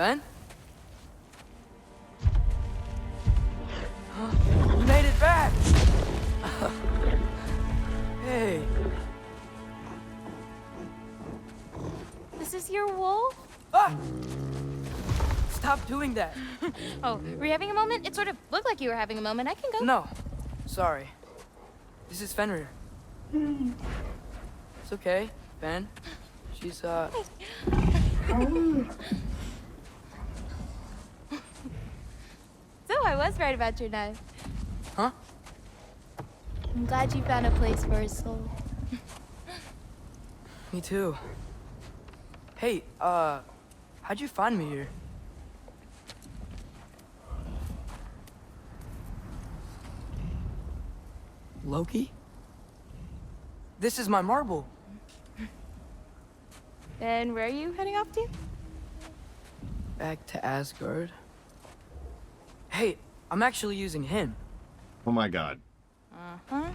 Ben? Huh? You made it back! Hey. This is your wolf? Ah! Stop doing that. Oh, were you having a moment? It sort of looked like you were having a moment. I can go. No. Sorry. This is Fenrir. It's okay, Ben. She's, So I was right about your knife. Huh? I'm glad you found a place for his soul. Me too. Hey, how'd you find me here? Loki? This is my marble. And where are you heading off to? Back to Asgard. Hey, I'm actually using him. Oh my god. Uh-huh.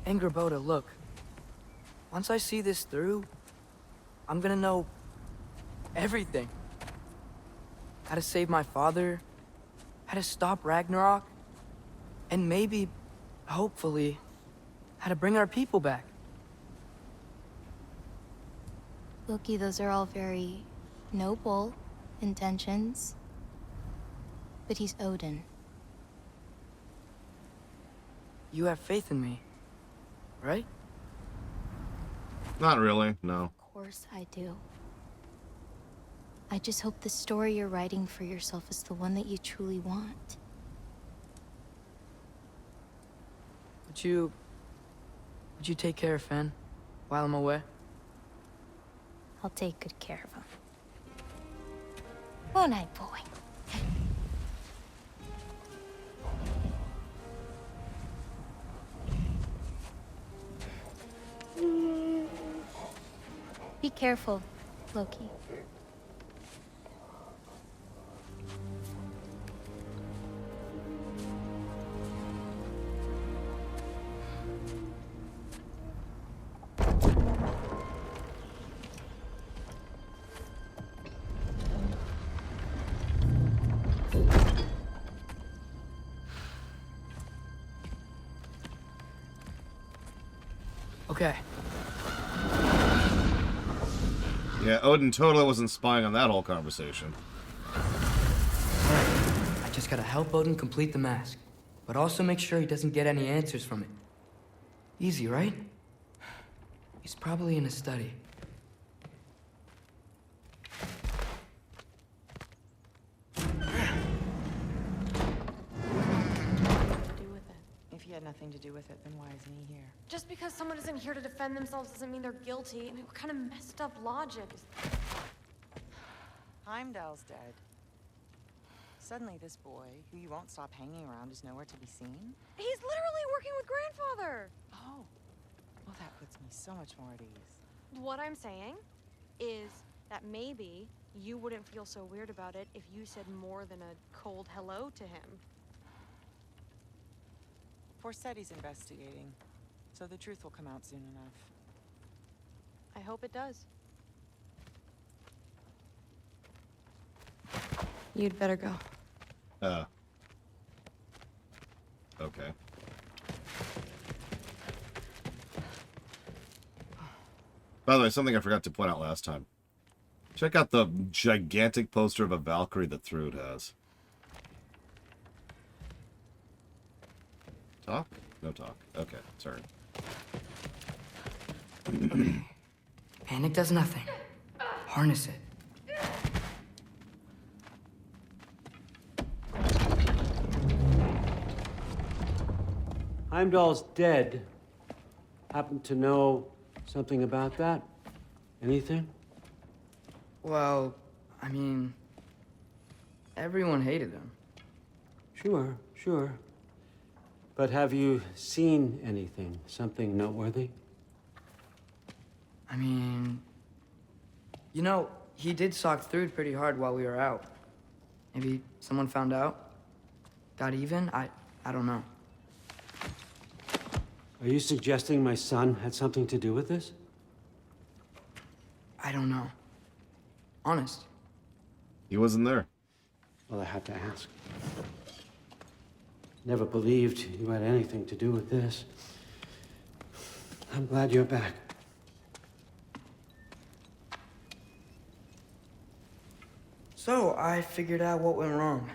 Angerboda, look. Once I see this through, I'm gonna know everything. How to save my father, how to stop Ragnarok, and maybe, hopefully, how to bring our people back. Loki, those are all very noble intentions. But he's Odin. You have faith in me, right? Not really, no. Of course I do. I just hope the story you're writing for yourself is the one that you truly want. Would you take care of Fen while I'm away? I'll take good care of him. Won't I, boy? Be careful, Loki. Okay. Yeah, Odin totally wasn't spying on that whole conversation. I just gotta help Odin complete the mask, but also make sure he doesn't get any answers from it. Easy, right? He's probably in a study. If he had nothing to do with it, then why isn't he here? Just because someone isn't here to defend themselves doesn't mean they're guilty. I mean, what kind of messed up logic is... Heimdall's dead. Suddenly this boy, who you won't stop hanging around, is nowhere to be seen? He's literally working with grandfather! Oh. Well, that puts me so much more at ease. What I'm saying is that maybe you wouldn't feel so weird about it if you said more than a cold hello to him. Forseti's investigating, so the truth will come out soon enough. I hope it does. You'd better go. Okay. By the way, something I forgot to point out last time. Check out the gigantic poster of a Valkyrie that Thrud has. Talk? No talk. Okay, sorry. Panic does nothing. Harness it. Heimdall's dead. Happen to know something about that? Anything? Well, I mean, everyone hated him. Sure, sure. But have you seen anything? Something noteworthy? I mean, you know, he did sock Thrud pretty hard while we were out. Maybe someone found out? Got even? I don't know. Are you suggesting my son had something to do with this? I don't know. Honest. He wasn't there. Well, I had to ask. Never believed you had anything to do with this. I'm glad you're back. So, I figured out what went wrong.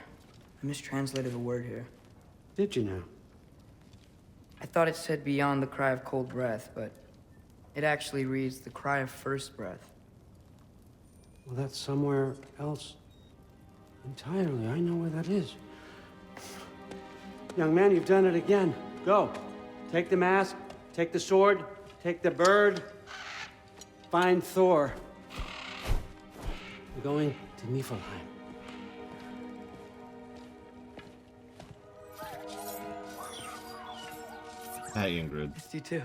I mistranslated a word here. Did you now? I thought it said beyond the cry of cold breath, but it actually reads the cry of first breath. Well, that's somewhere else entirely. I know where that is. Young man, you've done it again. Go. Take the mask, take the sword, take the bird. Find Thor. We're going to Niflheim. Hi, Ingrid. Missed you too.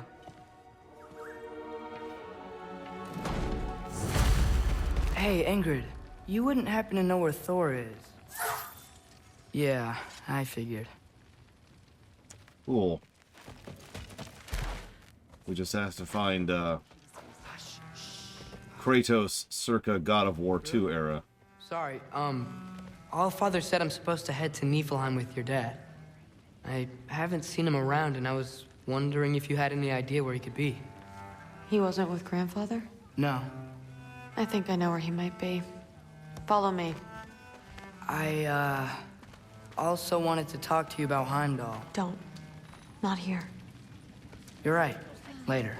Hey, Ingrid, you wouldn't happen to know where Thor is? Yeah, I figured. Cool. We just have to find Kratos circa God of War 2 era. Sorry, Allfather said I'm supposed to head to Niflheim with your dad. I haven't seen him around, and I was wondering if you had any idea where he could be. He wasn't with grandfather? No. I think I know where he might be. Follow me. I, also wanted to talk to you about Heimdall. Don't. Not here. You're right. Later.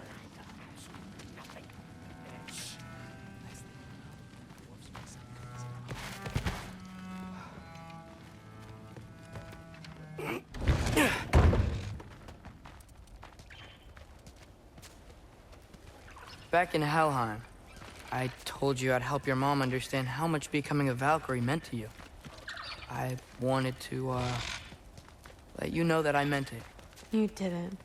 Back in Helheim, I told you I'd help your mom understand how much becoming a Valkyrie meant to you. I wanted to, let you know that I meant it. You didn't.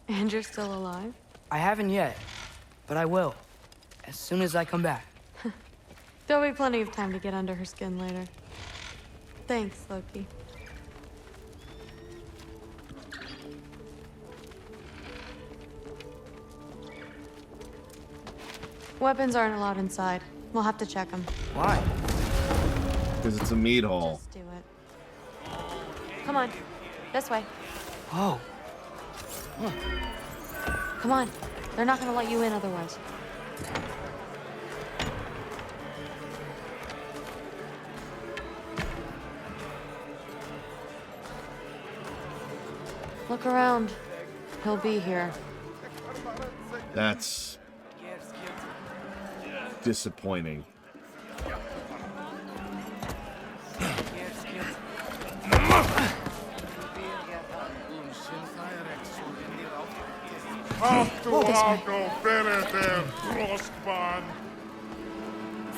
And you're still alive? I haven't yet, but I will, as soon as I come back. There'll be plenty of time to get under her skin later. Thanks, Loki. Weapons aren't allowed inside. We'll have to check them. Why? Because it's a meat hall. Just do it. Come on. This way. Oh. Come on. They're not gonna let you in otherwise. Look around. He'll be here. That's disappointing.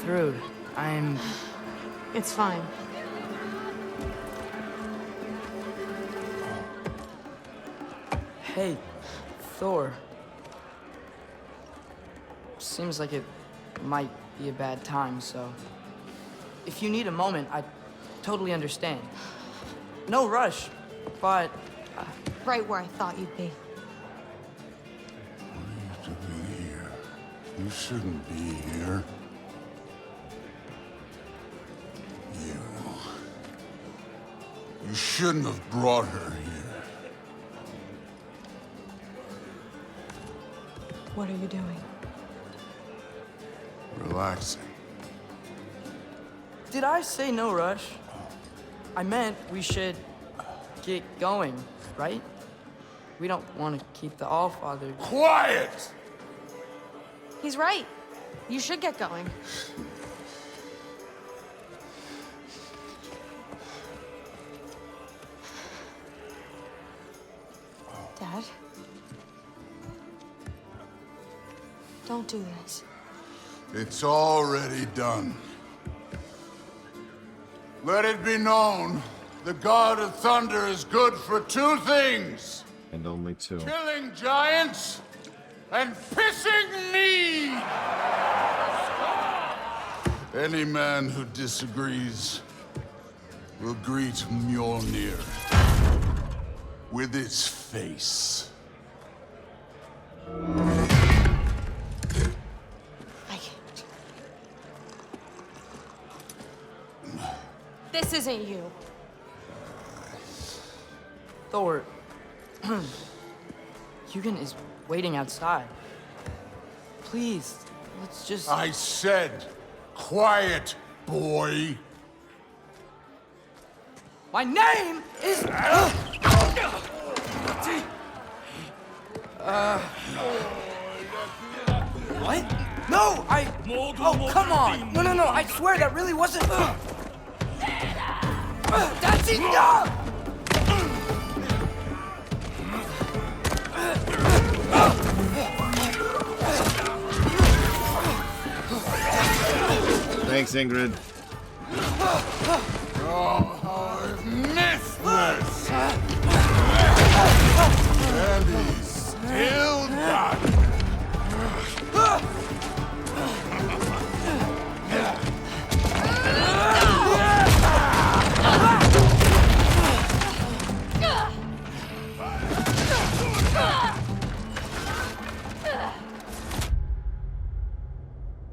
Thrud, I'm... It's fine. Hey, Thor. Seems like it might be a bad time, so... If you need a moment, I totally understand. No rush, but... Right where I thought you'd be. Why are you doing here? You shouldn't be here. You shouldn't have brought her here. What are you doing? Relaxing. Did I say no rush? I meant we should get going, right? We don't want to keep the Allfather... Quiet! He's right. You should get going. Dad? Don't do this. It's already done. Let it be known, the God of Thunder is good for two things. And only two. Killing giants and pissing me! Any man who disagrees will greet Mjolnir with its face. I can't. This isn't you. Thor, Hugin is waiting outside. Please, let's just... I said, quiet, boy. My name is... What? No, Oh, come on! No, I swear that really wasn't... That's enough! Thanks, Ingrid. Oh, mistress! And he's still got it.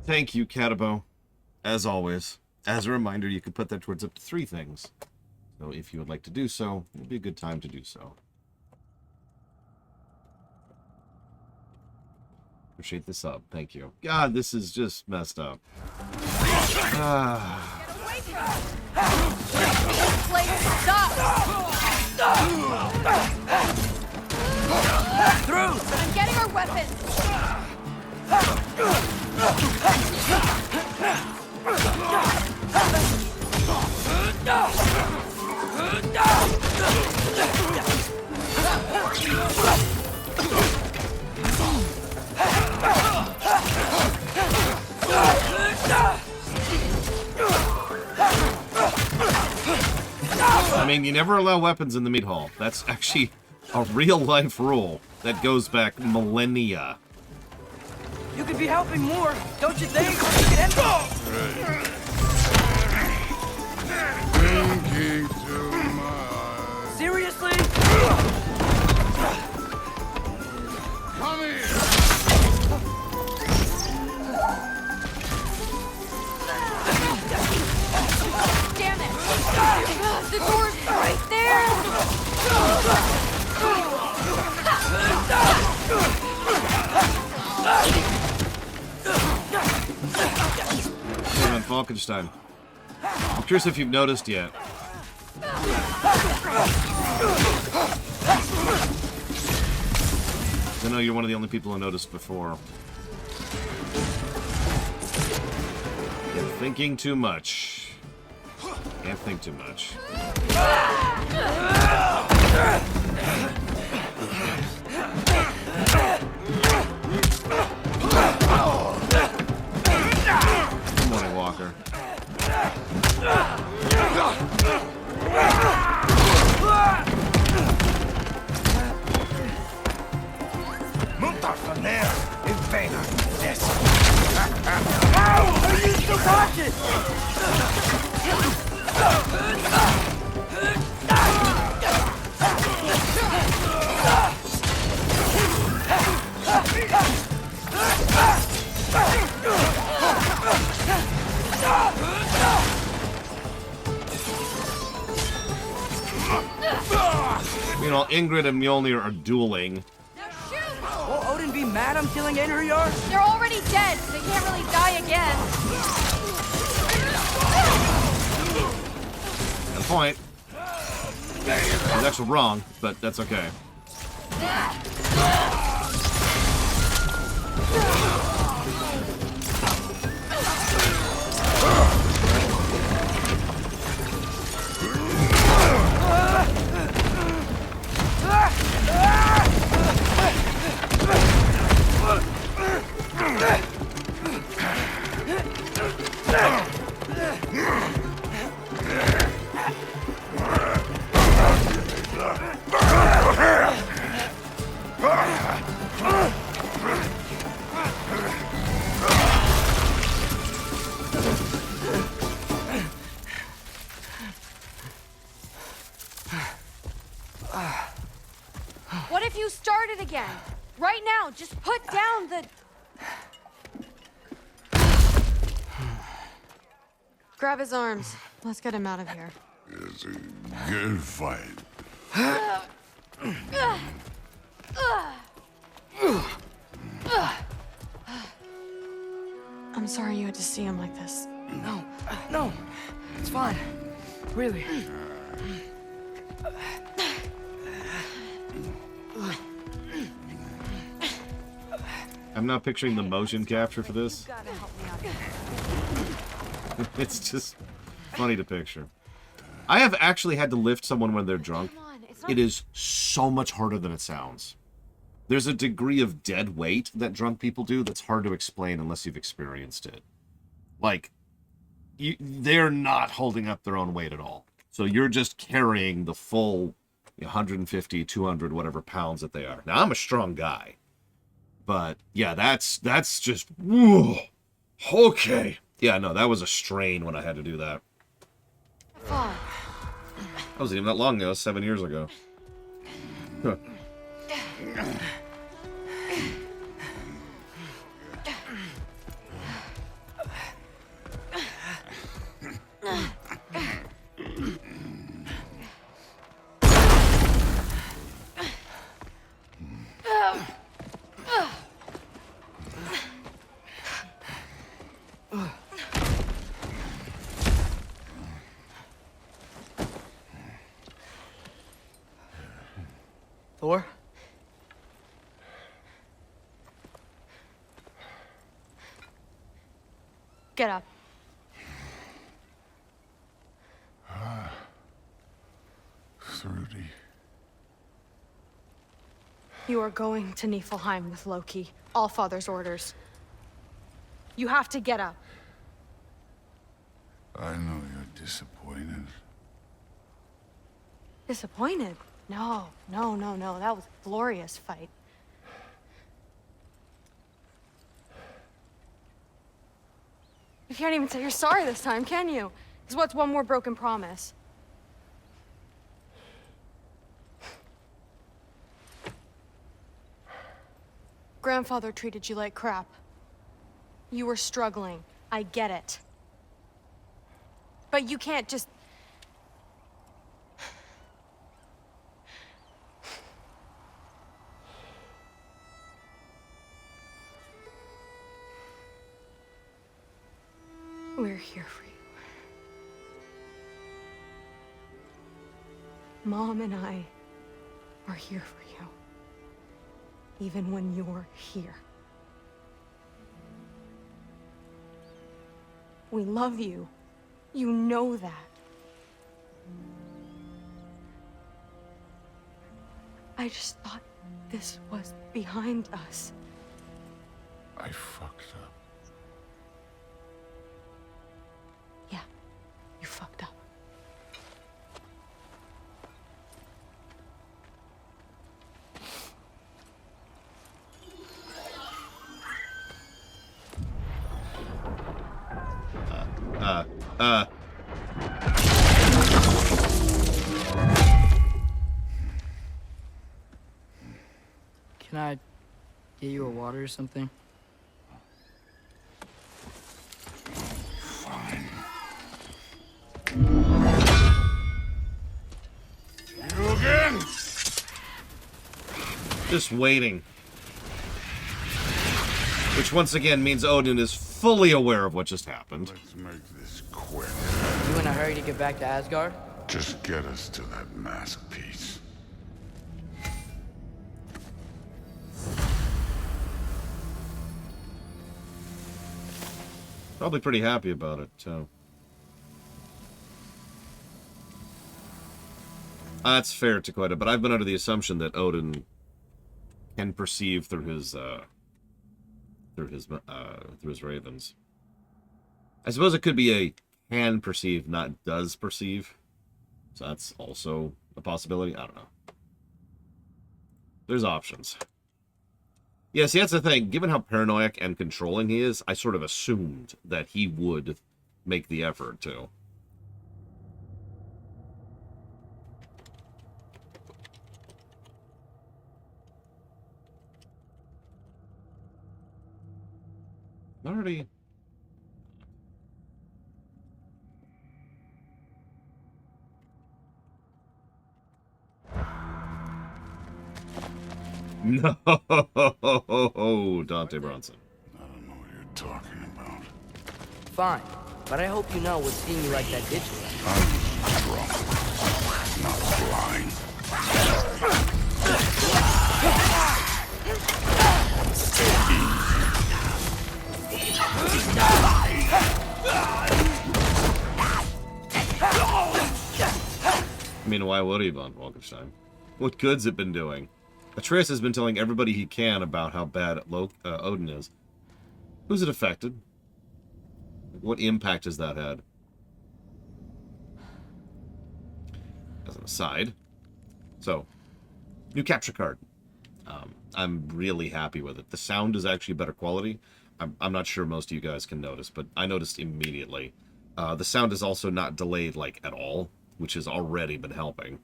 Thank you, Catabo. As always. As a reminder, you can put that towards up to 3 things. So if you would like to do so, it would be a good time to do so. Appreciate the sub. Thank you. God, this is just messed up. Through! I'm getting our weapons! I mean, you never allow weapons in the meat hall. That's actually a real-life rule that goes back millennia. You could be helping more, don't you think? You could end... Thinking too much. Seriously? Come here. Damn it! The door's right there! Hey, on Falkenstein. I'm curious if you've noticed yet. I know you're one of the only people who noticed before. You're thinking too much. Can't think too much. Good morning, Walker. Are you still watching? Meanwhile, Ingrid and Mjolnir are dueling. Will Odin be mad I'm killing Einherjar? They're already dead, so they can't really die again. Good point. He's actually wrong, but that's okay. What if you started again? Right now, just put down the... Grab his arms. Let's get him out of here. It's a good fight. I'm sorry you had to see him like this. No, no, it's fine. Really. I'm not picturing the motion capture for this. You gotta help me out here. It's just funny to picture. I have actually had to lift someone when they're drunk. Come on, it's not It is so much harder than it sounds. There's a degree of dead weight that drunk people do that's hard to explain unless you've experienced it. Like, they're not holding up their own weight at all. So you're just carrying the full 150, 200, whatever pounds that they are. Now, I'm a strong guy. But, yeah, that's just, whoa, okay. Yeah, no, that was a strain when I had to do that. fun. That wasn't even that long ago, 7 years ago. Huh. Thor? Get up. Thrudy. You are going to Niflheim with Loki. Allfather's orders. You have to get up. I know you're disappointed. Disappointed? No. That was a glorious fight. You can't even say you're sorry this time, can you? Because what's one more broken promise? Grandfather treated you like crap. You were struggling. I get it. But you can't just... We're here for you. Mom and I are here for you. Even when you're here. We love you. You know that. I just thought this was behind us. I fucked up. Yeah, you fucked up. Can I get you a water or something? Fine. You again? Just waiting. Which once again means Odin is fully aware of what just happened. Let's make this quick. You in a hurry to get back to Asgard? Just get us to that mask piece. Probably pretty happy about it, too. That's fair, Taquetta, but I've been under the assumption that Odin can perceive through his ravens. I suppose it could be a can perceive, not does perceive. So that's also a possibility. I don't know. There's options. Yeah, see, that's the thing. Given how paranoid and controlling he is, I sort of assumed that he would make the effort to. Already. No, Dante Bronson. I don't know what you're talking about. Fine, but I hope you know what seeing you like that did to us. I'm drunk, not blind. I mean, why would he, von Wolkenstein? What good's it been doing? Atreus has been telling everybody he can about how bad Odin is. Who's it affected? What impact has that had? As an aside. So, new capture card. I'm really happy with it. The sound is actually better quality. I'm not sure most of you guys can notice, but I noticed immediately. The sound is also not delayed, like, at all, which has already been helping.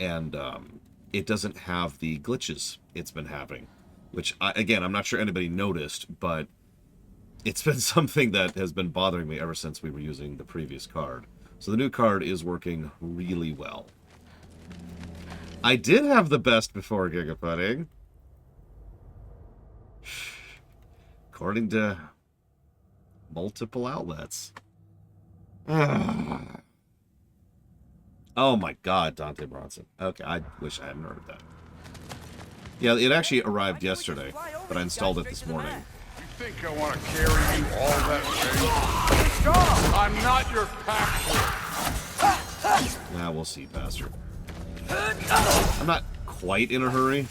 And it doesn't have the glitches it's been having, which, again, I'm not sure anybody noticed, but it's been something that has been bothering me ever since we were using the previous card. So the new card is working really well. I did have the best before gigaputting. According to multiple outlets. Oh my god, Dante Bronson. Okay, I wish I hadn't heard that. Yeah, it actually arrived yesterday, but I installed it this morning. You think I want to carry you all that way? I'm not your pack. Nah, we'll see, bastard. I'm not quite in a hurry.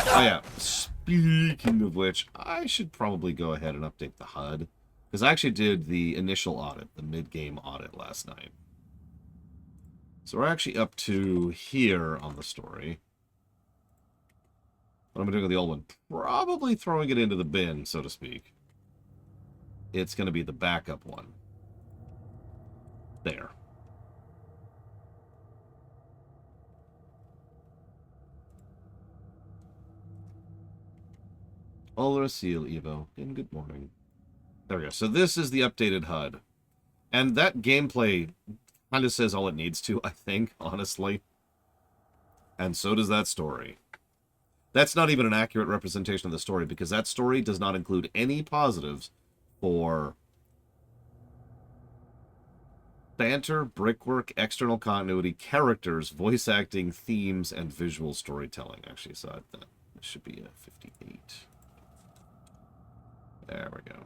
Oh yeah, speaking of which, I should probably go ahead and update the HUD. Because I actually did the initial audit, the mid-game audit last night. So we're actually up to here on the story. What am I doing with the old one? Probably throwing it into the bin, so to speak. It's going to be the backup one. There. Ola Seal Evo, and good morning. There we go. So this is the updated HUD. And that gameplay kind of says all it needs to, I think, honestly. And so does that story. That's not even an accurate representation of the story, because that story does not include any positives for banter, brickwork, external continuity, characters, voice acting, themes, and visual storytelling. Actually, aside that, this should be a 58. There we go.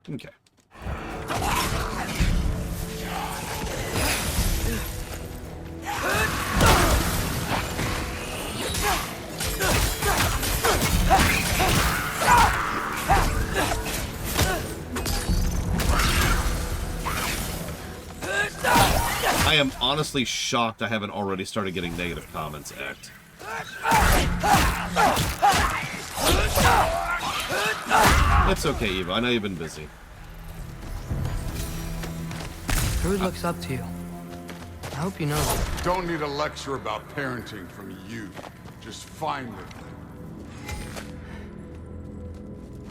Okay. I am honestly shocked I haven't already started getting negative comments, Act. It's okay, Eva. I know you've been busy. Druid looks up to you. I hope you know that. Don't need a lecture about parenting from you. Just find it.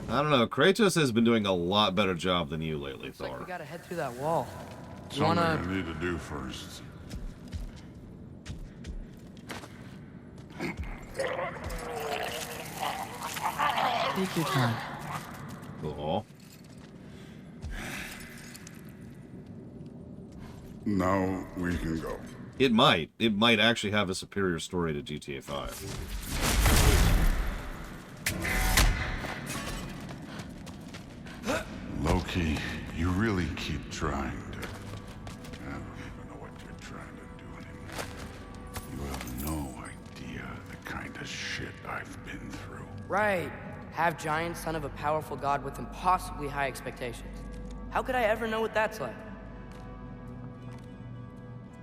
I don't know. Kratos has been doing a lot better job than you lately, Looks Thor. like we gotta head through that wall. You Something wanna... I need to do first. Take your time. Cool. Now we can go. It might. It might actually have a superior story to GTA 5. Loki, you really keep trying to... I don't even know what you're trying to do anymore. You have no idea the kind of shit I've been through. Right. Half giant, son of a powerful god with impossibly high expectations. How could I ever know what that's like?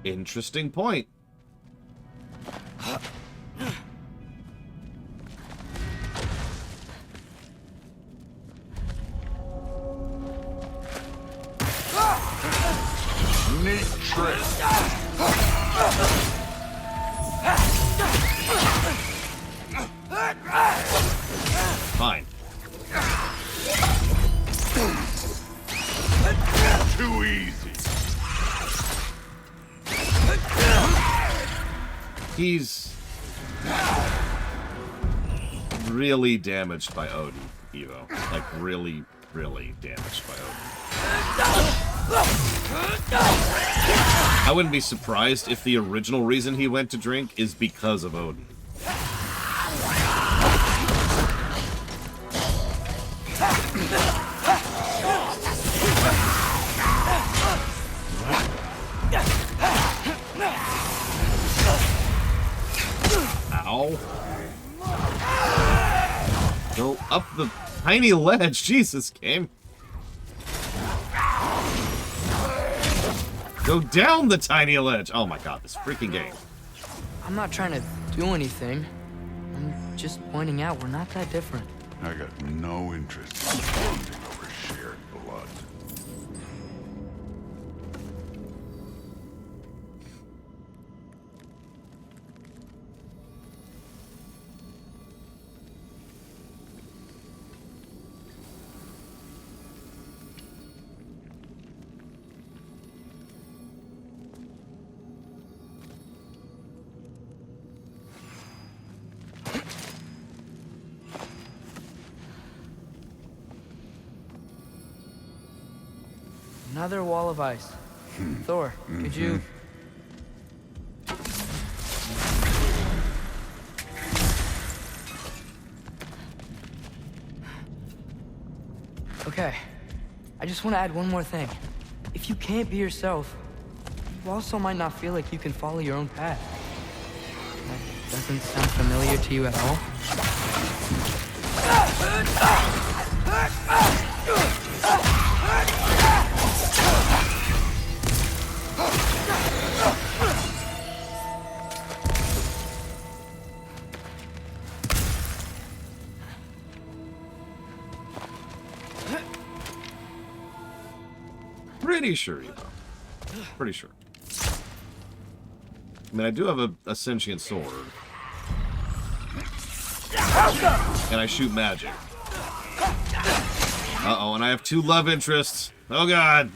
Interesting point. Neat trick. Fine. Too easy. he's really damaged by Odin, Evo. Like, really, really damaged by Odin. I wouldn't be surprised if the original reason he went to drink is because of Odin. Ow. Go up the tiny ledge. Jesus, game. Go down the tiny ledge. Oh my god, this freaking game. I'm not trying to do anything. I'm just pointing out we're not that different. I got no interest in bonding over shared blood. Another wall of ice. Thor, could you... Okay. I just want to add one more thing. If you can't be yourself, you also might not feel like you can follow your own path. That doesn't sound familiar to you at all? Pretty sure, you know. Pretty sure. I mean, I do have a sentient sword. And I shoot magic. Uh-oh, and I have 2 love interests. Oh, God.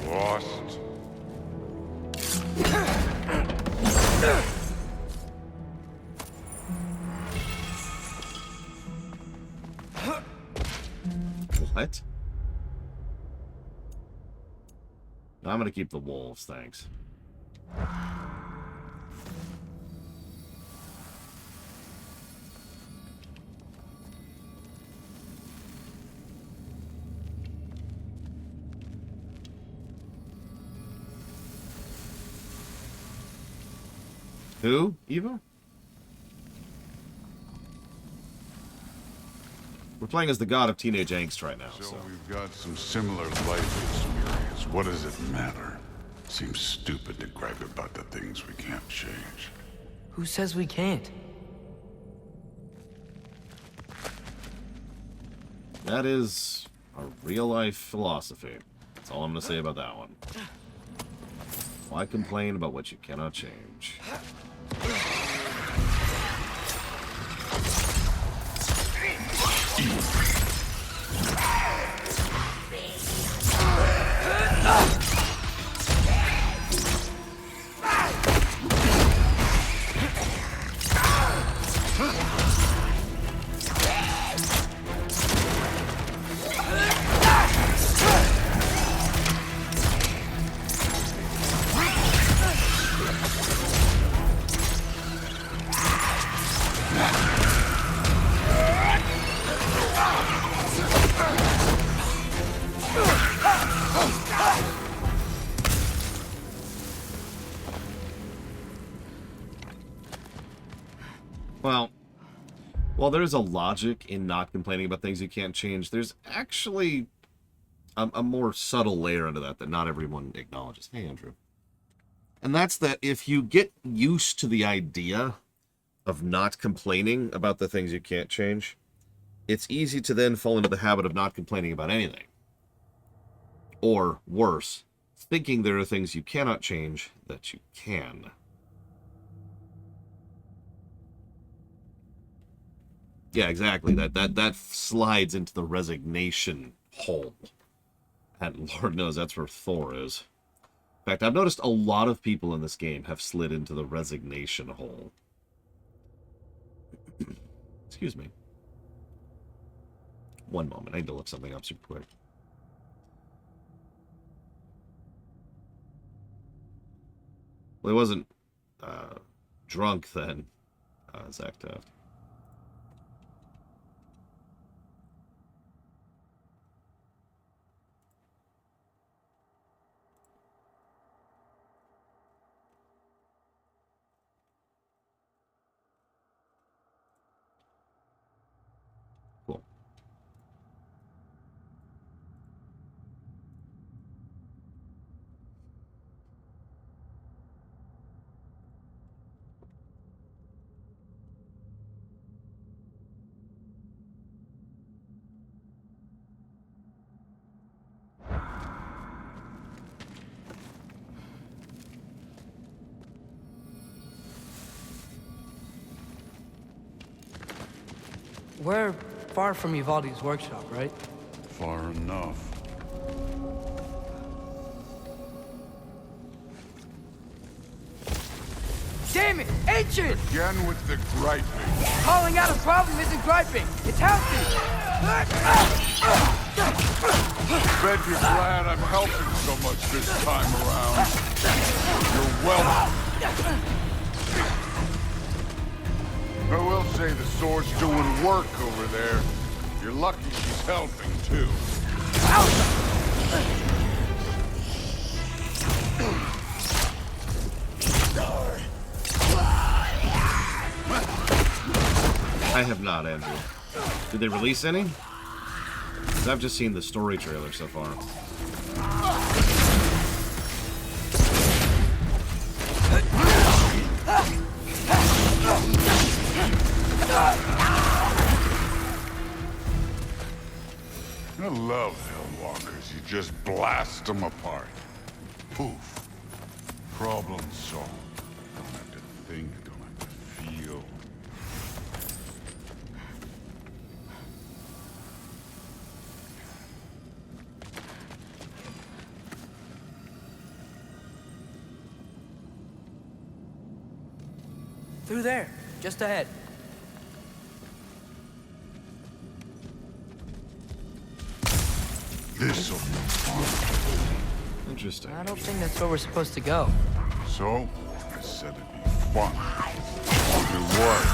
Lost. What? I'm gonna keep the wolves, thanks. Who, Eva? We're playing as the god of teenage angst right now, So we've got some similar life experience. What does it matter? Seems stupid to gripe about the things we can't change. Who says we can't? That is a real-life philosophy. That's all I'm gonna say about that one. Why complain about what you cannot change? Well, there's a logic in not complaining about things you can't change. There's actually a more subtle layer into that not everyone acknowledges. Hey, Andrew. And that's that if you get used to the idea of not complaining about the things you can't change, it's easy to then fall into the habit of not complaining about anything. Or, worse, thinking there are things you cannot change that you can. Yeah, exactly. That slides into the resignation hole. And Lord knows that's where Thor is. In fact, I've noticed a lot of people in this game have slid into the resignation hole. Excuse me. One moment. I need to look something up super quick. Well, he wasn't drunk then, Zach Taft. Cool. We're far from Ivaldi's workshop, right? Far enough. Damn it! Ancient! Again with the griping. Calling out a problem isn't griping. It's healthy. Bet you're glad I'm helping so much this time around. You're welcome. I will say the sword's doing work over there. You're lucky she's helping, too. I have not, Andrew. Did they release any? 'Cause I've just seen the story trailer so far. I love Hellwalkers. You just blast them apart. Poof. Problem solved. Don't have to think, don't have to feel. Through there, just ahead. This'll be fun. Interesting. I don't think that's where we're supposed to go. So, I said it'd be fun. It was.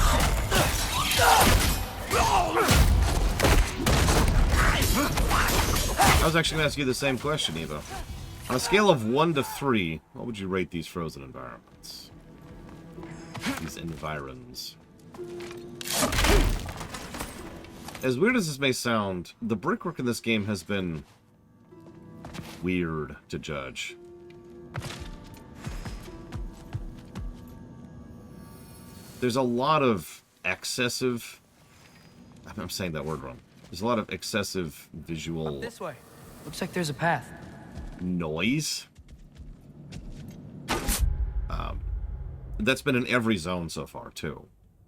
I was actually going to ask you the same question, Eva. On a scale of 1 to 3, what would you rate these frozen environments? These environs. As weird as this may sound, the brickwork in this game has been weird to judge. There's a lot of excessive... I'm saying that word wrong. There's a lot of excessive visual... Up this way. Looks like there's a path. Noise. That's been in every zone so far, too.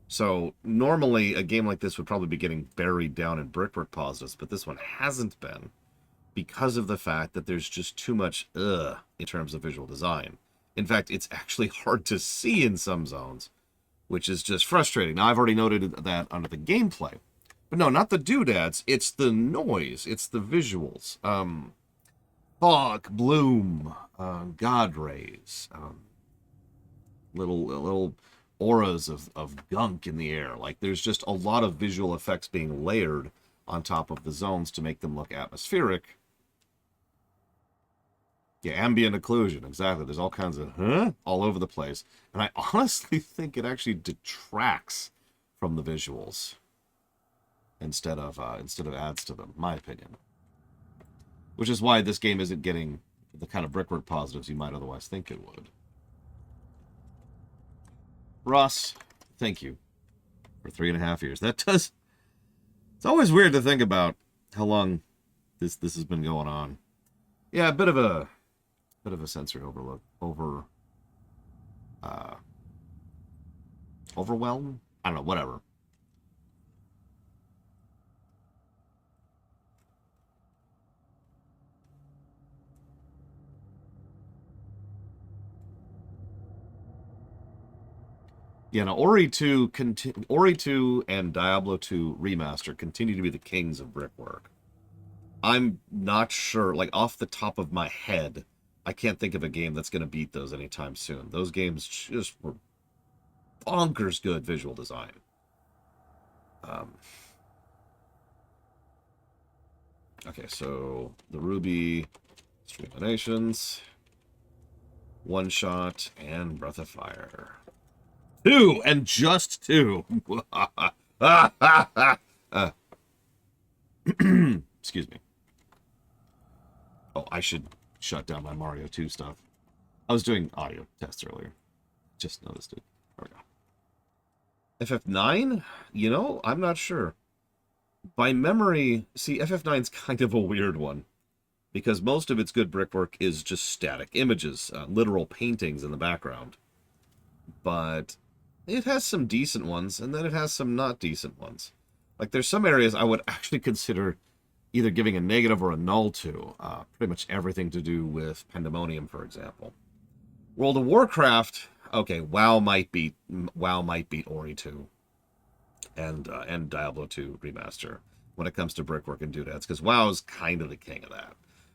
So, normally, a game like this would probably be getting buried down in brickwork positives, but this one hasn't been because of the fact that there's just too much in terms of visual design. In fact, it's actually hard to see in some zones, which is just frustrating. Now, I've already noted that under the gameplay. But no, not the doodads. It's the noise. It's the visuals. Fog, bloom, god rays, little auras of gunk in the air. Like, there's just a lot of visual effects being layered on top of the zones to make them look atmospheric. Yeah, ambient occlusion, exactly. There's all kinds of all over the place. And I honestly think it actually detracts from the visuals instead of adds to them, my opinion. Which is why this game isn't getting the kind of brickwork positives you might otherwise think it would. Ross, thank you for 3.5 years. That does... It's always weird to think about how long this has been going on. Yeah, a bit of a Bit of a sensory overwhelm? I don't know, whatever. Yeah, no, Ori 2 and Diablo 2 Remaster continue to be the kings of brickwork. I'm not sure, like, off the top of my head, I can't think of a game that's going to beat those anytime soon. Those games just were bonkers good visual design. Okay, so the Ruby, Stream of Nations, One Shot, and Breath of Fire. 2, and just 2. Excuse me. Oh, I should shut down my Mario 2 stuff. I was doing audio tests earlier. Just noticed it. There we go. FF9? You know, I'm not sure. By memory, see, FF9's kind of a weird one. Because most of its good brickwork is just static images, literal paintings in the background. But it has some decent ones, and then it has some not decent ones. Like, there's some areas I would actually consider either giving a negative or a null to. Pretty much everything to do with Pandemonium, for example. World of Warcraft, okay, WoW might beat Ori 2 and Diablo 2 Remaster when it comes to brickwork and doodads, because WoW's kind of the king of that.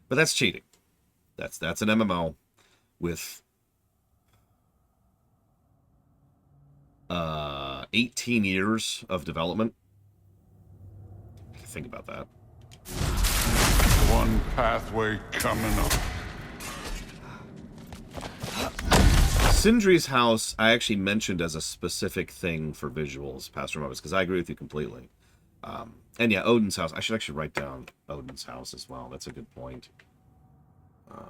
But that's cheating. That's an MMO with 18 years of development. Think about that. One pathway coming up. Sindri's house, I actually mentioned as a specific thing for visuals, Pastor Mobius, because I agree with you completely. And yeah, Odin's house. I should actually write down Odin's house as well. That's a good point. Where's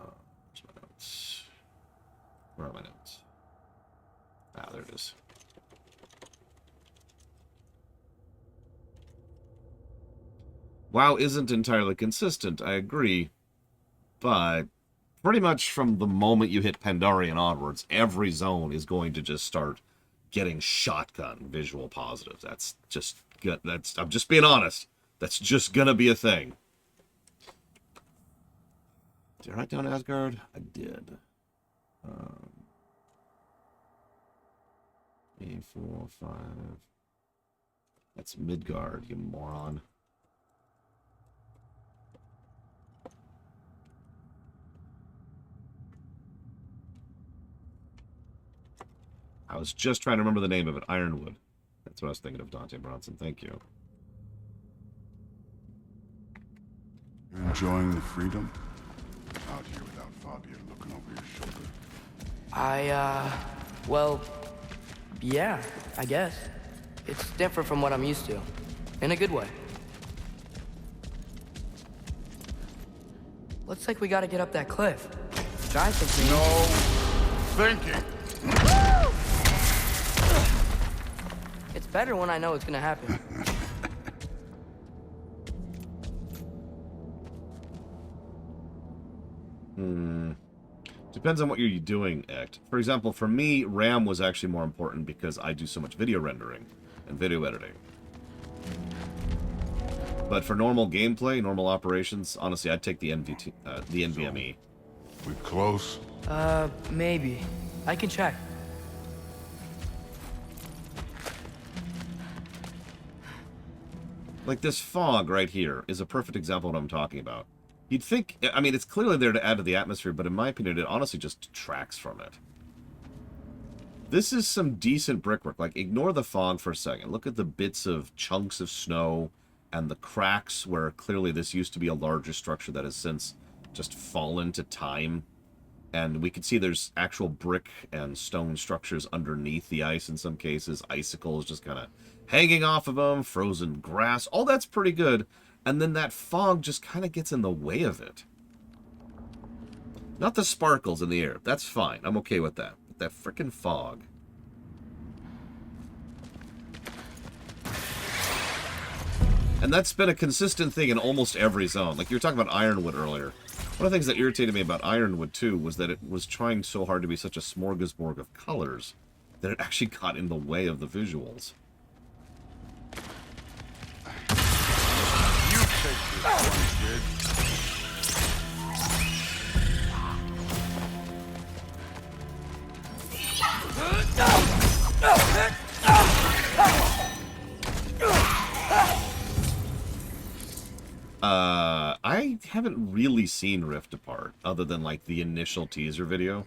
my notes? Where are my notes? Ah, there it is. WoW isn't entirely consistent, I agree, but pretty much from the moment you hit Pandaren onwards, every zone is going to just start getting shotgun visual positives. That's just good. I'm just being honest. That's just gonna be a thing. Did I write down Asgard? I did. 3, 4, 5. That's Midgard, you moron. I was just trying to remember the name of it. Ironwood. That's what I was thinking of, Dante Bronson. Thank you. You're enjoying the freedom? Out here without Fabio looking over your shoulder. Well, yeah, I guess. It's different from what I'm used to. In a good way. Looks like we gotta get up that cliff. Guy thinks No thinking. it's better when I know it's gonna happen. Depends on what you're doing, Act. For example, for me, RAM was actually more important because I do so much video rendering and video editing. But for normal gameplay, normal operations, honestly, I'd take the NVMe. We close? Maybe. I can check. Like this fog right here is a perfect example of what I'm talking about. You'd think, I mean, it's clearly there to add to the atmosphere, but in my opinion, it honestly just detracts from it. This is some decent brickwork. Like, ignore the fog for a second. Look at the bits of chunks of snow and the cracks where clearly this used to be a larger structure that has since just fallen to time. And we can see there's actual brick and stone structures underneath the ice in some cases. Icicles just kind of hanging off of them. Frozen grass. All that's pretty good. And then that fog just kind of gets in the way of it. Not the sparkles in the air. That's fine. I'm okay with that. But that frickin' fog. And that's been a consistent thing in almost every zone. Like you were talking about Ironwood earlier. One of the things that irritated me about Ironwood, too, was that it was trying so hard to be such a smorgasbord of colors that it actually got in the way of the visuals. You take this one, kid. I haven't really seen Rift Apart, other than, like, the initial teaser video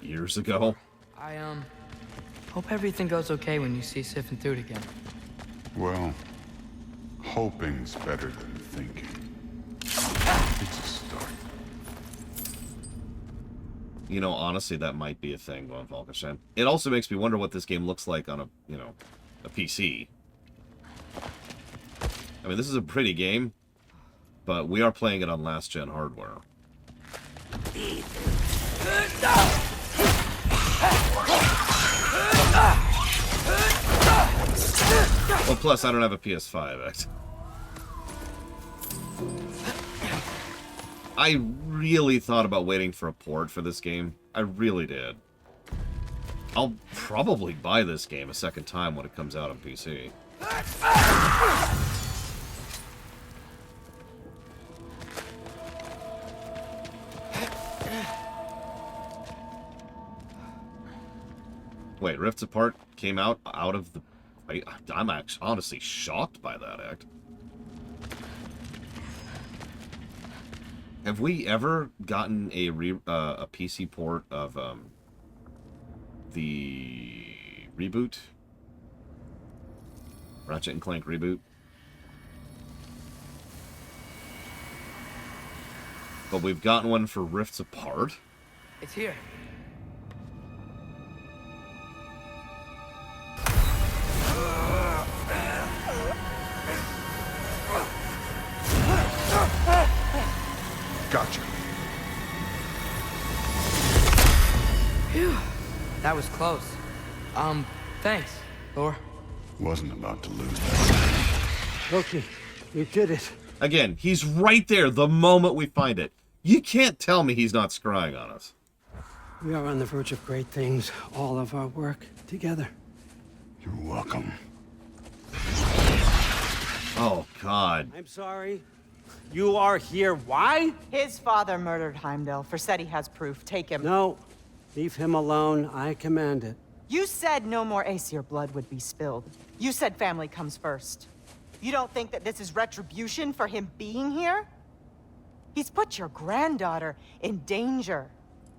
years ago. I, hope everything goes okay when you see Sif and Thud again. Well, hoping's better than thinking. It's a start. You know, honestly, that might be a thing, Von Falkenstein. It also makes me wonder what this game looks like on a, you know, a PC. I mean, this is a pretty game, but we are playing it on last-gen hardware. Well, plus, I don't have a PS5. I really thought about waiting for a port for this game. I really did. I'll probably buy this game a second time when it comes out on PC. Wait, Rifts Apart came out of the... I'm actually honestly shocked by that act. Have we ever gotten a PC port of the reboot? Ratchet and Clank reboot? But we've gotten one for Rifts Apart? It's here. Gotcha. Phew. That was close. Thanks, Thor. Wasn't about to lose that. Loki, you did it. Again, he's right there the moment we find it. You can't tell me he's not scrying on us. We are on the verge of great things. All of our work together. You're welcome. Oh, God. I'm sorry. You are here. Why? His father murdered Heimdall. Forseti has proof. Take him. No. Leave him alone. I command it. You said no more Aesir blood would be spilled. You said family comes first. You don't think that this is retribution for him being here? He's put your granddaughter in danger.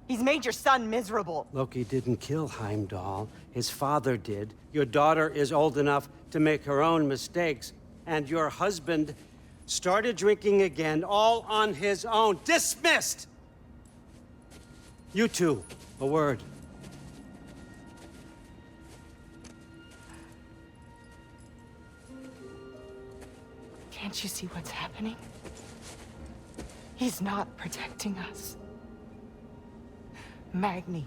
He's made your son miserable. Loki didn't kill Heimdall. His father did. Your daughter is old enough to make her own mistakes. And your husband started drinking again, all on his own. Dismissed! You two, a word. Can't you see what's happening? He's not protecting us. Magni,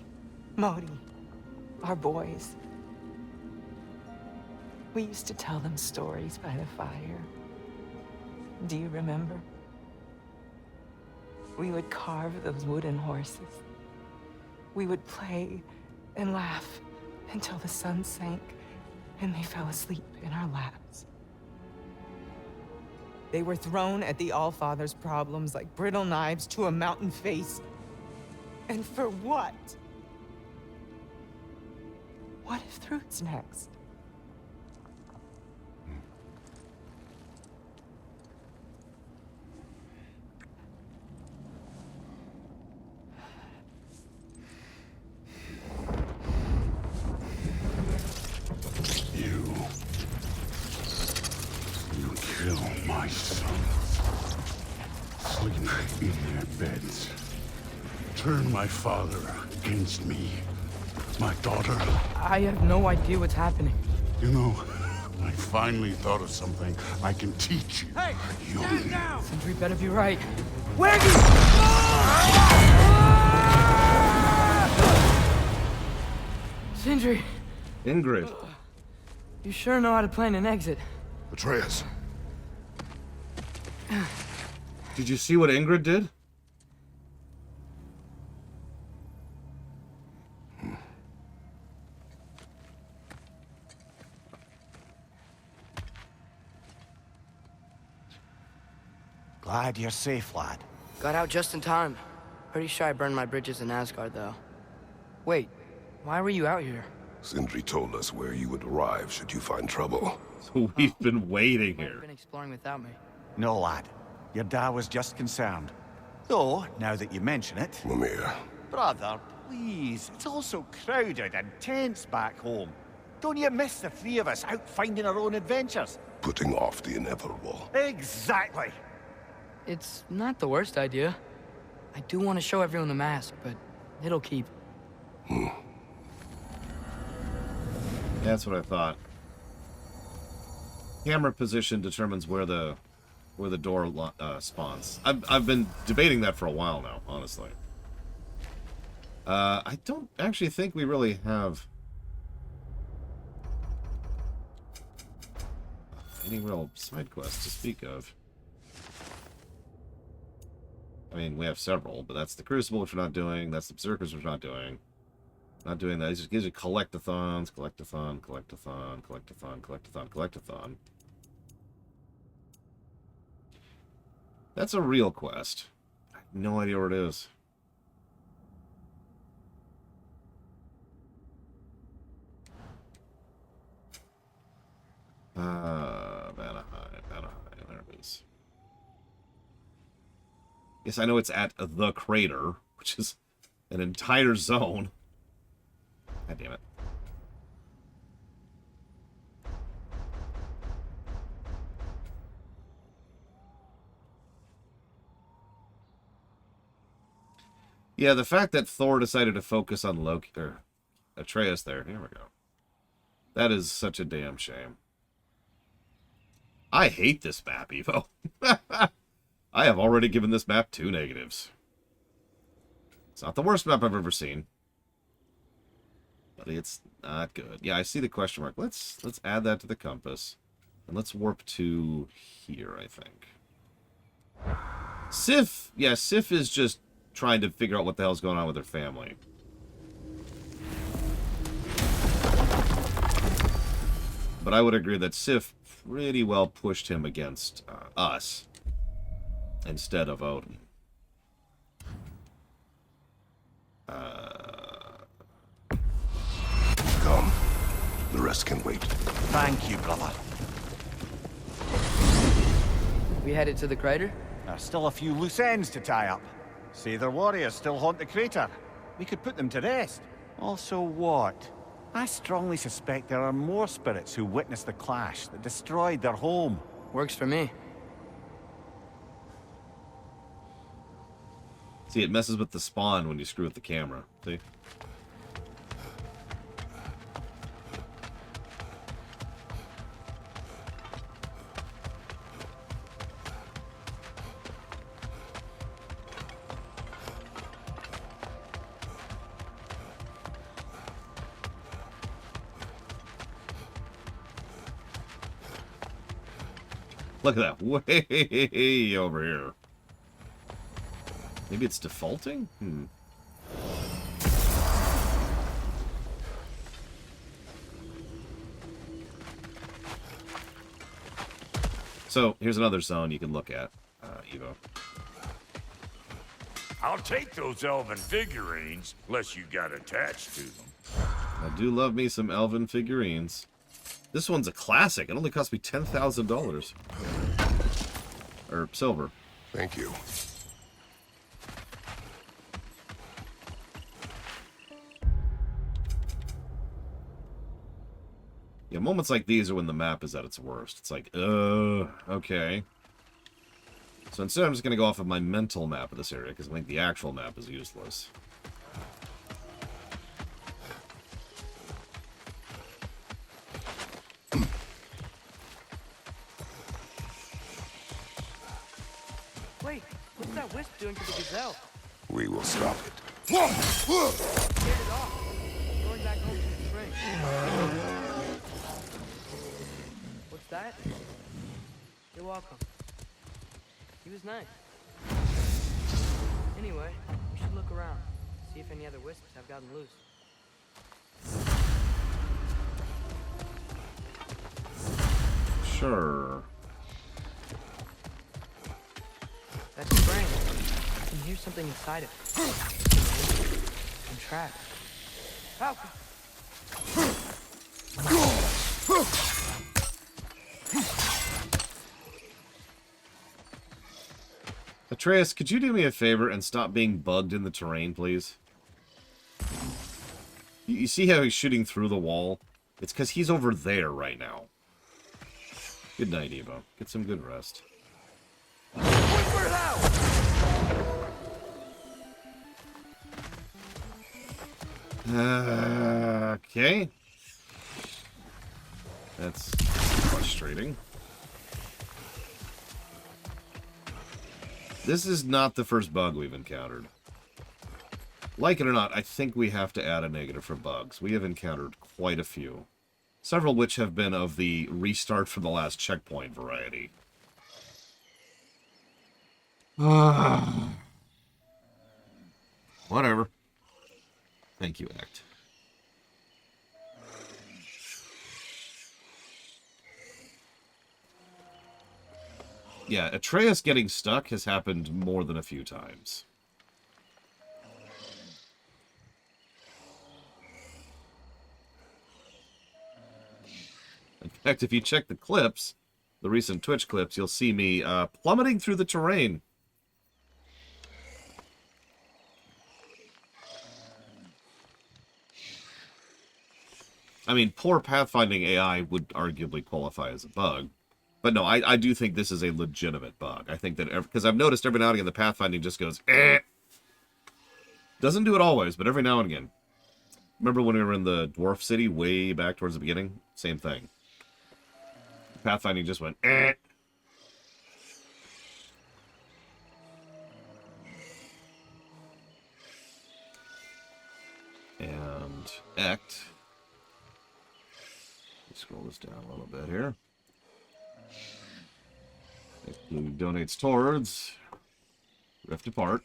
Modi, our boys. We used to tell them stories by the fire. Do you remember? We would carve those wooden horses. We would play and laugh until the sun sank and they fell asleep in our laps. They were thrown at the Allfather's problems like brittle knives to a mountain face. And for what? What if Thrud's next? You kill my sons. Sleep in their beds. Turn my father against me. My daughter. I have no idea what's happening. You know, I finally thought of something I can teach you. Hey, stand down! Sindri better be right. Where do Sindri, Ingrid. you sure know how to plan an exit. Betray us. Did you see what Ingrid did? Glad you're safe, lad. Got out just in time. Pretty sure I burned my bridges in Asgard, though. Wait, why were you out here? Sindri told us where you would arrive should you find trouble. So we've been waiting Might have here. been exploring without me. No, lad. Your dad was just concerned. Though, now that you mention it... Mimir, Brother, please. It's all so crowded and tense back home. Don't you miss the three of us out finding our own adventures? putting off the inevitable. Exactly. It's not the worst idea. I do want to show everyone the mask, but it'll keep. That's what I thought. Camera position determines where the door spawns. I've been debating that for a while now, honestly. I don't actually think we really have any real side quests to speak of. I mean, we have several, but that's the Crucible, which we're not doing. That's the Berserkers, which we're not doing. Not doing that. It just gives you collectathons, collectathon, collectathon, collectathon, collectathon, collectathon. That's a real quest. I have no idea where it is. Vanaheim, there it is. Yes, I know it's at the crater, which is an entire zone. God damn it. Yeah, the fact that Thor decided to focus on Loki, or Atreus there, here we go. That is such a damn shame. I hate this map, Evo. I have already given this map 2 negatives. It's not the worst map I've ever seen. But it's not good. Yeah, I see the question mark. Let's add that to the compass. And let's warp to here, I think. Sif! Yeah, Sif is just trying to figure out what the hell's going on with her family. But I would agree that Sif pretty well pushed him against us instead of Odin. Come. The rest can wait. Thank you, brother. We headed to the crater? There's still a few loose ends to tie up. Say their warriors still haunt the crater. We could put them to rest. Also what? I strongly suspect there are more spirits who witnessed the clash that destroyed their home. Works for me. See, it messes with the spawn when you screw with the camera. See? Look at that. Way over here. Maybe it's defaulting? So, here's another zone you can look at, Evo. I'll take those elven figurines, unless you got attached to them. I do love me some elven figurines. This one's a classic. It only cost me $10,000. Or silver. Thank you. Yeah, moments like these are when the map is at its worst. It's like, okay. So instead I'm just going to go off of my mental map of this area, because I think the actual map is useless. Wait, what's that wisp doing to the gazelle? We will stop it. Get it off. Going back home to the train. What's that? You're welcome. He was nice. Anyway, we should look around. See if any other wisps have gotten loose. Sure. hear something inside of it. I'm trapped. Help! Atreus, could you do me a favor and stop being bugged in the terrain, please? You see how he's shooting through the wall? It's because he's over there right now. Good night, Evo. Get some good rest. Okay. That's frustrating. This is not the first bug we've encountered. Like it or not, I think we have to add a negative for bugs. We have encountered quite a few. Several which have been of the restart from the last checkpoint variety. Whatever. Thank you, Act. Yeah, Atreus getting stuck has happened more than a few times. In fact, if you check the clips, the recent Twitch clips, you'll see me plummeting through the terrain. I mean, poor pathfinding AI would arguably qualify as a bug. But no, I do think this is a legitimate bug. I think that, because I've noticed every now and again the pathfinding just goes, eh. Doesn't do it always, but every now and again. Remember when we were in the dwarf city way back towards the beginning? Same thing. Pathfinding just went, eh. And Ect. Scroll this down a little bit here. Who donates towards Rift Apart.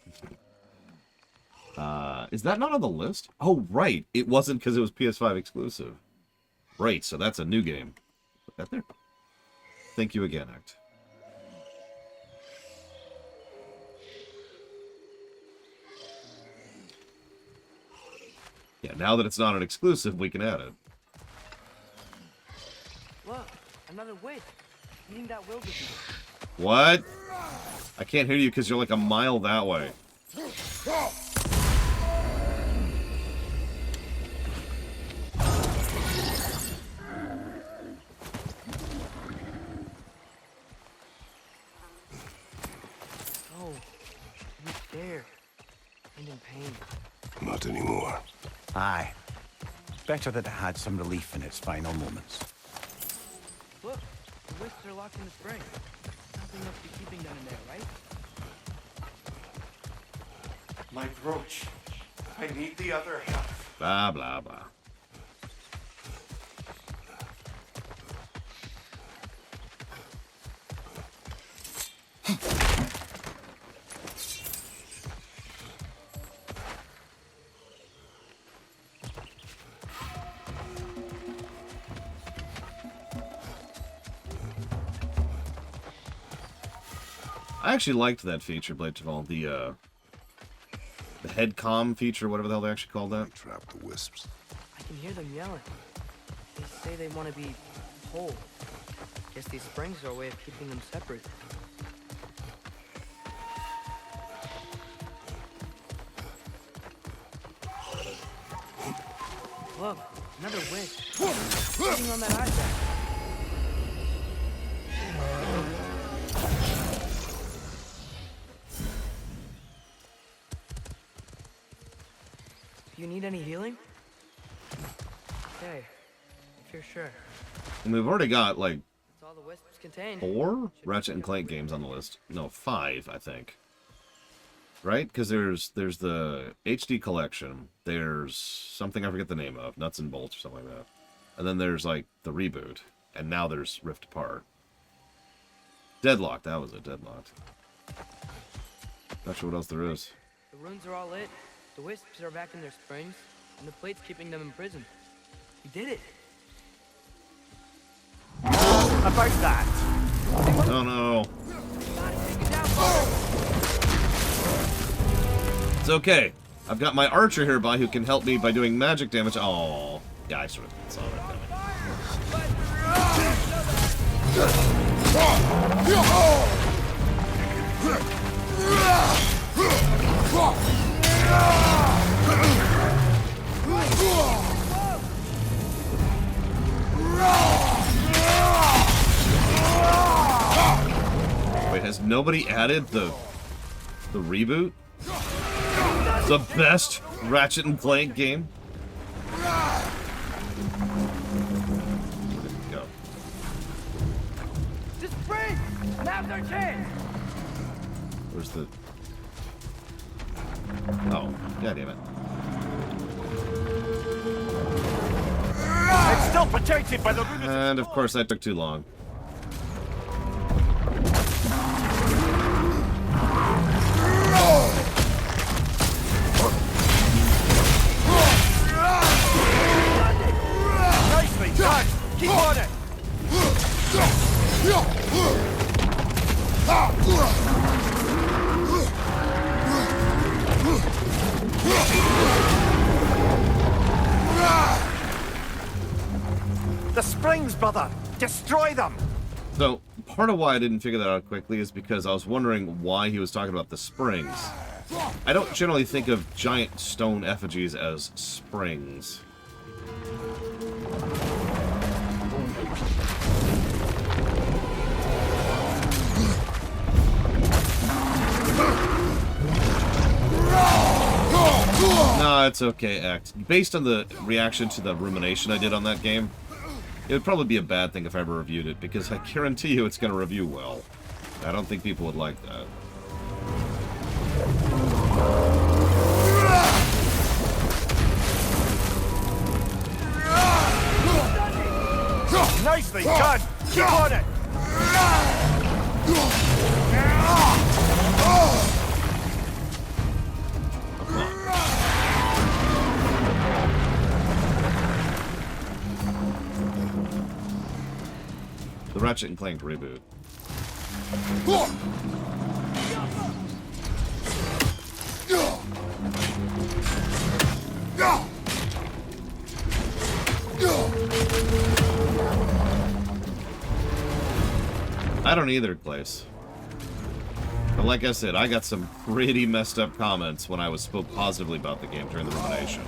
Is that not on the list? Oh, right. It wasn't because it was PS5 exclusive. Right, so that's a new game. Put that there. Thank you again, Act. Yeah, now that it's not an exclusive, we can add it. Look, another witch. Eating that wildebeest. What? I can't hear you because you're like a mile that way. Oh, he's scared. And in pain. Not anymore. Aye. Better that it had some relief in its final moments. Look, the wisps are locked in the spring. Something must be keeping them in there, right? My brooch. I need the other half. Blah, blah, blah. I actually liked that feature, Blade Taval, the head comm feature, whatever the hell they actually called that. Trap the wisps. I can hear them yelling. They say they want to be whole. Guess these springs are a way of keeping them separate. Look, another witch. Sitting on that iceberg. Do you need any healing? Okay, if you're sure. And we've already got, like, That's all the wisps contain. 4 Ratchet and Clank games on the list. No, 5, I think. Right? Because there's the HD collection. There's something I forget the name of. Nuts and Bolts or something like that. And then there's, like, the reboot. And now there's Rift Apart. Deadlocked. That was it. Deadlocked. Not sure what else there is. The runes are all lit. The wisps are back in their springs. And the plate's keeping them imprisoned. We did it. About that. Oh no. It's okay. I've got my archer hereby who can help me by doing magic damage. Oh, yeah, I sort of saw that coming. Wait, has nobody added the reboot? The best Ratchet and Clank game? Where did it go? Just freeze! Now's our chance! Where's the... Oh, god damn it. It's still protected by the... And of course that took too long. Nicely done! Keep on it! The springs, brother! Destroy them! So, part of why I didn't figure that out quickly is because I was wondering why he was talking about the springs. I don't generally think of giant stone effigies as springs. No, it's okay, Act. Based on the reaction to the rumination I did on that game, it would probably be a bad thing if I ever reviewed it, because I guarantee you it's going to review well. I don't think people would like that. Nicely done! Keep on it! The Ratchet and Clank reboot. I don't either, Clace. But like I said, I got some pretty messed up comments when I spoke positively about the game during the rumination.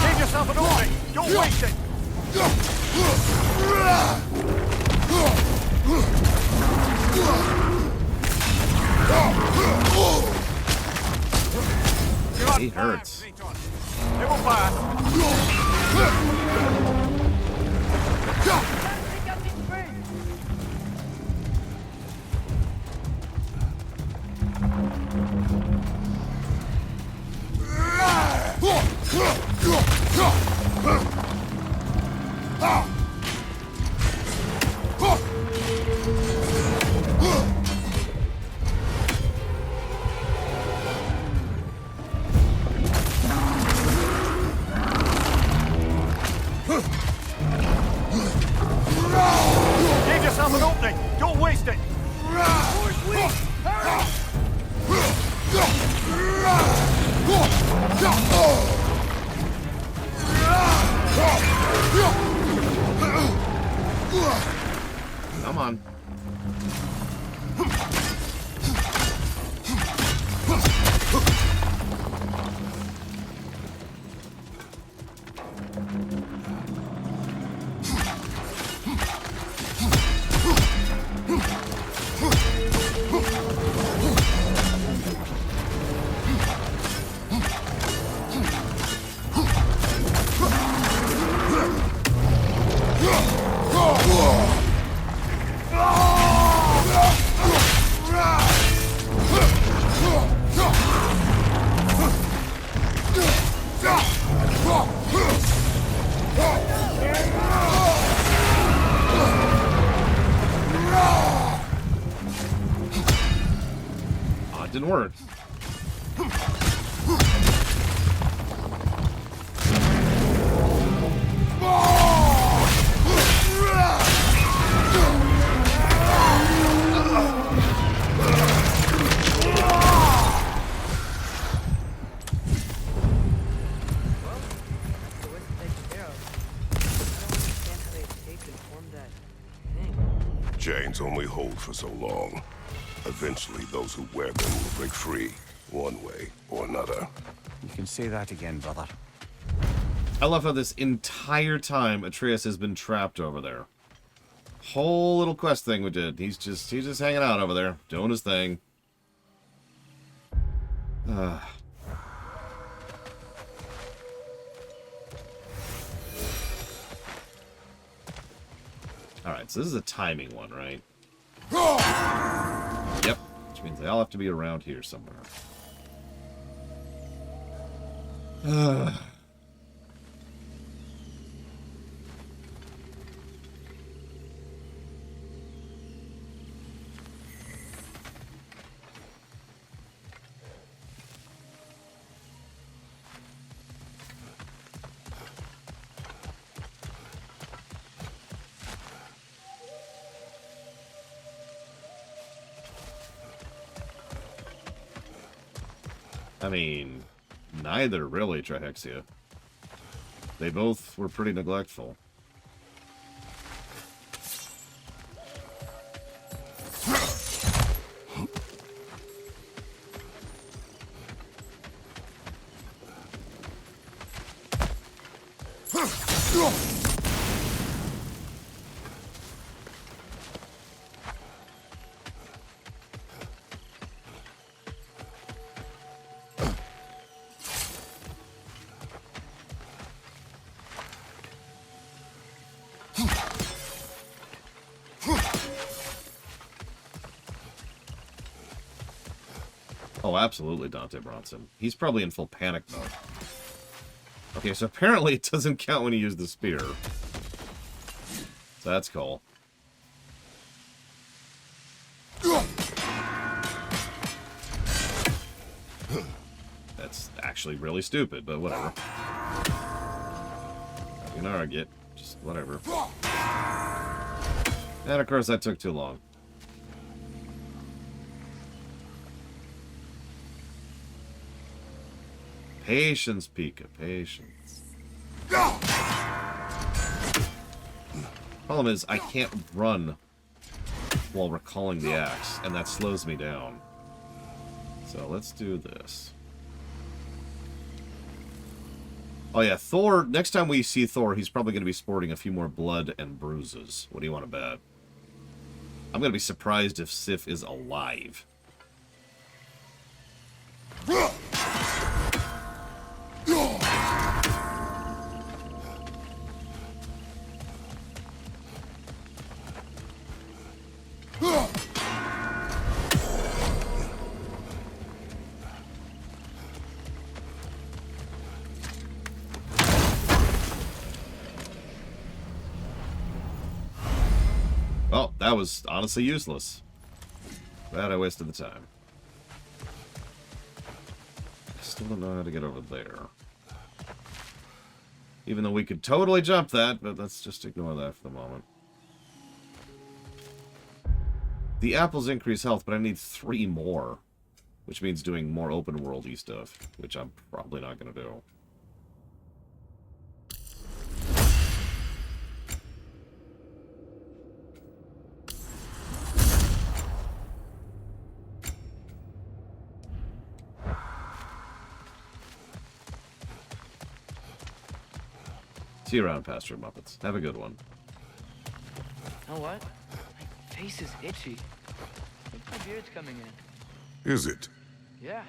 Give yourself an opening! Don't waste it! He hurts. It will pass! Give yourself an opening! Don't waste it! only hold for so long. Eventually, those who wear them will break free, one way or another. You can say that again, brother. I love how this entire time Atreus has been trapped over there. Whole little quest thing we did. He's just hanging out over there, doing his thing. Alright, so this is a timing one, right? Yep, which means they all have to be around here somewhere. I mean, neither really, Trihexia. They both were pretty neglectful. Oh, absolutely, Dante Bronson. He's probably in full panic mode. Okay, so apparently it doesn't count when you use the spear. So that's cool. That's actually really stupid, but whatever. You can argue it. Just whatever. And of course that took too long. Patience, Pika, patience. Problem is, I can't run while recalling the axe, and that slows me down. So let's do this. Oh yeah, Thor, next time we see Thor, he's probably going to be sporting a few more blood and bruises. What do you want to bet? I'm going to be surprised if Sif is alive. Well, that was honestly useless. Glad I wasted the time. I still don't know how to get over there. Even though we could totally jump that, but let's just ignore that for the moment. The apples increase health, but I need 3 more. Which means doing more open world-y stuff, which I'm probably not going to do. See you around, Pastor Muppets. Have a good one. You know what? My face is itchy. I think my beard's coming in. Is it? Yeah,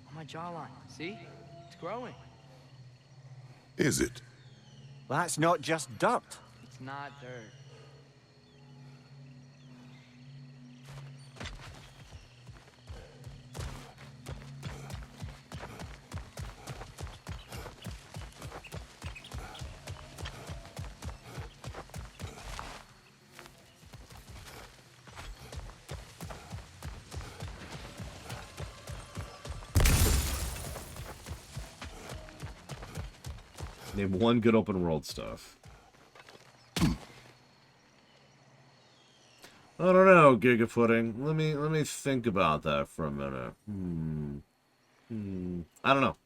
on my jawline. See? It's growing. Is it? That's not just dirt. It's not dirt. Name one good open world stuff. I don't know, Gigafooting. Let me think about that for a minute. I don't know.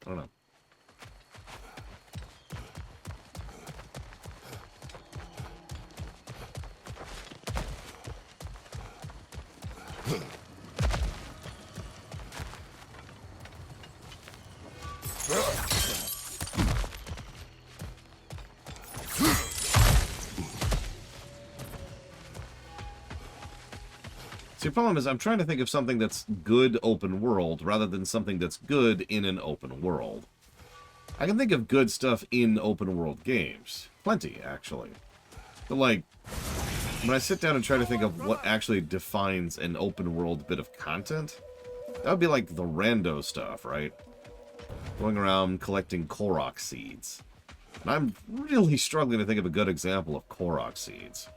See, the problem is I'm trying to think of something that's good open world rather than something that's good in an open world. I can think of good stuff in open world games. Plenty, actually. But, like, when I sit down and try to think of what actually defines an open world bit of content, that would be like the rando stuff, right? Going around collecting Korok seeds. And I'm really struggling to think of a good example of Korok seeds.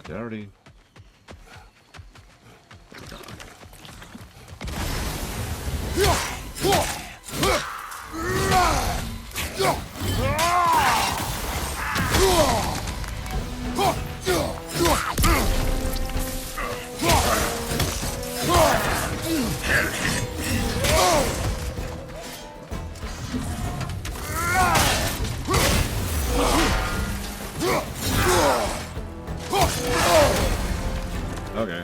They already... Okay.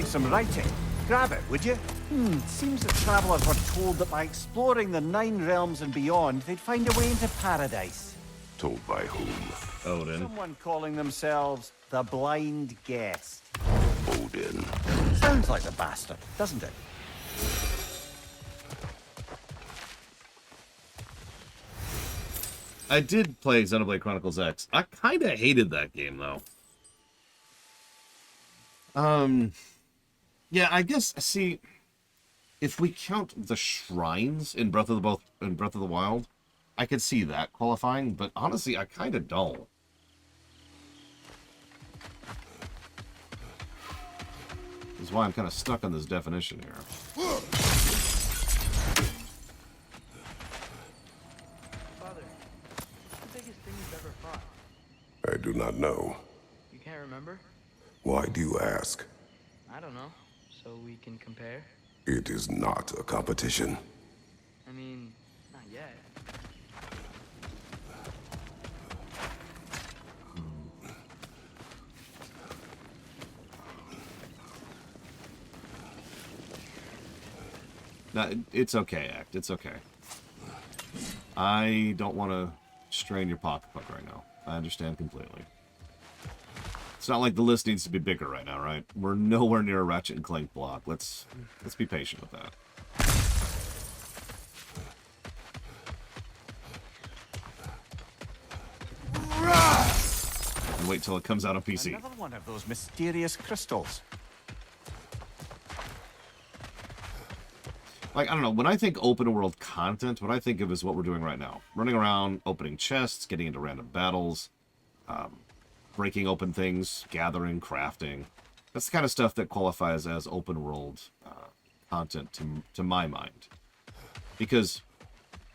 Some writing. Grab it, would you? Seems that travelers were told that by exploring the 9 realms and beyond, they'd find a way into paradise. Told by whom? Odin. Someone calling themselves the Blind Guest. Odin. Sounds like the bastard, doesn't it? I did play Xenoblade Chronicles X. I kind of hated that game, though. Yeah, I guess, see, if we count the shrines in Breath of the Wild, I could see that qualifying, but honestly, I kind of don't. This is why I'm kind of stuck on this definition here. Father, what's the biggest thing you've ever fought? I do not know. You can't remember? Why do you ask? I don't know. So we can compare? It is not a competition. I mean, not yet. No, it's okay, Act. It's okay. I don't want to strain your pocketbook right now. I understand completely. It's not like the list needs to be bigger right now, right? We're nowhere near a Ratchet and Clank block. Let's be patient with that. And wait till it comes out on PC. Another one of those mysterious crystals. Like, I don't know, when I think open world content, what I think of is what we're doing right now. Running around, opening chests, getting into random battles, breaking open things, gathering, crafting. That's the kind of stuff that qualifies as open world content to my mind. Because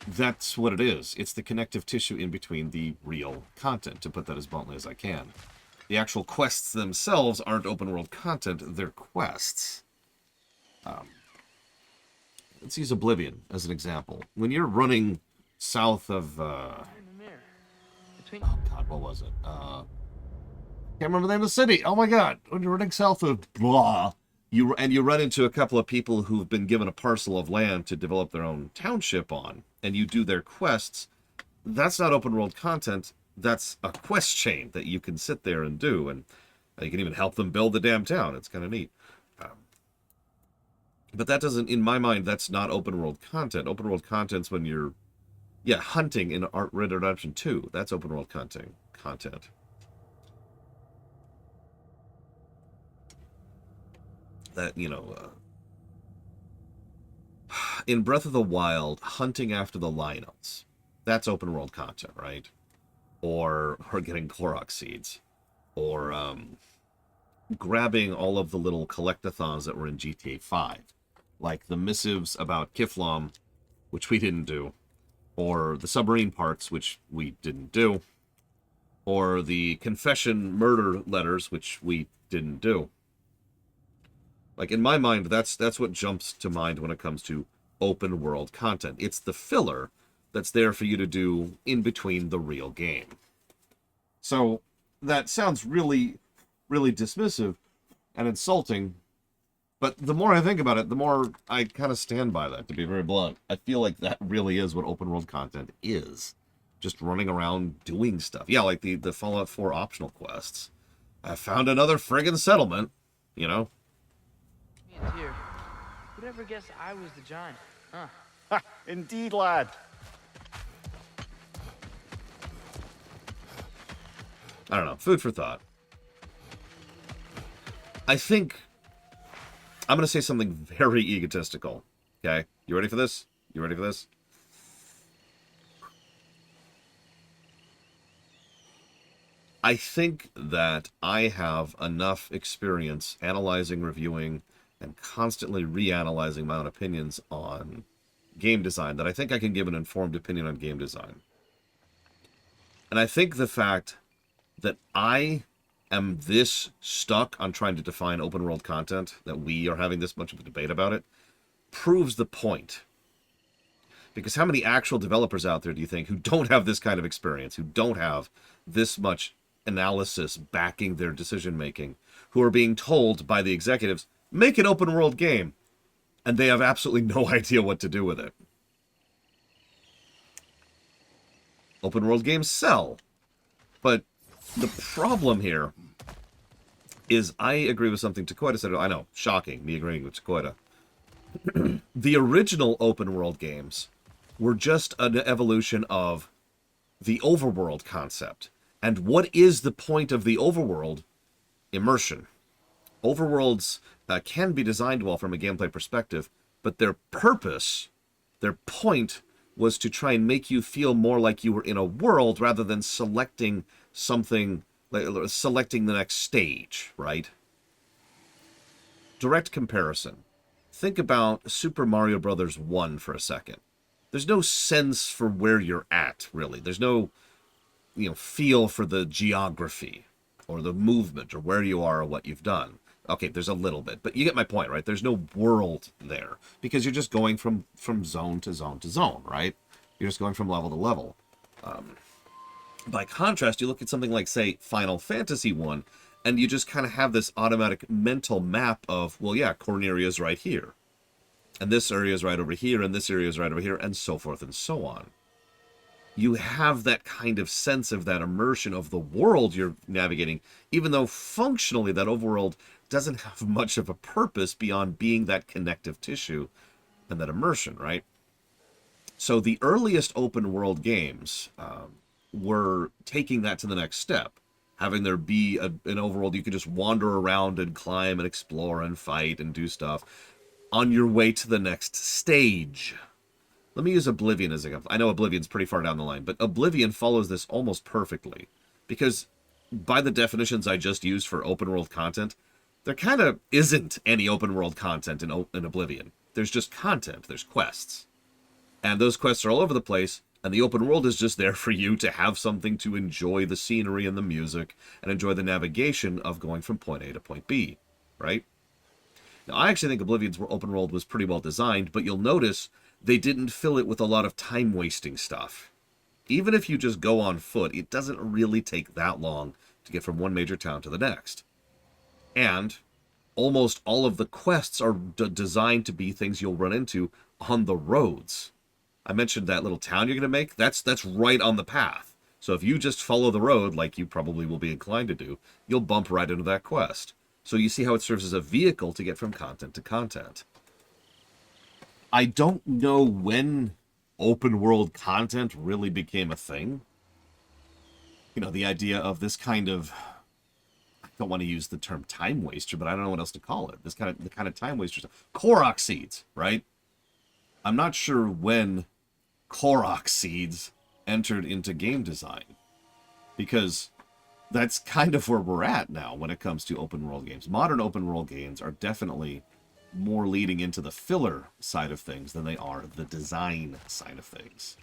that's what it is. It's the connective tissue in between the real content, to put that as bluntly as I can. The actual quests themselves aren't open world content, they're quests. Let's use Oblivion as an example. When you're running south of... Oh god, what was it? Can't remember the name of the city. Oh my god. When you're running south of blah, you run into a couple of people who've been given a parcel of land to develop their own township on, and you do their quests. That's not open world content. That's a quest chain that you can sit there and do, and you can even help them build the damn town. It's kind of neat. But that doesn't, in my mind, that's not open world content. Open world content's when you're, hunting in Red Dead Redemption 2. That's open world content. That, in Breath of the Wild, hunting after the Lionels. That's open world content, right? Or getting Korok seeds. Or grabbing all of the little collectathons that were in GTA 5. Like the missives about Kiflam, which we didn't do. Or the submarine parts, which we didn't do. Or the confession murder letters, which we didn't do. Like, in my mind, that's what jumps to mind when it comes to open world content. It's the filler that's there for you to do in between the real game. So, that sounds really, really dismissive and insulting, but the more I think about it, the more I kind of stand by that, to be very blunt. I feel like that really is what open world content is. Just running around doing stuff. Yeah, like the Fallout 4 optional quests. I found another friggin' settlement, you know? Me and Tyr. Who'd ever guess I was the giant? Huh? Ha! Indeed, lad. I don't know. Food for thought. I think I'm going to say something very egotistical. Okay? You ready for this? You ready for this? I think that I have enough experience analyzing, reviewing, and constantly reanalyzing my own opinions on game design that I think I can give an informed opinion on game design. And I think the fact that I am this stuck on trying to define open world content, that we are having this much of a debate about it, proves the point. Because how many actual developers out there do you think who don't have this kind of experience, who don't have this much analysis backing their decision making, who are being told by the executives, make an open world game, and they have absolutely no idea what to do with it? Open world games sell. But the problem here is I agree with something Takoida said. I know, shocking, me agreeing with Takoida. The original open world games were just an evolution of the overworld concept. And what is the point of the overworld? Immersion. Overworlds can be designed well from a gameplay perspective, but their purpose, their point, was to try and make you feel more like you were in a world rather than selecting something, like selecting the next stage, right? Direct comparison. Think about Super Mario Bros. 1 for a second. There's no sense for where you're at, really. There's no, feel for the geography or the movement or where you are or what you've done. Okay, there's a little bit, but you get my point, right? There's no world there because you're just going from zone to zone to zone, right? You're just going from level to level. By contrast, you look at something like, say, Final Fantasy 1, and you just kind of have this automatic mental map of, well, yeah, Corneria's right here. And this area is right over here, and this area is right over here, and so forth and so on. You have that kind of sense of that immersion of the world you're navigating, even though functionally that overworld doesn't have much of a purpose beyond being that connective tissue and that immersion, right? So the earliest open world games were taking that to the next step, having there be an overworld you could just wander around and climb and explore and fight and do stuff on your way to the next stage. Let me use Oblivion as an example. I know Oblivion's pretty far down the line, but Oblivion follows this almost perfectly. Because by the definitions I just used for open world content, there kind of isn't any open world content in Oblivion. There's just content. There's quests. And those quests are all over the place, and the open world is just there for you to have something to enjoy the scenery and the music, and enjoy the navigation of going from point A to point B, right? Now, I actually think Oblivion's open world was pretty well designed, but you'll notice they didn't fill it with a lot of time-wasting stuff. Even if you just go on foot, it doesn't really take that long to get from one major town to the next. And almost all of the quests are designed to be things you'll run into on the roads. I mentioned that little town you're going to make. That's right on the path. So if you just follow the road, like you probably will be inclined to do, you'll bump right into that quest. So you see how it serves as a vehicle to get from content to content. I don't know when open world content really became a thing. The idea of this kind of, I don't want to use the term time waster, but I don't know what else to call it. The kind of time waster stuff. Korok seeds, right? I'm not sure when Korok seeds entered into game design, because that's kind of where we're at now when it comes to open world games. Modern open world games are definitely more leading into the filler side of things than they are the design side of things.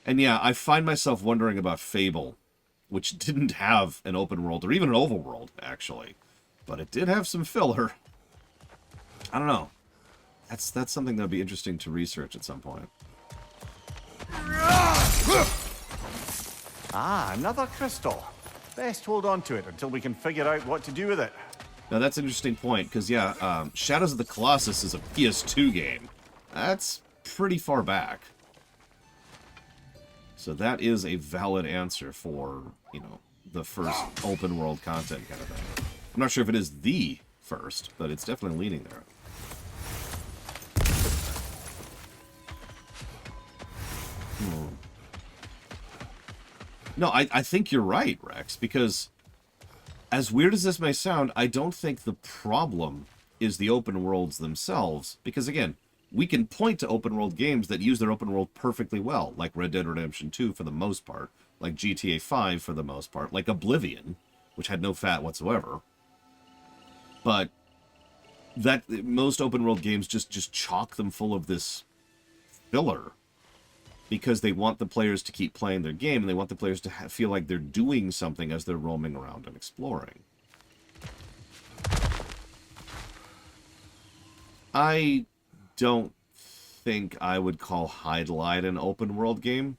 And yeah, I find myself wondering about Fable, which didn't have an open world, or even an overworld, actually. But it did have some filler. I don't know. That's something that would be interesting to research at some point. Ah, another crystal. Best hold on to it until we can figure out what to do with it. Now that's an interesting point, because yeah, Shadows of the Colossus is a PS2 game. That's pretty far back. So that is a valid answer for, you know, the first open world content kind of thing. I'm not sure if it is the first, but it's definitely leaning there. No, I think you're right, Rex, because as weird as this may sound, I don't think the problem is the open worlds themselves, because again, we can point to open world games that use their open world perfectly well, like Red Dead Redemption 2 for the most part, like GTA 5 for the most part, like Oblivion, which had no fat whatsoever. But that most open world games just chock them full of this filler, because they want the players to keep playing their game, and they want the players to feel like they're doing something as they're roaming around and exploring. I don't think I would call Hide-Light an open world game,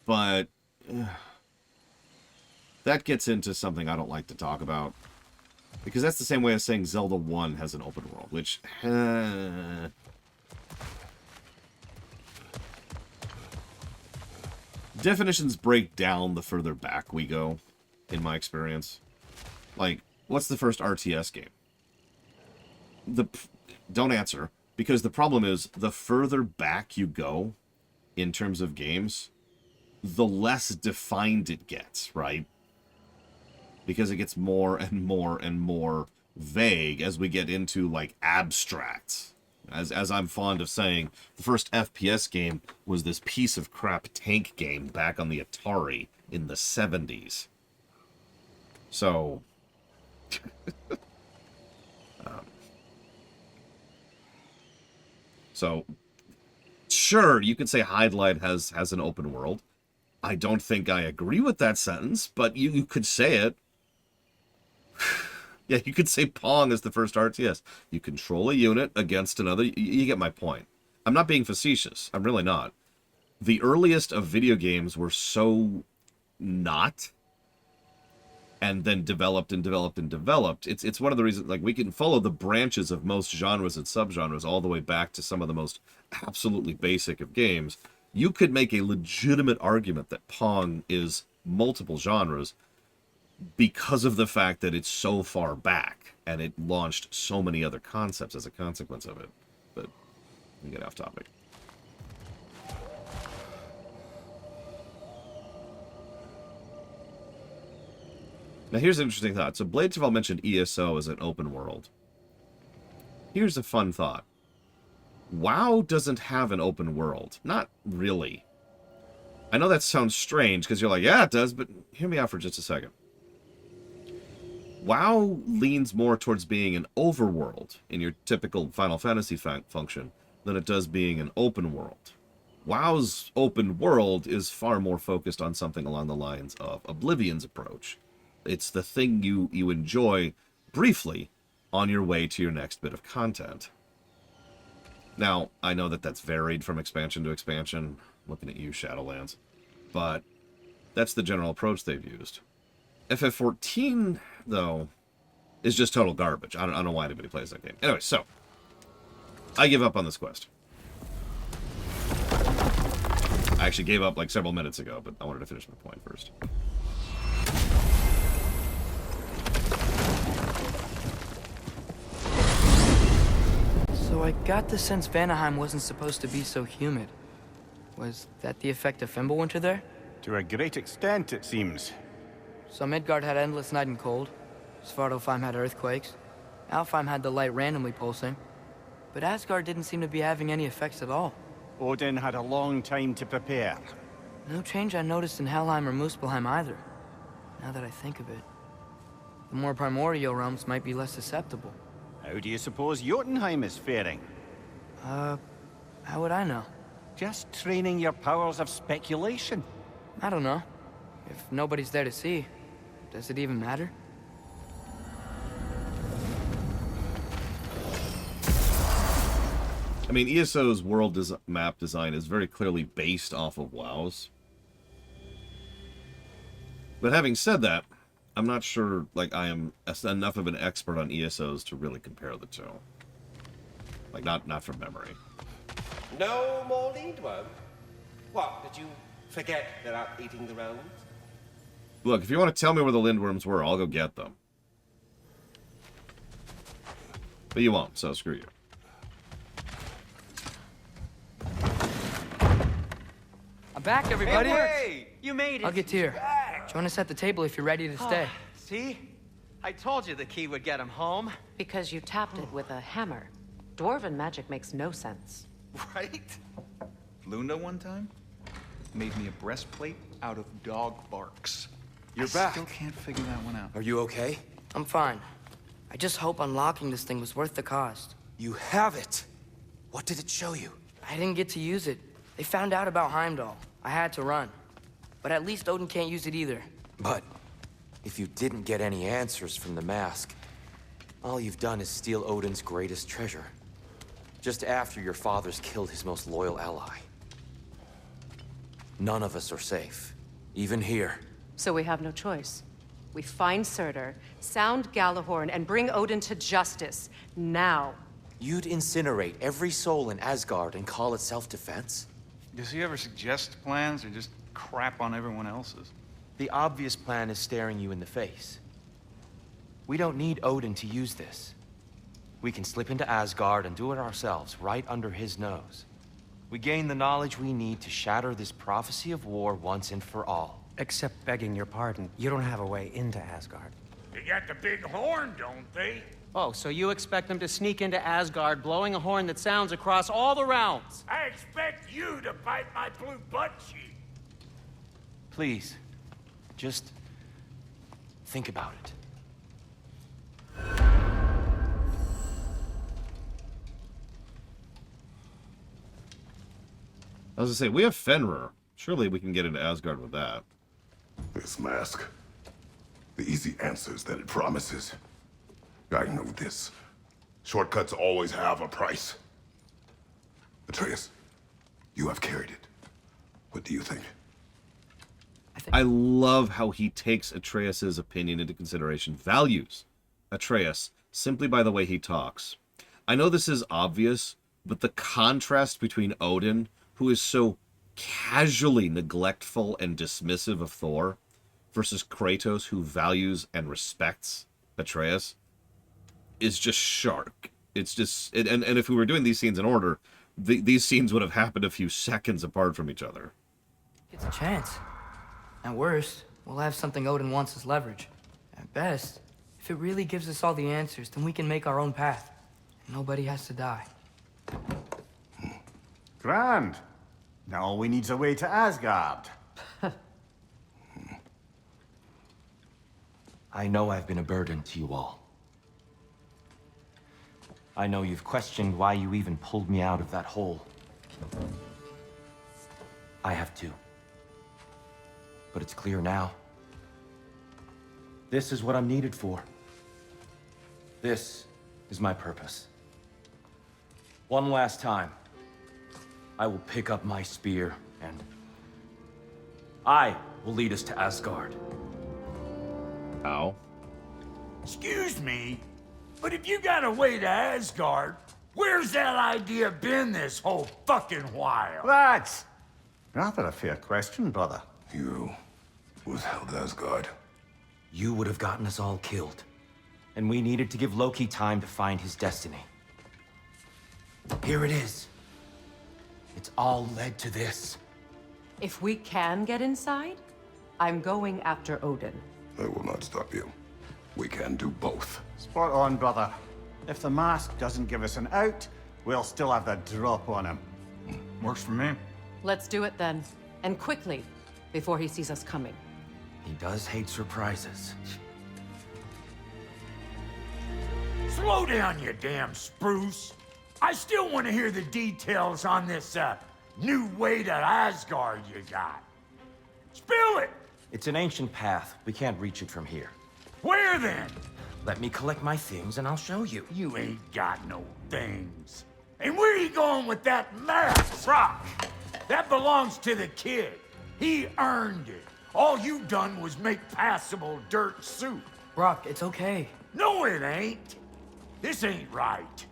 but that gets into something I don't like to talk about, because that's the same way as saying Zelda 1 has an open world, which definitions break down the further back we go, in my experience. Like, what's the first RTS game? Don't answer, because the problem is, the further back you go in terms of games, the less defined it gets, right? Because it gets more and more and more vague as we get into, like, abstract. As I'm fond of saying, the first FPS game was this piece of crap tank game back on the Atari in the 70s. So, sure, you could say Hide-Light has an open world. I don't think I agree with that sentence, but you could say it. Yeah, you could say Pong is the first RTS. You control a unit against another. You get my point. I'm not being facetious. I'm really not. The earliest of video games were so not, and then developed and developed and developed. It's one of the reasons, like, we can follow the branches of most genres and subgenres all the way back to some of the most absolutely basic of games. You could make a legitimate argument that Pong is multiple genres, because of the fact that it's so far back, and it launched so many other concepts as a consequence of it. But we get off topic. Now here's an interesting thought. So Blade Taval mentioned ESO as an open world. Here's a fun thought. WoW doesn't have an open world. Not really. I know that sounds strange, because you're like, yeah, it does, but hear me out for just a second. WoW leans more towards being an overworld in your typical Final Fantasy function than it does being an open world. WoW's open world is far more focused on something along the lines of Oblivion's approach. It's the thing you enjoy briefly on your way to your next bit of content. Now, I know that that's varied from expansion to expansion, looking at you, Shadowlands, but that's the general approach they've used. FF14, though, is just total garbage. I don't know why anybody plays that game. Anyway, so, I give up on this quest. I actually gave up like several minutes ago, but I wanted to finish my point first. So I got the sense Vanaheim wasn't supposed to be so humid. Was that the effect of Fimbulwinter there? To a great extent, it seems. So Midgard had endless night and cold. Svartalfheim had earthquakes. Alfheim had the light randomly pulsing. but Asgard didn't seem to be having any effects at all. Odin had a long time to prepare. No change I noticed in Helheim or Muspelheim either, now that I think of it. The more primordial realms might be less susceptible. How do you suppose Jotunheim is faring? How would I know? Just training your powers of speculation. I don't know. If nobody's there to see, does it even matter? I mean, ESO's world map design is very clearly based off of WoW's. But having said that, I'm not sure, like, I am enough of an expert on ESOs to really compare the two. Like, not from memory. No more Lindworm? What, did you forget they're out eating the realms? Look, if you want to tell me where the Lindworms were, I'll go get them. But you won't, so screw you. I'm back, everybody! Hey, you made it! I'll get here. Join us at the table if you're ready to stay. See? I told you the key would get him home. Because you tapped it with a hammer. Dwarven magic makes no sense. Right? Luna one time made me a breastplate out of dog barks. You're back. Still can't figure that one out. Are you okay? I'm fine. I just hope unlocking this thing was worth the cost. You have it! What did it show you? I didn't get to use it. They found out about Heimdall. I had to run. But at least Odin can't use it either. But if you didn't get any answers from the mask, all you've done is steal Odin's greatest treasure. Just after your father's killed his most loyal ally. None of us are safe. Even here. So we have no choice. We find Surtr, sound Galahorn, and bring Odin to justice. Now. You'd incinerate every soul in Asgard and call it self-defense? Does he ever suggest plans or just crap on everyone else's? The obvious plan is staring you in the face. We don't need Odin to use this. We can slip into Asgard and do it ourselves, right under his nose. We gain the knowledge we need to shatter this prophecy of war once and for all. Except begging your pardon, you don't have a way into Asgard. They got the big horn, don't they? Oh, so you expect them to sneak into Asgard, blowing a horn that sounds across all the realms? I expect you to bite my blue butt cheek. Please, just think about it. I was gonna say, we have Fenrir. Surely we can get into Asgard with that. This mask. The easy answers that it promises. I know this. Shortcuts always have a price. Atreus, you have carried it. What do you think? I love how he takes Atreus's opinion into consideration. Values Atreus simply by the way he talks. I know this is obvious, but the contrast between Odin, who is so casually neglectful and dismissive of Thor, versus Kratos, who values and respects Atreus, is just sharp. It's just... And if we were doing these scenes in order, these scenes would have happened a few seconds apart from each other. It's a chance. At worst, we'll have something Odin wants as leverage. At best, if it really gives us all the answers, then we can make our own path. And nobody has to die. Grand. Now all we need's a way to Asgard. I know I've been a burden to you all. I know you've questioned why you even pulled me out of that hole. I have too. But it's clear now. This is what I'm needed for. This is my purpose. One last time, I will pick up my spear and I will lead us to Asgard. How? Excuse me, but if you got a way to Asgard, where's that idea been this whole fucking while? That's rather a fair question, brother. You withheld Asgard. You would have gotten us all killed. And we needed to give Loki time to find his destiny. Here it is. It's all led to this. If we can get inside, I'm going after Odin. I will not stop you. We can do both. Spot on, brother. If the mask doesn't give us an out, we'll still have the drop on him. Works for me. Let's do it then. And quickly, before he sees us coming. He does hate surprises. Slow down, you damn spruce. I still want to hear the details on this, new way to Asgard you got. Spill it! It's an ancient path. We can't reach it from here. Where then? Let me collect my things and I'll show you. You ain't got no things. And where you going with that map, Brok? That belongs to the kid. He earned it. All you done was make passable dirt soup. Brok, it's okay. No, it ain't. This ain't right.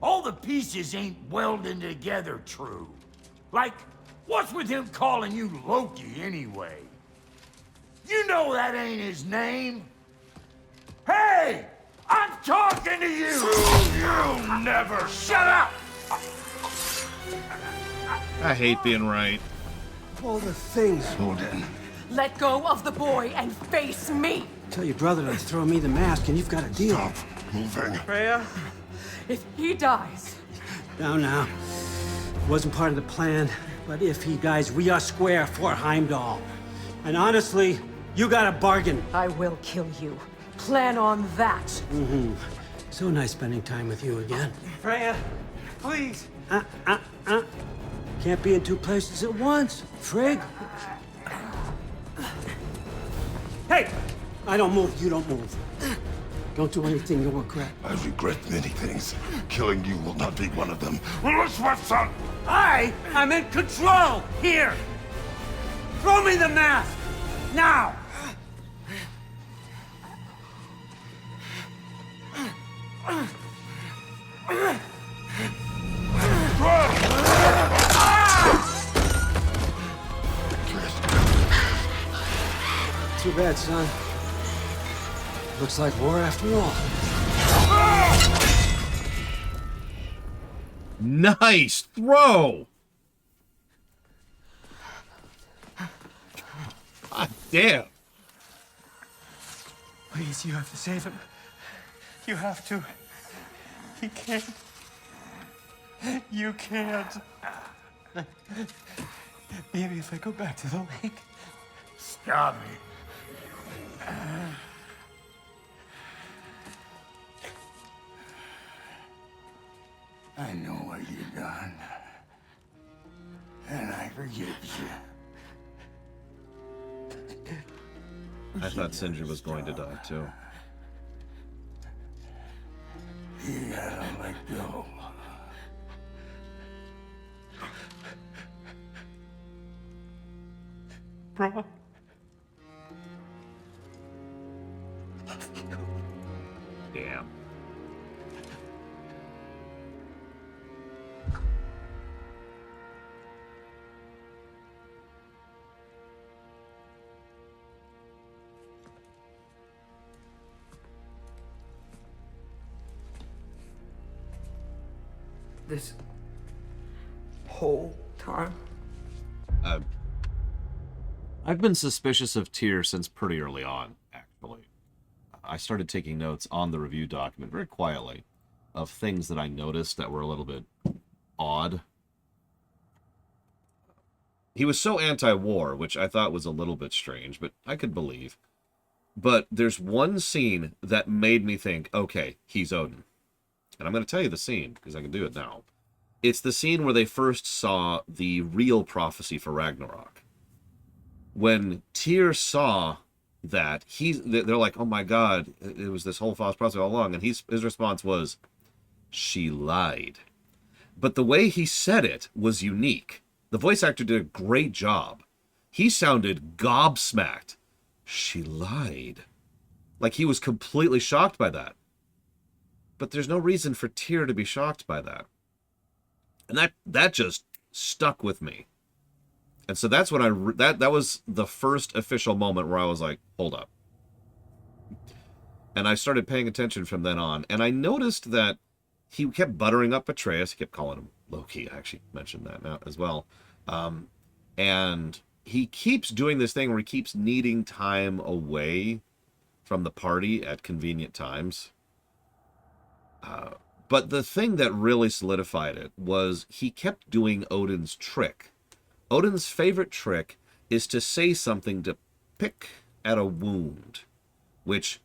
All the pieces ain't welding together true. Like, what's with him calling you Loki anyway? You know that ain't his name. Hey! I'm talking to you! You never shut up! I hate being right. All the things. Odin. Let go of the boy and face me! Tell your brother to throw me the mask and you've got a deal. Stop moving. Freya, if he dies... Now. Wasn't part of the plan, but if he dies, we are square for Heimdall. And honestly, you got a bargain. I will kill you. Plan on that. Mm-hmm. So nice spending time with you again. Freya, please. Can't be in two places at once, Frig. Hey! I don't move, you don't move. Don't do anything you'll regret. I regret many things. Killing you will not be one of them. I am in control here! Throw me the mask! Now! Too bad, son. Looks like war after all. Nice throw! God damn. Please, you have to save him. You have to. He can't. You can't. Maybe if I go back to the lake. Stop it. I know what you've done. And I forgive you. I thought Sindri was going to die too. You gotta let go. Brok. Damn. This whole time? I've been suspicious of Tyr since pretty early on, actually. I started taking notes on the review document very quietly of things that I noticed that were a little bit odd. He was so anti-war, which I thought was a little bit strange, but I could believe. But there's one scene that made me think, okay, he's Odin. And I'm going to tell you the scene, because I can do it now. It's the scene where they first saw the real prophecy for Ragnarok. When Tyr saw that, they're like, oh my god, it was this whole false prophecy all along. And his response was, she lied. But the way he said it was unique. The voice actor did a great job. He sounded gobsmacked. She lied. Like he was completely shocked by that. But there's no reason for Tyr to be shocked by that. And that just stuck with me. And so that's when that was the first official moment where I was like, hold up. And I started paying attention from then on. And I noticed that he kept buttering up Atreus. He kept calling him Loki. I actually mentioned that now as well. And he keeps doing this thing where he keeps needing time away from the party at convenient times. But the thing that really solidified it was he kept doing Odin's trick. Odin's favorite trick is to say something to pick at a wound, which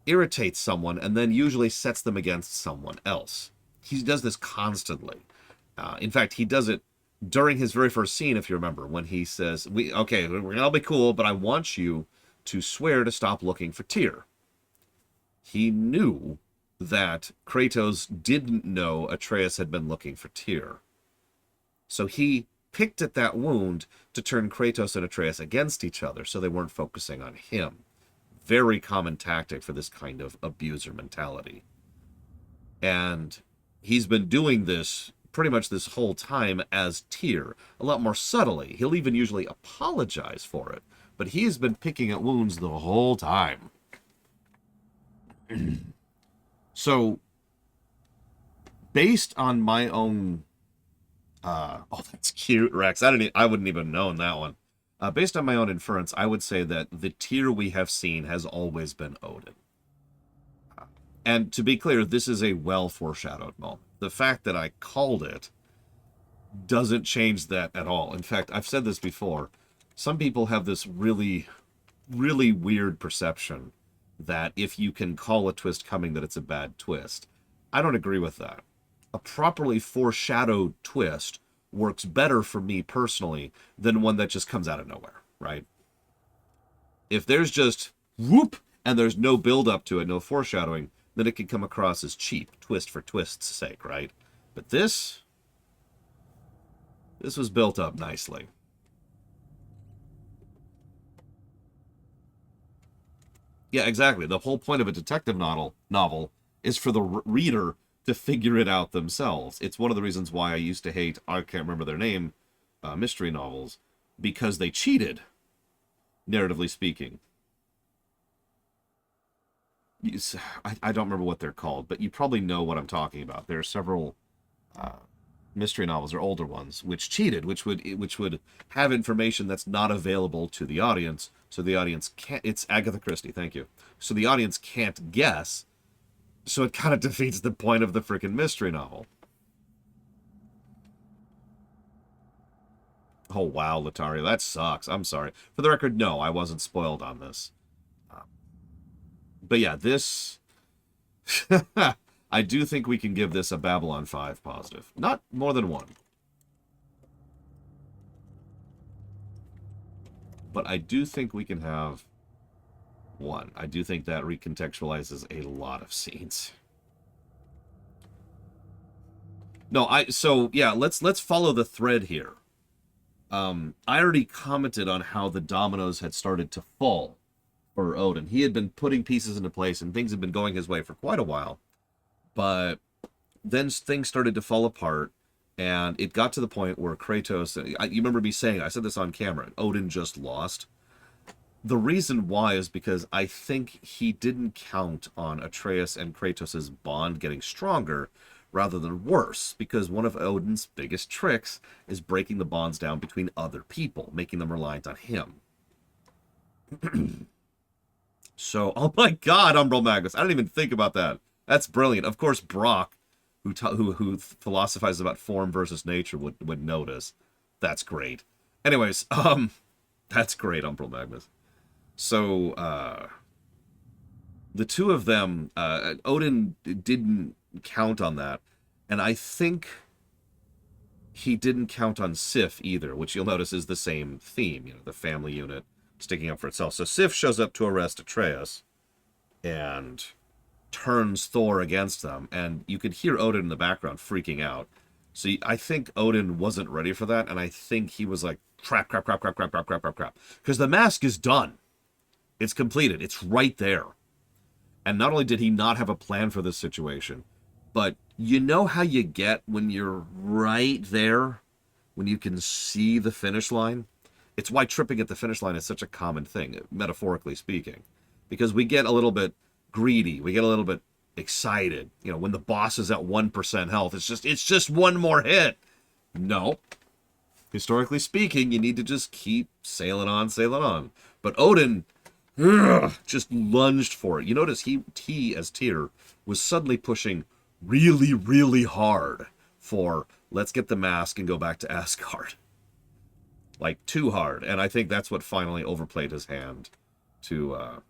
irritates someone and then usually sets them against someone else. He does this constantly. In fact, he does it during his very first scene, if you remember, when he says, okay, we're going to be cool, but I want you to swear to stop looking for Tyr. He knew that Kratos didn't know Atreus had been looking for Tyr. So he picked at that wound to turn Kratos and Atreus against each other so they weren't focusing on him. Very common tactic for this kind of abuser mentality. And he's been doing this pretty much this whole time as Tyr, a lot more subtly. He'll even usually apologize for it, but he has been picking at wounds the whole time. So, based on my own... oh, that's cute, Rex. I wouldn't even have known that one. Based on my own inference, I would say that the Tyr we have seen has always been Odin. And to be clear, this is a well-foreshadowed moment. The fact that I called it doesn't change that at all. In fact, I've said this before. Some people have this really, really weird perception that if you can call a twist coming, that it's a bad twist. I don't agree with that. A properly foreshadowed twist works better for me personally than one that just comes out of nowhere, right? If there's just whoop and there's no build up to it, no foreshadowing, then it can come across as cheap, twist for twist's sake, right? But this was built up nicely. Yeah, exactly. The whole point of a detective novel is for the reader to figure it out themselves. It's one of the reasons why I used to hate, I can't remember their name, mystery novels, because they cheated, narratively speaking. I don't remember what they're called, but you probably know what I'm talking about. There are several mystery novels, or older ones, which cheated, which would have information that's not available to the audience, so the audience can't... It's Agatha Christie, thank you. So the audience can't guess, so it kind of defeats the point of the freaking mystery novel. Oh, wow, Lataria, that sucks. I'm sorry. For the record, no, I wasn't spoiled on this. But yeah, this... I do think we can give this a Babylon 5 positive. Not more than one. But I do think we can have one. I do think that recontextualizes a lot of scenes. No, so yeah, let's follow the thread here. I already commented on how the dominoes had started to fall for Odin. He had been putting pieces into place and things had been going his way for quite a while. But then things started to fall apart, and it got to the point where Kratos... you remember me saying, I said this on camera, Odin just lost. The reason why is because I think he didn't count on Atreus and Kratos' bond getting stronger rather than worse, because one of Odin's biggest tricks is breaking the bonds down between other people, making them reliant on him. So, oh my god, Umbral Magus, I didn't even think about that. That's brilliant. Of course, Brok, who philosophizes about form versus nature, would notice. That's great. Anyways, that's great, Umbral Magnus. So, the two of them, Odin didn't count on that, and I think he didn't count on Sif either, which you'll notice is the same theme, the family unit sticking up for itself. So Sif shows up to arrest Atreus, and turns Thor against them, and you could hear Odin in the background freaking out. So I think Odin wasn't ready for that, and I think he was like, crap. Because the mask is done. It's completed. It's right there. And not only did he not have a plan for this situation, but you know how you get when you're right there, when you can see the finish line? It's why tripping at the finish line is such a common thing, metaphorically speaking. Because we get a little bit greedy, we get a little bit excited. When the boss is at 1% health, it's just one more hit. No. Historically speaking, you need to just keep sailing on. But Odin just lunged for it. You notice he as Tyr was suddenly pushing really, really hard for let's get the mask and go back to Asgard. Like, too hard. And I think that's what finally overplayed his hand to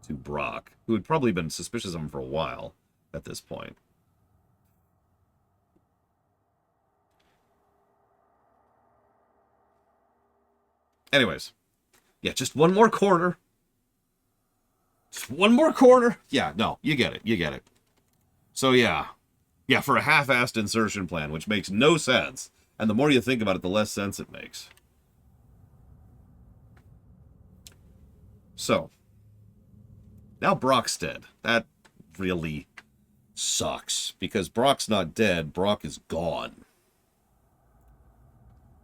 Brok, who had probably been suspicious of him for a while at this point. Anyways. Yeah, just one more corner. Just one more corner. Yeah, no, you get it. You get it. So, yeah. Yeah, for a half-assed insertion plan, which makes no sense. And the more you think about it, the less sense it makes. So. Now Brok's dead. That really sucks. Because Brok's not dead. Brok is gone.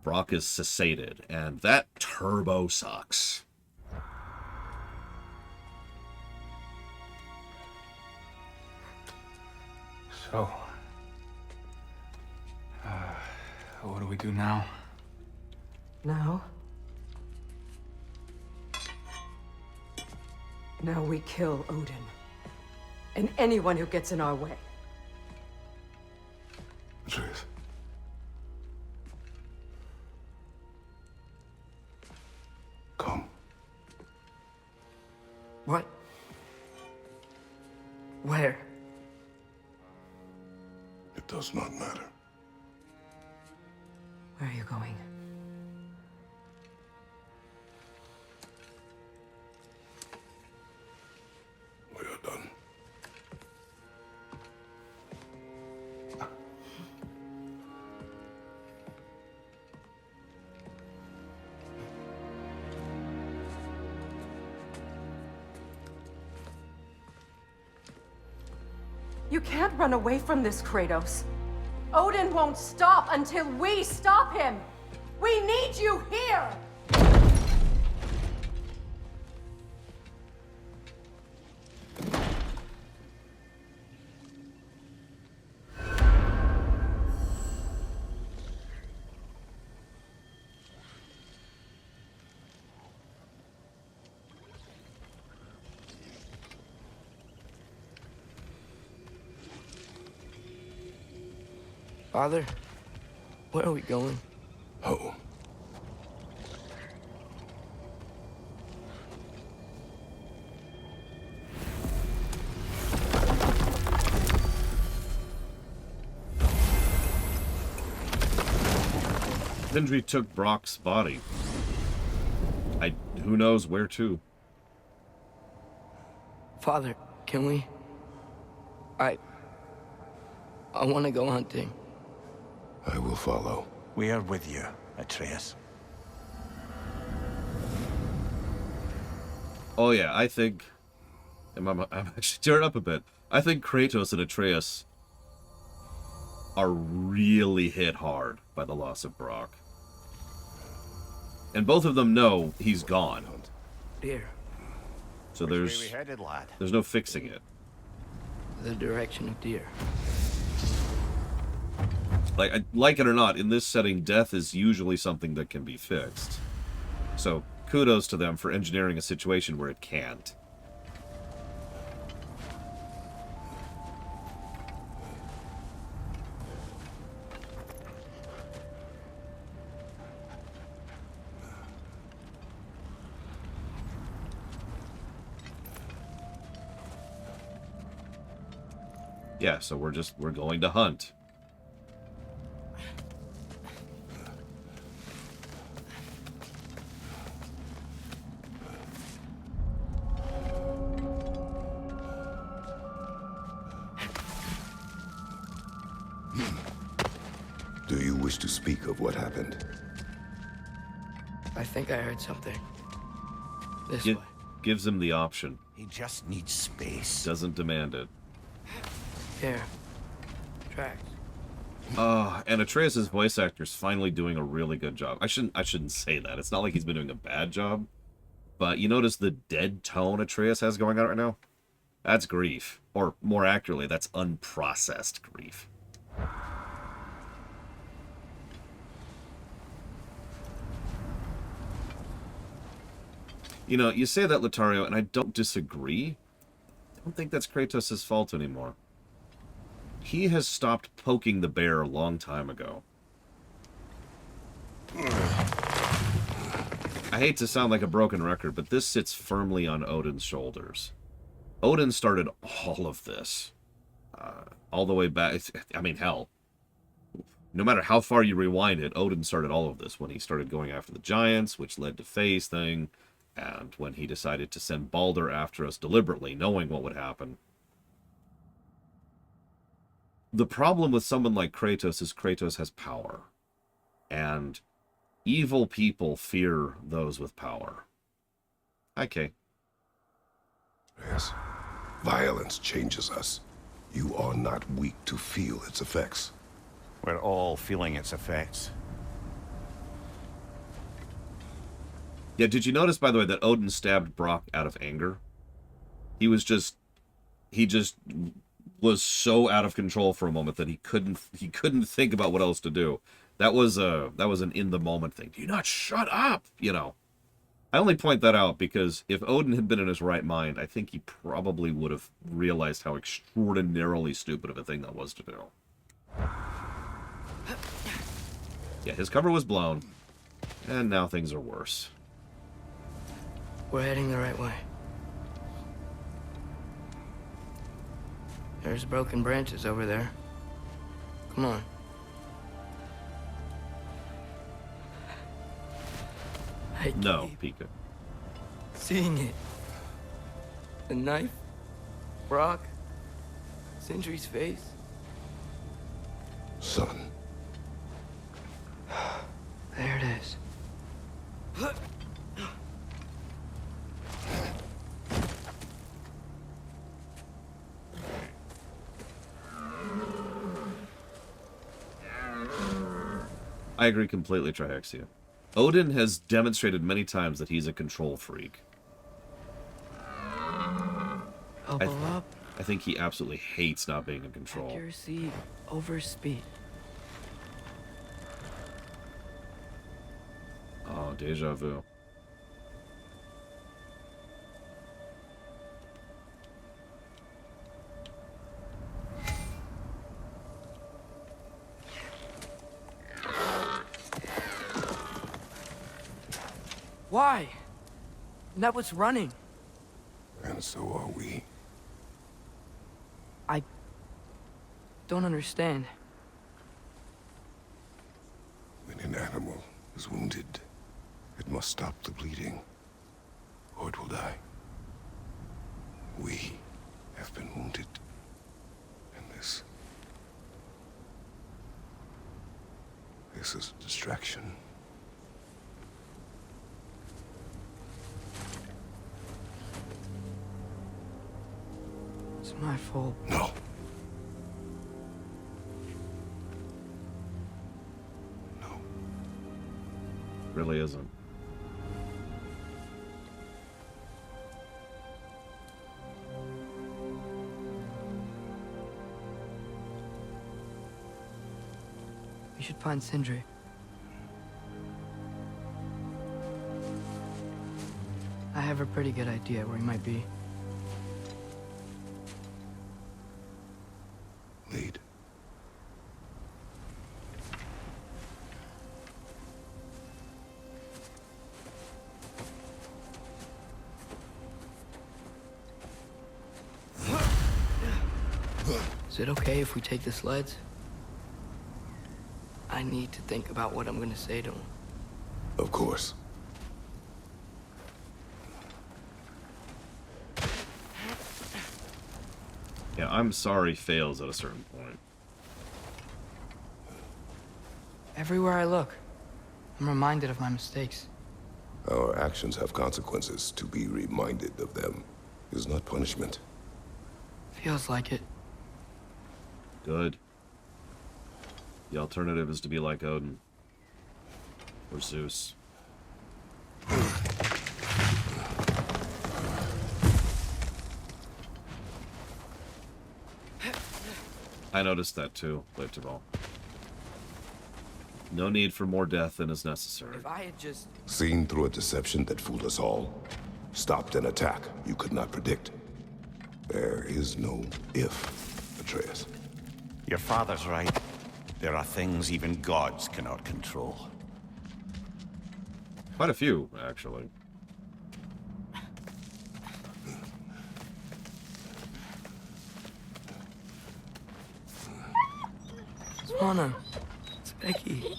Brok is cessated. And that turbo sucks. So, what do we do now? Now we kill Odin. And anyone who gets in our way. Atreus. Come. What? Where? It does not matter. Where are you going? We are done. You can't run away from this, Kratos. Odin won't stop until we stop him! We need you here! Father, where are we going? Home. Sindri took Brok's body. Who knows where to? Father, can we? I want to go hunting. I will follow. We are with you, Atreus. Oh yeah, I think... I'm actually tearing up a bit. I think Kratos and Atreus are really hit hard by the loss of Brok. And both of them know he's gone. Deer. So Which way there's we headed, lad? there's no fixing it. The direction of deer. Like it or not, in this setting, death is usually something that can be fixed. So, kudos to them for engineering a situation where it can't. Yeah, so we're going to hunt. Do you wish to speak of what happened? I think I heard something. This It way. gives him the option. He just needs space. Doesn't demand it. Here. Tracks. And Atreus' voice actor's finally doing a really good job. I shouldn't say that. It's not like he's been doing a bad job. But you notice the dead tone Atreus has going on right now? That's grief. Or more accurately, that's unprocessed grief. You know, you say that, Lotario, and I don't disagree. I don't think that's Kratos' fault anymore. he has stopped poking the bear a long time ago. I hate to sound like a broken record, but this sits firmly on Odin's shoulders. Odin started all of this. All the way back. I mean, hell. No matter how far you rewind it, Odin started all of this when he started going after the giants, which led to Faye's thing, and when he decided to send Baldur after us deliberately, knowing what would happen. The problem with someone like Kratos is Kratos has power. And evil people fear those with power. Okay. Yes. Violence changes us. You are not weak to feel its effects. We're all feeling its effects. Yeah, did you notice, by the way, that Odin stabbed Brok out of anger? He just was so out of control for a moment that he couldn't think about what else to do. That was an in the moment thing. Do you not shut up? You know. I only point that out because if Odin had been in his right mind, I think he probably would have realized how extraordinarily stupid of a thing that was to do. Yeah, his cover was blown, and now things are worse. We're heading the right way. There's broken branches over there. Come on. No, Pika. Seeing it. The knife, Brok, Sindri's face. Son. There it is. I agree completely, Trihexia. Odin has demonstrated many times that he's a control freak. I think he absolutely hates not being in control. Accuracy over speed. Oh, deja vu. Why? That was running. And so are we. I don't understand. When an animal is wounded, it must stop the bleeding, or it will die. We have been wounded, and this is a distraction. It's my fault. No. Really isn't. We should find Sindri. I have a pretty good idea where he might be. Lead. Is it okay if we take the sleds? I need to think about what I'm gonna say to him. Of course. Yeah, I'm sorry fails at a certain point. Everywhere I look, I'm reminded of my mistakes. Our actions have consequences. To be reminded of them is not punishment. Feels like it. Good. The alternative is to be like Odin. Or Zeus. I noticed that too, Leifteval. No need for more death than is necessary. If I had just... Seen through a deception that fooled us all. Stopped an attack you could not predict. There is no if, Atreus. Your father's right. There are things even gods cannot control. Quite a few, actually. Swana, it's Becky.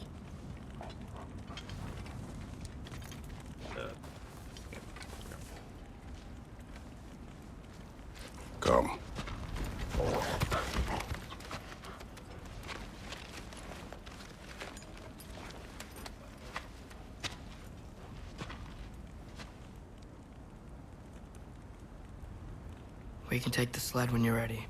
Come. We can take the sled when you're ready.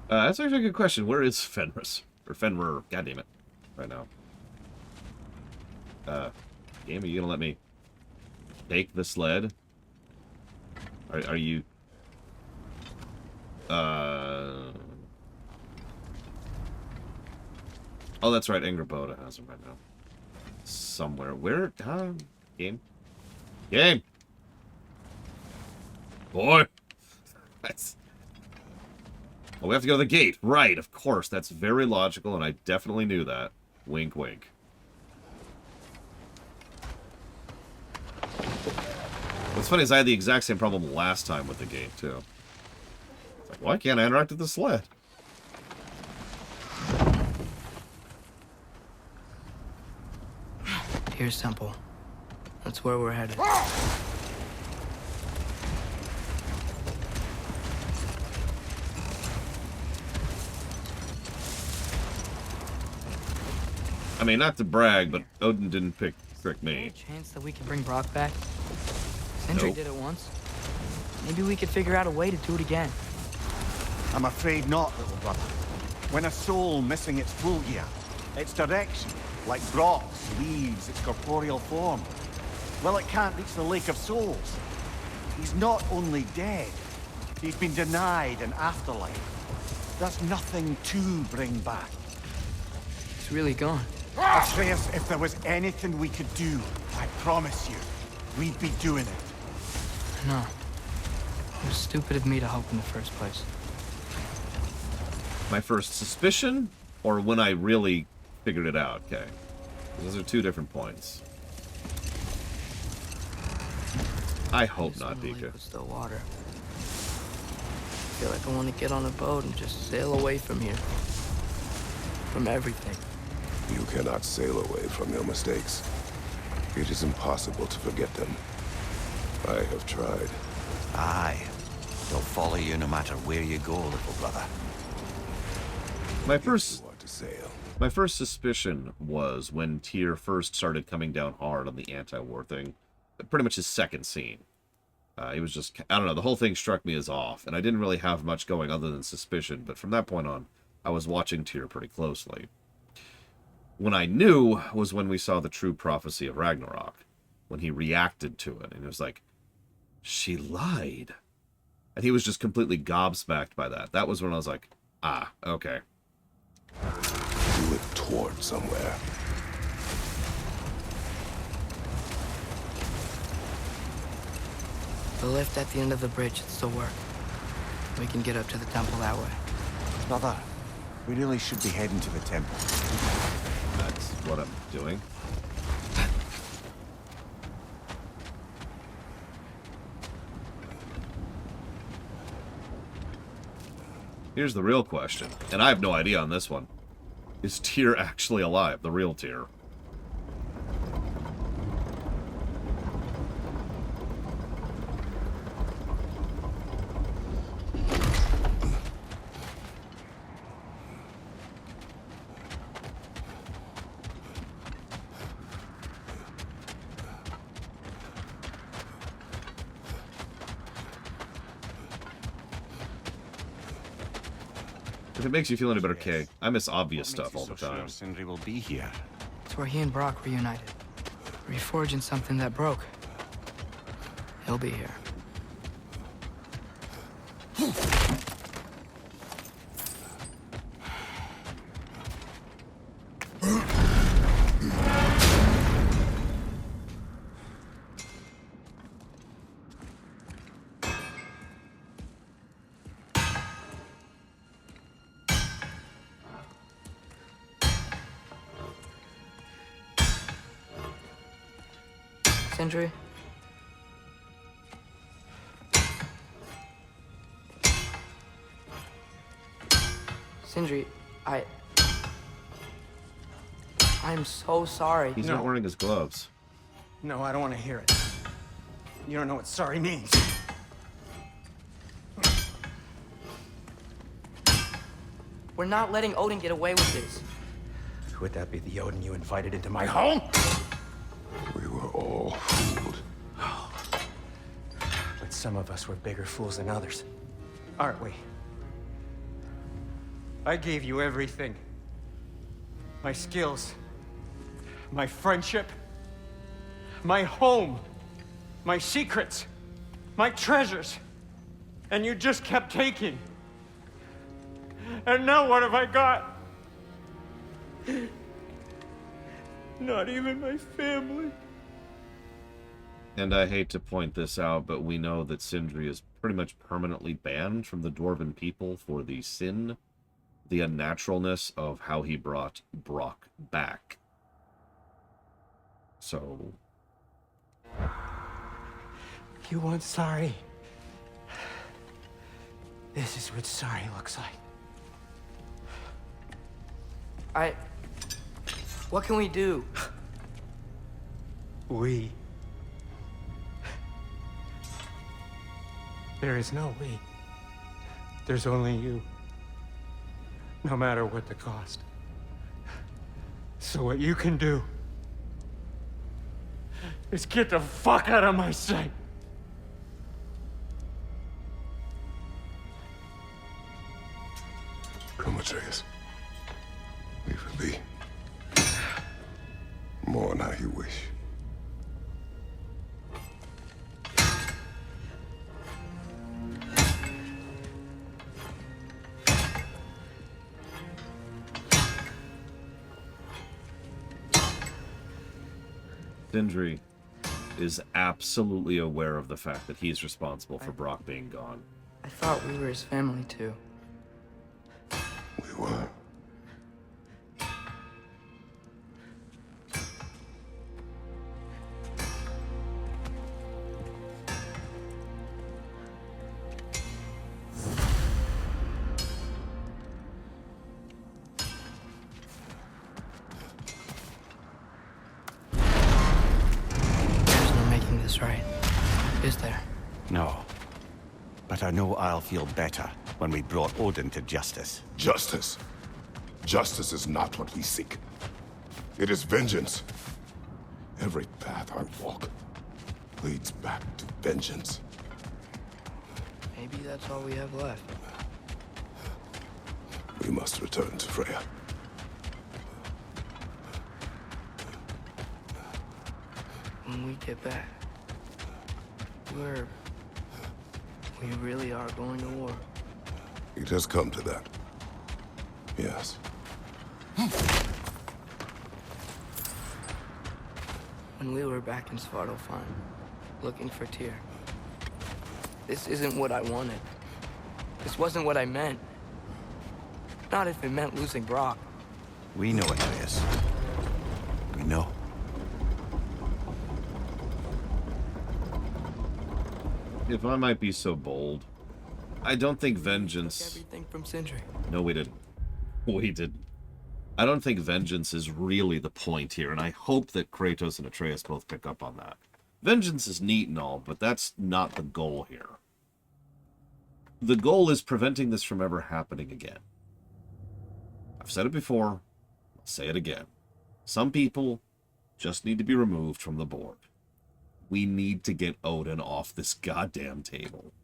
That's actually a good question. Where is Fenris? Or Fenrir, goddammit, right now. Game, are you gonna let me take the sled? Are you... Oh, that's right, Angerboda has him right now. Somewhere. Where? Game? Game! Boy! That's... Oh, we have to go to the gate. Right, of course. That's very logical, and I definitely knew that. Wink, wink. What's funny is I had the exact same problem last time with the game, too. It's like, why can't I interact with the sled? Here's Temple. That's where we're headed. I mean, not to brag, but Odin didn't trick me. Any chance that we can bring Brok back? Sindri Nope. did it once. Maybe we could figure out a way to do it again. I'm afraid not, little brother. When a soul missing its full gear, its direction, like Brok's, leaves its corporeal form, well, it can't reach the Lake of Souls. He's not only dead, he's been denied an afterlife. There's nothing to bring back. It's really gone. Atreus, if there was anything we could do, I promise you, we'd be doing it. No. It was stupid of me to hope in the first place. My first suspicion, or when I really figured it out? Okay. Those are two different points. I hope not, Dika. With still water. I feel like I want to get on a boat and just sail away from here. From everything. You cannot sail away from your mistakes. It is impossible to forget them. I have tried. Aye. They'll follow you no matter where you go, little brother. My first suspicion was when Tyr first started coming down hard on the anti-war thing. Pretty much his second scene. He was just, I don't know, the whole thing struck me as off, and I didn't really have much going other than suspicion, but from that point on, I was watching Tyr pretty closely. When I knew was when we saw the true prophecy of Ragnarok, when he reacted to it, and it was like, she lied. And he was just completely gobsmacked by that. That was when I was like, ah, okay. You look toward somewhere. The lift at the end of the bridge should still work. We can get up to the temple that way. Brother, we really should be heading to the temple. That's what I'm doing. Here's the real question, and I have no idea on this one. Is Tyr actually alive? The real Tyr? If it makes you feel any better, Kay, I miss obvious stuff all the time. Sindri will be here. It's where he and Brok reunited. Reforging something that broke. He'll be here. Sindri? Sindri, I'm so sorry. He's not wearing his gloves. No, I don't want to hear it. You don't know what sorry means. We're not letting Odin get away with this. Would that be the Odin you invited into my home? We were all fooled. But some of us were bigger fools than others. Aren't we? I gave you everything. My skills. My friendship. My home. My secrets. My treasures. And you just kept taking. And now what have I got? Not even my family. And I hate to point this out, but we know that Sindri is pretty much permanently banned from the Dwarven people for the sin, the unnaturalness of how he brought Brok back. So... You want sorry? This is what sorry looks like. What can we do? We. There is no we. There's only you. No matter what the cost. So what you can do is get the fuck out of my sight. Come, Atreus. Leave it be. Mourn how you wish. Sindri is absolutely aware of the fact that he's responsible for Brok being gone. I thought we were his family too. We were. Is there? No. But I know I'll feel better when we brought Odin to justice. Justice? Justice is not what we seek. It is vengeance. Every path I walk leads back to vengeance. Maybe that's all we have left. We must return to Freya. When we get back, we really are going to war. It has come to that. Yes. When we were back in Svartalfheim, looking for Tyr, this isn't what I wanted. This wasn't what I meant. Not if it meant losing Brok. We know it is. We know. If I might be so bold, I don't think vengeance... Everything from Sindri. No, we didn't. We didn't. I don't think vengeance is really the point here, and I hope that Kratos and Atreus both pick up on that. Vengeance is neat and all, but that's not the goal here. The goal is preventing this from ever happening again. I've said it before, I'll say it again. Some people just need to be removed from the board. We need to get Odin off this goddamn table.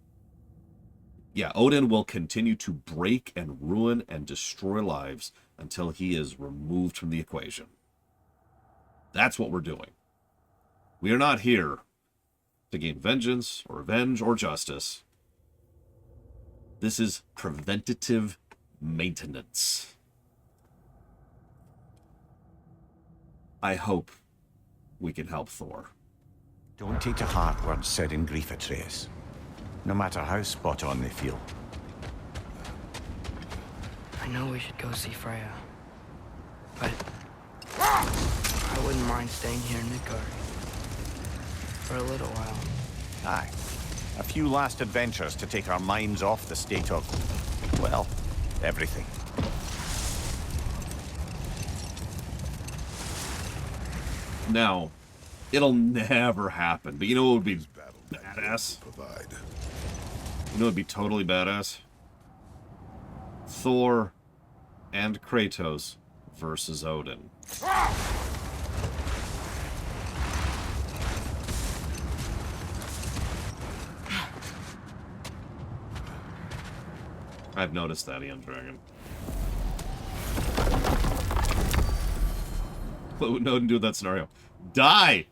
Yeah, Odin will continue to break and ruin and destroy lives until he is removed from the equation. That's what we're doing. We are not here to gain vengeance or revenge or justice. This is preventative maintenance. I hope we can help Thor. Don't take to heart words said in grief, Atreus. No matter how spot on they feel. I know we should go see Freya, but I wouldn't mind staying here in Midgard. for a little while. Aye. A few last adventures to take our minds off the state of, well, everything. Now, it'll never happen, but you know what would be badass? You know what would be totally badass? Thor and Kratos versus Odin. I've noticed that, Ian Dragon. What would Odin do in that scenario? Die!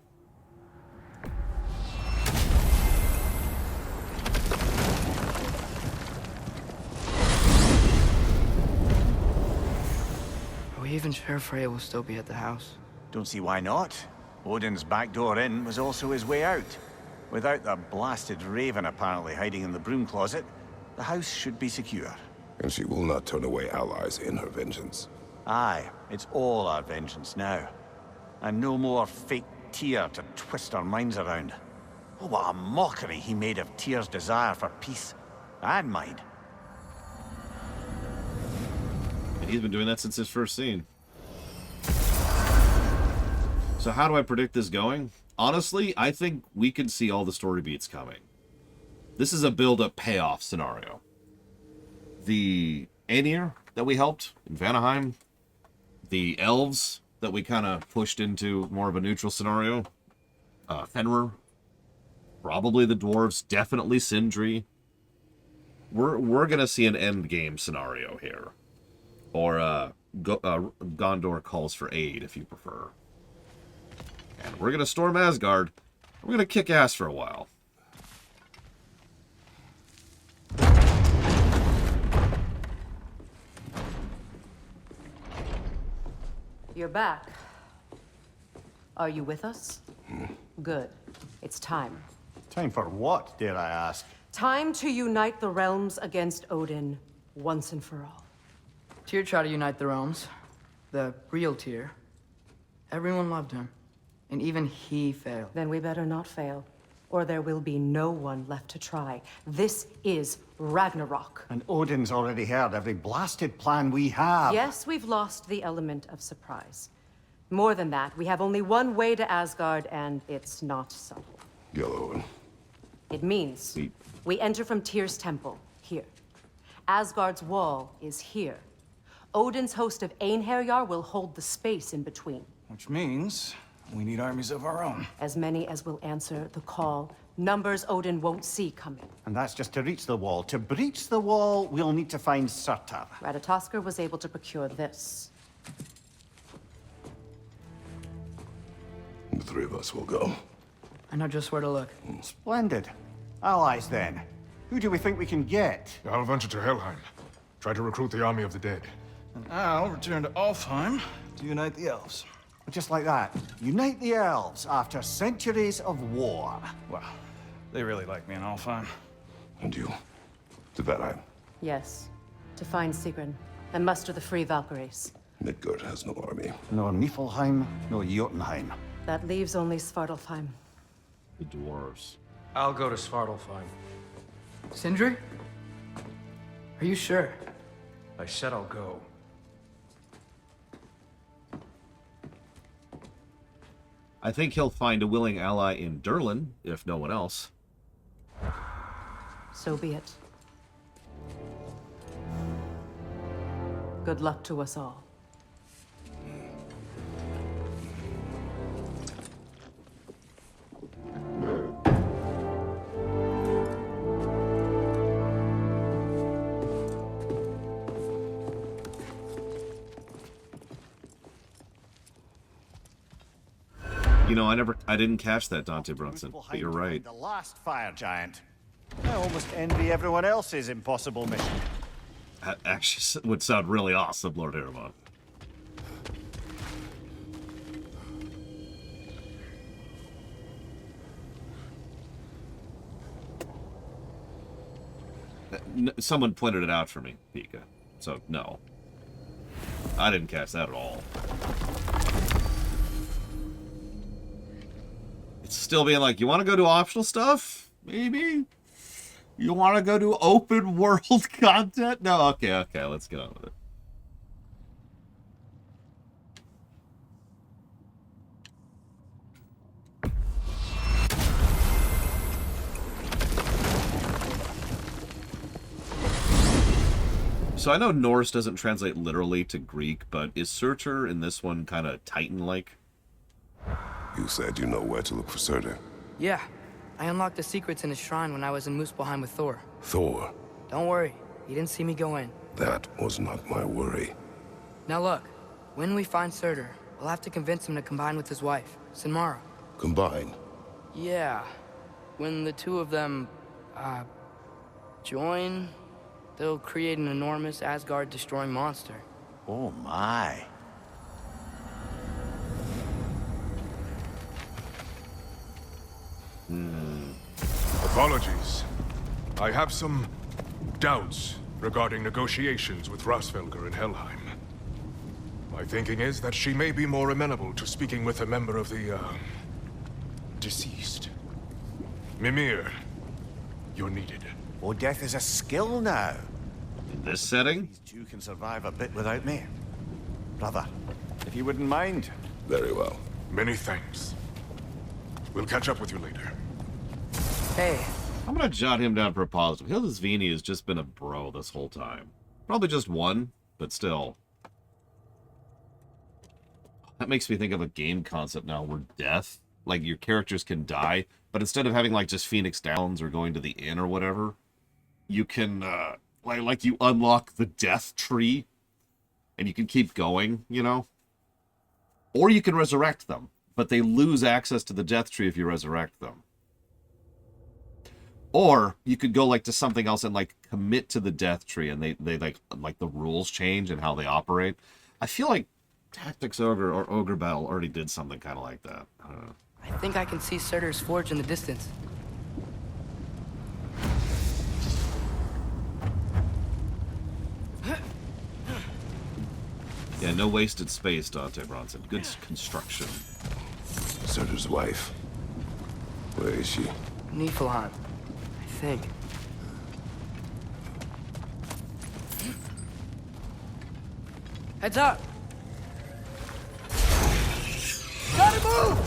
Are we even sure Freya will still be at the house? Don't see why not. Odin's back door in was also his way out. Without the blasted raven apparently hiding in the broom closet, the house should be secure. And she will not turn away allies in her vengeance. Aye, it's all our vengeance now. And no more fake Tyr to twist our minds around. Oh, what a mockery he made of Tyr's desire for peace. And mine. And he's been doing that since his first scene. So how do I predict this going? Honestly, I think we can see all the story beats coming. This is a build-up payoff scenario. The Aenir that we helped in Vanaheim, the elves that we kind of pushed into more of a neutral scenario, Fenrir, probably the dwarves, definitely Sindri. We're gonna see an end game scenario here, or Gondor calls for aid if you prefer, and we're gonna storm Asgard. We're gonna kick ass for a while. You're back. Are you with us? Good. It's time. Time for what, dare I ask? Time to unite the realms against Odin once and for all. Tyr tried to unite the realms. The real Tyr. Everyone loved him. And even he failed. Then we better not fail, or there will be no one left to try. This is Ragnarok. And Odin's already heard every blasted plan we have. Yes, we've lost the element of surprise. More than that, we have only one way to Asgard, and it's not subtle. Yellow. It means we enter from Tyr's temple, here. Asgard's wall is here. Odin's host of Einherjar will hold the space in between. Which means we need armies of our own. As many as will answer the call. Numbers Odin won't see coming. And that's just to reach the wall. To breach the wall, we'll need to find Surtr. Ratatoskr was able to procure this. The three of us will go. I know just where to look. Splendid. Allies, then. Who do we think we can get? I'll venture to Helheim. Try to recruit the army of the dead. And I'll return to Alfheim to unite the elves. Just like that. Unite the elves after centuries of war. Well, they really like me in Alfheim. And you? To Vanaheim. Yes. To find Sigrun and muster the free Valkyries. Midgard has no army. Nor Niflheim, nor Jotunheim. That leaves only Svartalfheim. The dwarves. I'll go to Svartalfheim. Sindri? Are you sure? I said I'll go. I think he'll find a willing ally in Durlin, if no one else. So be it. Good luck to us all. You know, I didn't catch that, Dante Brunson, but you're right. The last fire giant. I almost envy everyone else's impossible mission. That actually would sound really awesome, Lord Harriman. Someone pointed it out for me, Pika. So, no. I didn't catch that at all. It's still being like, you want to go do optional stuff? Maybe? You want to go do open world content? No, okay, let's get on with it. So I know Norse doesn't translate literally to Greek, but is Surtr in this one kind of Titan-like? You said you know where to look for Surtr. Yeah, I unlocked the secrets in his shrine when I was in Muspelheim with Thor. Thor? Don't worry, he didn't see me go in. That was not my worry. Now look, when we find Surtr, we'll have to convince him to combine with his wife, Sinmara. Combine? Yeah, when the two of them, join, they'll create an enormous Asgard-destroying monster. Oh my. Apologies. I have some doubts regarding negotiations with Rasfelger in Helheim. My thinking is that she may be more amenable to speaking with a member of the, deceased. Mimir, you're needed. Oh, death is a skill now. In this setting? These two can survive a bit without me. Brother, if you wouldn't mind. Very well. Many thanks. We'll catch up with you later. Hey. I'm gonna jot him down for a positive. Hildisvini has just been a bro this whole time. Probably just one, but still. That makes me think of a game concept now where death, like your characters can die, but instead of having like just Phoenix Downs or going to the inn or whatever, you can, like you unlock the death tree and you can keep going, you know? Or you can resurrect them, but they lose access to the death tree if you resurrect them. Or you could go like to something else and like commit to the death tree, and they like the rules change and how they operate. I feel like Tactics Ogre or Ogre Battle already did something kind of like that. I don't know. I think I can see Surtr's forge in the distance. Yeah, no wasted space, Dante Bronson. Good construction. Surtr's wife. Where is she? Niflheim, I think. Heads up! Gotta move!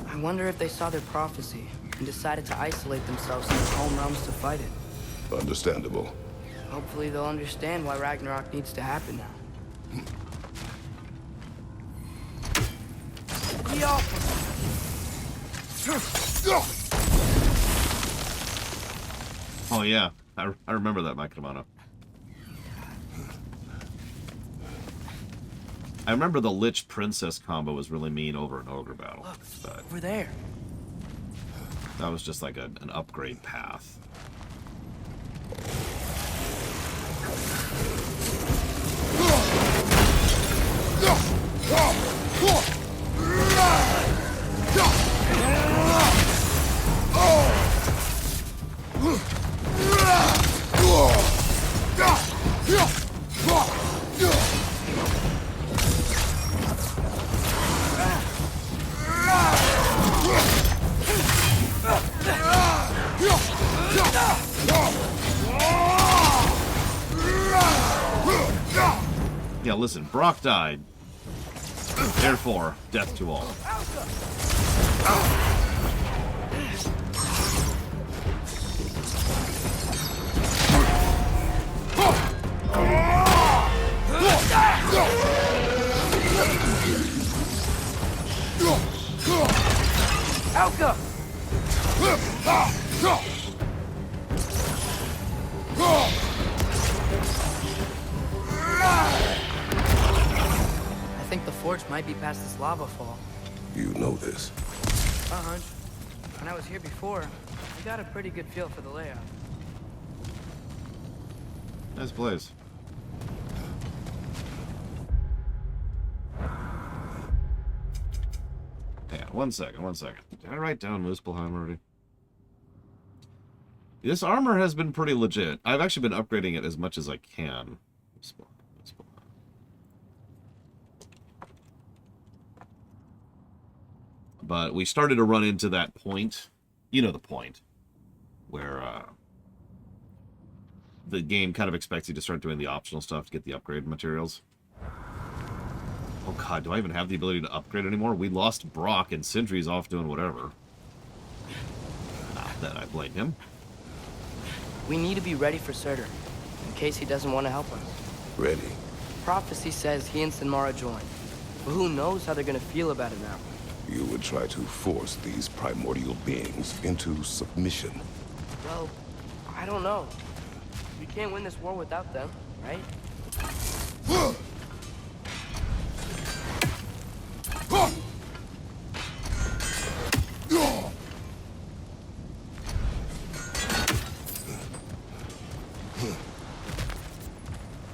I wonder if they saw their prophecy and decided to isolate themselves in their home realms to fight it. Understandable. Hopefully they'll understand why Ragnarok needs to happen now. Oh yeah, I remember that, Mike Kamano. I remember the Lich Princess combo was really mean over an Ogre Battle. Look, but over there. that was just like an upgrade path. Yeah, listen, Brok died. Therefore, death to all. Alka! I think the forge might be past this lava fall. You know this. A hunch. When I was here before, I got a pretty good feel for the layout. Nice place. Yeah, one second. Did I write down Muspelheim already? This armor has been pretty legit. I've actually been upgrading it as much as I can. But we started to run into that point. You know the point. Where the game kind of expects you to start doing the optional stuff to get the upgrade materials. Oh god, do I even have the ability to upgrade anymore? We lost Brok and Sindri's off doing whatever. Not that I blame him. We need to be ready for Surtr, in case he doesn't want to help us. Ready? Prophecy says he and Sinmara join, but who knows how they're gonna feel about it now. You would try to force these primordial beings into submission. Well, I don't know. We can't win this war without them, right?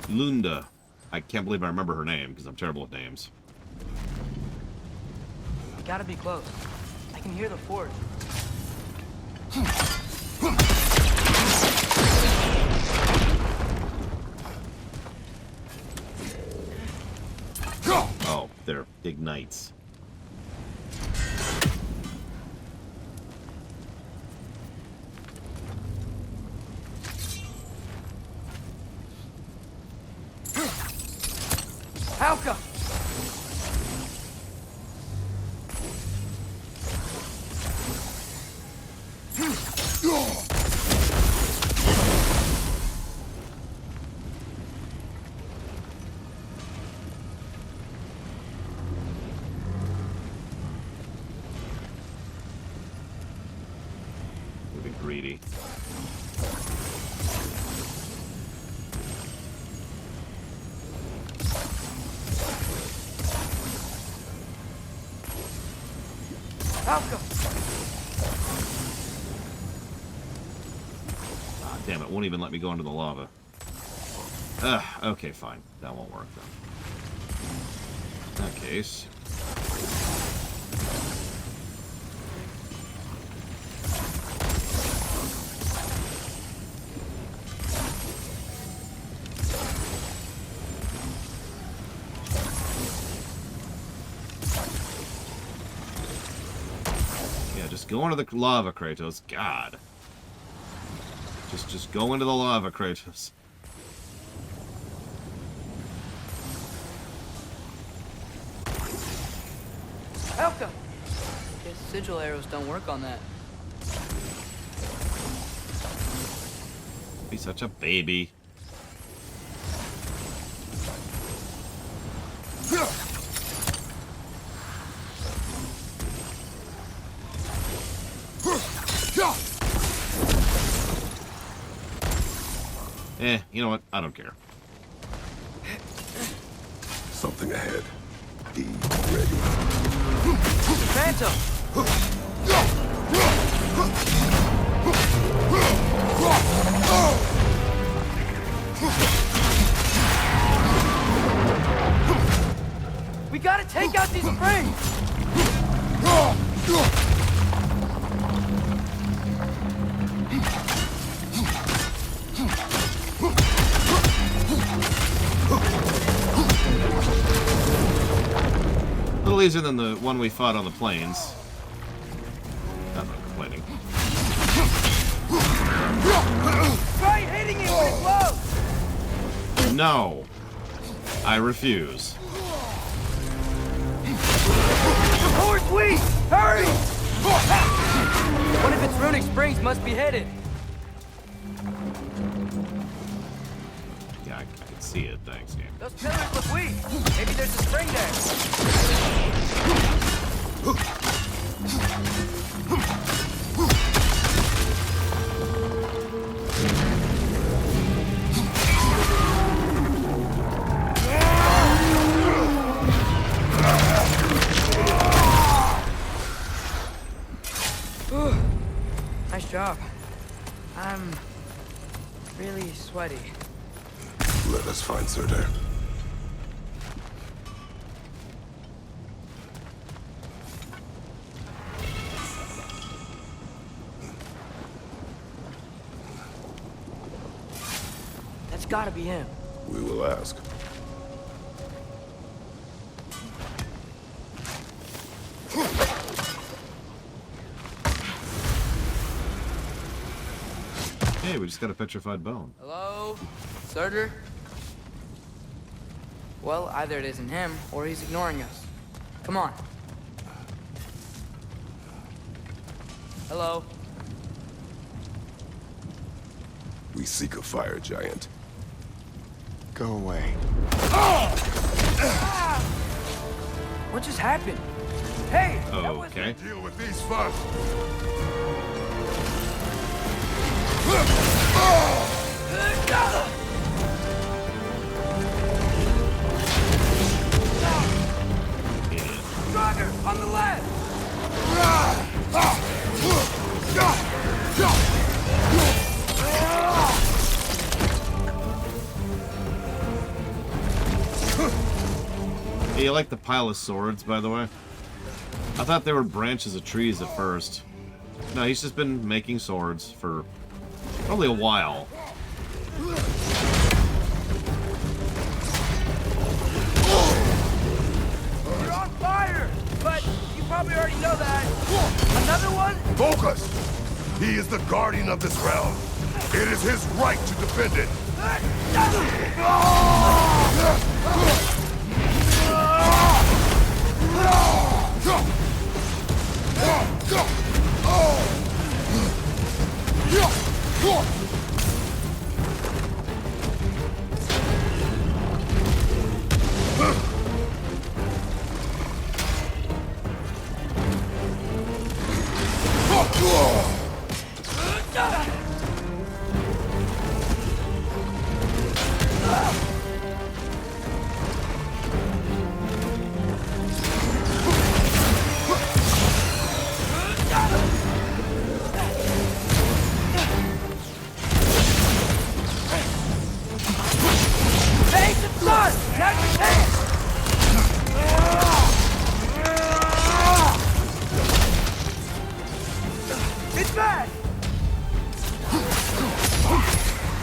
Lunda. I can't believe I remember her name, because I'm terrible with names. We gotta be close. I can hear the forge. Oh, they're ignites. Halka! Moving greedy. Ah, damn it, won't even let me go into the lava. Okay, fine. That won't work then. In that case. Just go into the lava, Kratos. God. Just go into the lava, Kratos. Halka! Guess sigil arrows don't work on that. Be such a baby. You know what? I don't care. Something ahead. Be ready. Phantom! We gotta take out these springs! A little easier than the one we fought on the plains. Not that I'm complaining. Try hitting it when it blows! No. I refuse. Force weak! Hurry! One of its runic springs must be hidden. Yeah, I can see it. Thanks, game. Those pillars look weak. Maybe there's a spring there. Nice job. I'm really sweaty. Let us find Surtr. gotta be him. We will ask. Hey, we just got a petrified bone. Hello? Surtr? Well, either it isn't him, or he's ignoring us. Come on. Hello? We seek a fire giant. Go away. What just happened? Hey! Oh, okay. Deal with these first. Stronger! On the left! Hey, you like the pile of swords, by the way? I thought they were branches of trees at first. No, he's just been making swords for probably a while. You're on fire! But you probably already know that. Another one? Focus! He is the guardian of this realm. It is his right to defend it.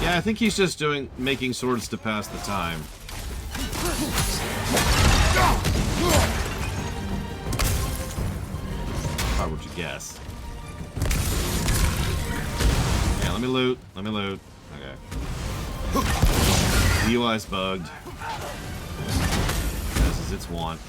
Yeah, I think he's just making swords to pass the time. How would you guess? Yeah, let me loot. Let me loot. Okay. UI's bugged. As is its want.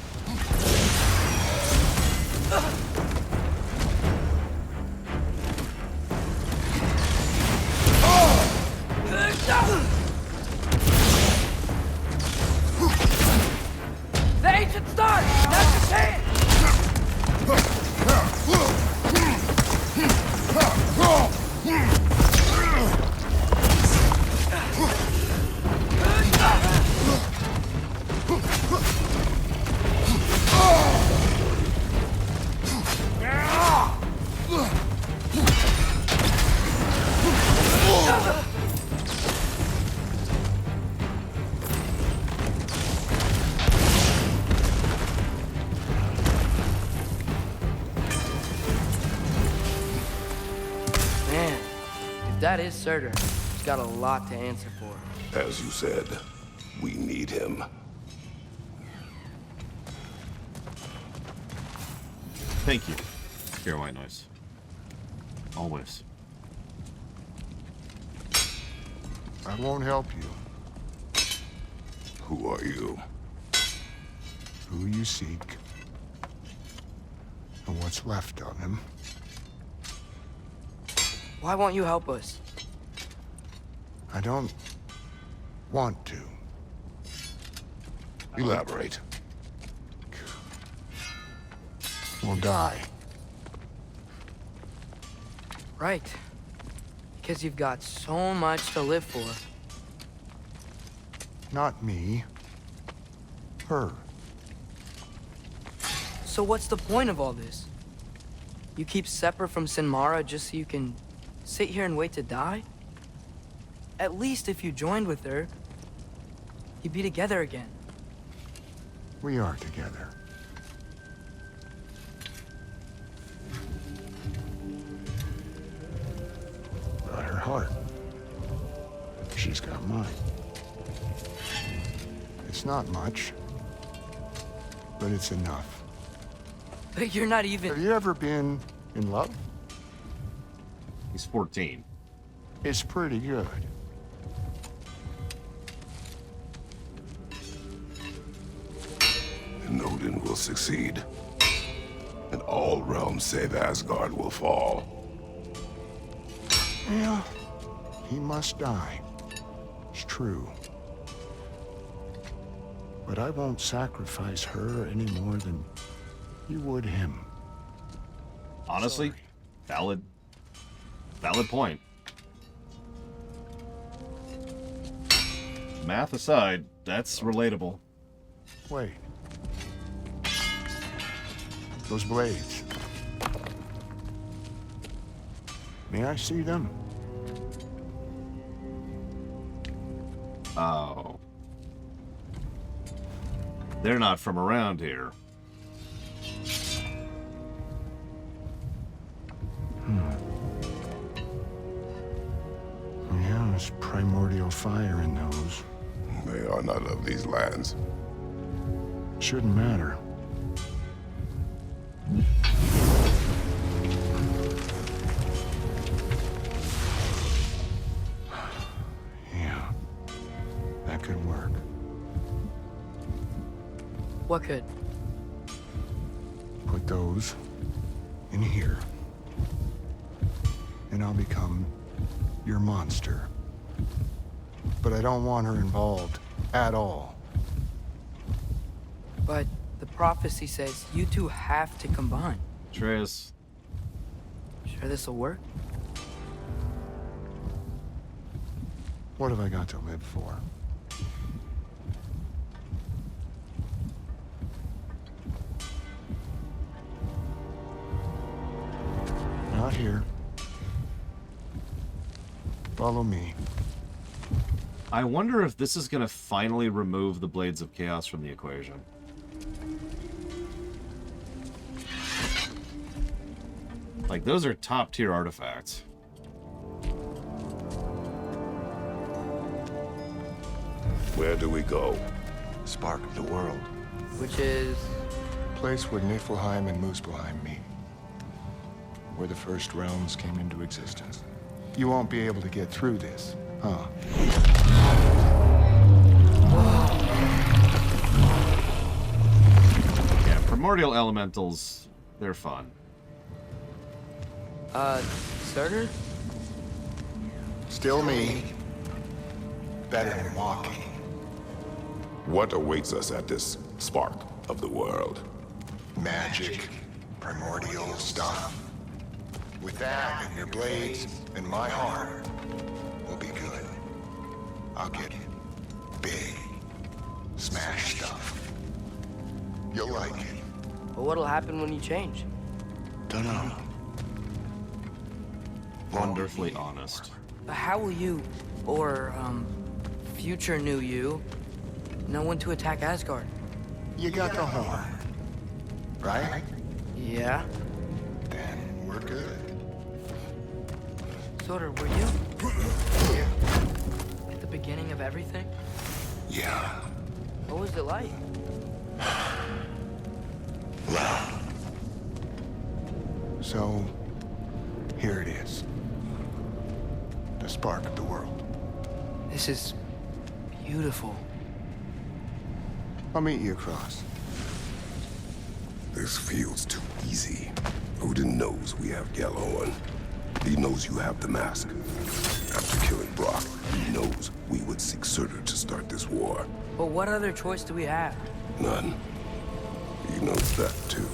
The ancient stars! That's his hand! That is Surtr. He's got a lot to answer for. As you said, we need him. Thank you. Hear white noise. Always. I won't help you. Who are you? Who you seek, and what's left of him. Why won't you help us? I don't want to. Elaborate. We'll die. Right. Because you've got so much to live for. Not me. Her. So what's the point of all this? You keep separate from Sinmara just so you can sit here and wait to die? At least if you joined with her, you'd be together again. We are together. Got her heart. She's got mine. It's not much, but it's enough. But you're not even... Have you ever been in love? He's 14. It's pretty good. And Odin will succeed. And all realms save Asgard will fall. Yeah, he must die. It's true. But I won't sacrifice her any more than you would him. Honestly, valid point. Math aside, that's relatable. Wait. Those blades. May I see them? Oh. They're not from around here. Yeah, there's primordial fire in those. They are not of these lands. Shouldn't matter. Yeah, that could work. What could? Put those in here. And I'll become your monster. But I don't want her involved at all. But the prophecy says you two have to combine. Atreus. Sure this'll work? What have I got to live for? Not here. Follow me. I wonder if this is going to finally remove the Blades of Chaos from the equation. Like, those are top-tier artifacts. Where do we go? Spark of the world. Which is... Place where Niflheim and Muspelheim meet. Where the first realms came into existence. You won't be able to get through this, huh? Yeah, primordial elementals, they're fun. Surtr? Still me. Better than walking. What awaits us at this spark of the world? Magic, primordial stuff. With that and your blades and my heart, we'll be good. I'll get big, smash stuff. You'll like it. But what'll happen when you change? Dunno. Wonderfully honest. But how will you, or, future new you, know when to attack Asgard? You got the horn, right? Yeah. Then we're good. Surtr, were you? Yeah. At the beginning of everything? Yeah. What was it like? Well. So, here it is. The spark of the world. This is beautiful. I'll meet you across. This feels too easy. Odin knows we have Gjallarhorn. He knows you have the mask. After killing Brok, he knows we would seek Surtr to start this war. But what other choice do we have? None. He knows that too.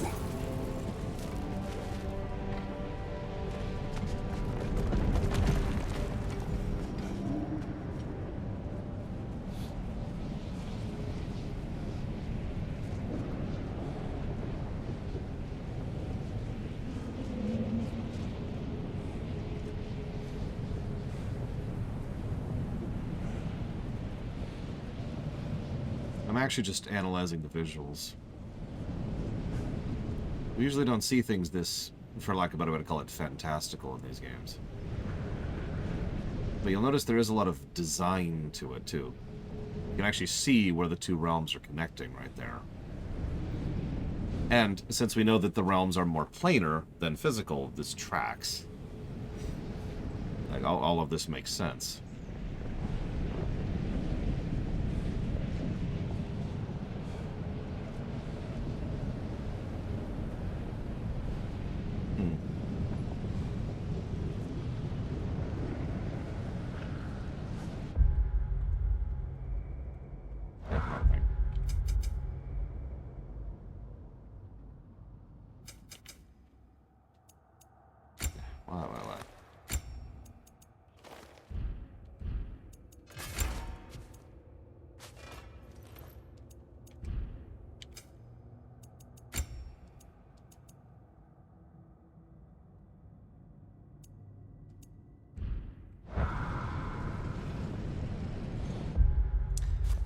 I'm actually just analyzing the visuals. We usually don't see things this, for lack of a better way to call it, fantastical in these games. But you'll notice there is a lot of design to it, too. You can actually see where the two realms are connecting right there. And since we know that the realms are more planar than physical, this tracks. Like, all of this makes sense.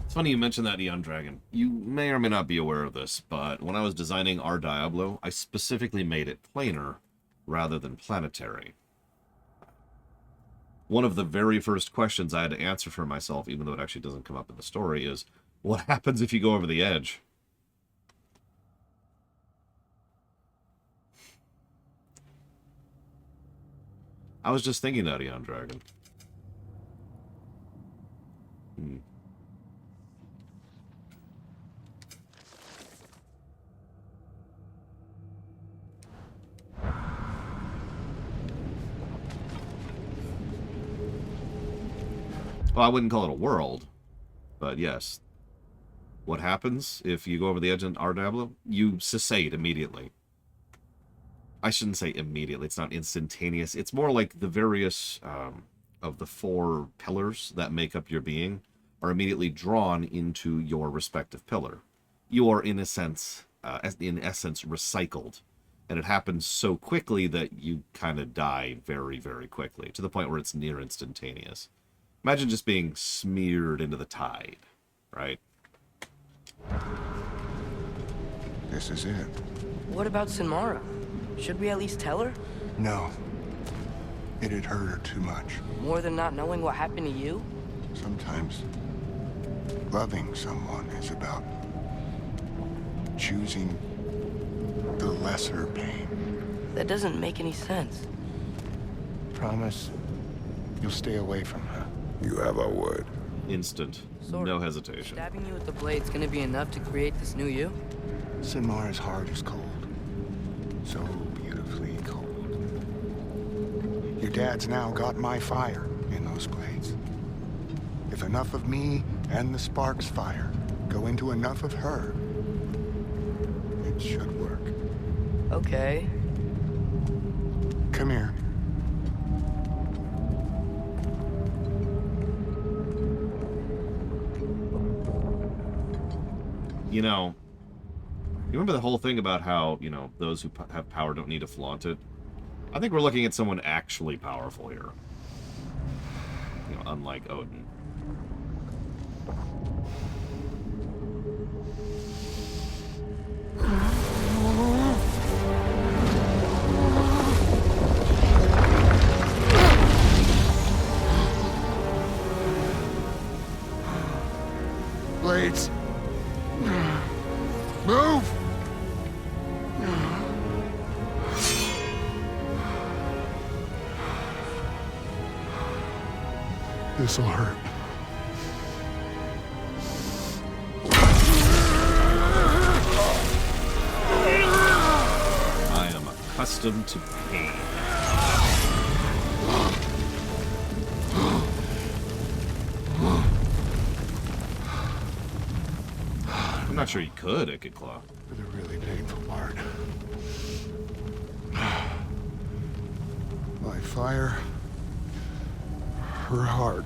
It's funny you mentioned that, Eon Dragon. You may or may not be aware of this, but when I was designing our Diablo, I specifically made it planar rather than planetary. One of the very first questions I had to answer for myself, even though it actually doesn't come up in the story, is, what happens if you go over the edge? I was just thinking that, Eon Dragon. Well, I wouldn't call it a world, but yes. What happens if you go over the edge in our Diablo? You cessate immediately. I shouldn't say immediately, it's not instantaneous. It's more like the various of the 4 pillars that make up your being are immediately drawn into your respective pillar. You are, in a sense, in essence, recycled. And it happens so quickly that you kind of die very, very quickly, to the point where it's near instantaneous. Imagine just being smeared into the tide, right? This is it. What about Sinmara? Should we at least tell her? No. It'd hurt her too much. More than not knowing what happened to you? Sometimes loving someone is about choosing the lesser pain. That doesn't make any sense. Promise you'll stay away from her. You have our word. Instant. Sort no of. hesitation. Stabbing you with the blade's gonna be enough to create this new you? Sinmara's heart is cold. So beautifully cold. Your dad's now got my fire in those blades. If enough of me and the spark's fire go into enough of her, it should work. Okay. Come here. You know, you remember the whole thing about how, you know, those who have power don't need to flaunt it? I think we're looking at someone actually powerful here. You know, unlike Odin. Blades. Move! This'll hurt. I am accustomed to pain. I'm not sure you could, Ikid Claw. For the really painful part. My fire, her heart.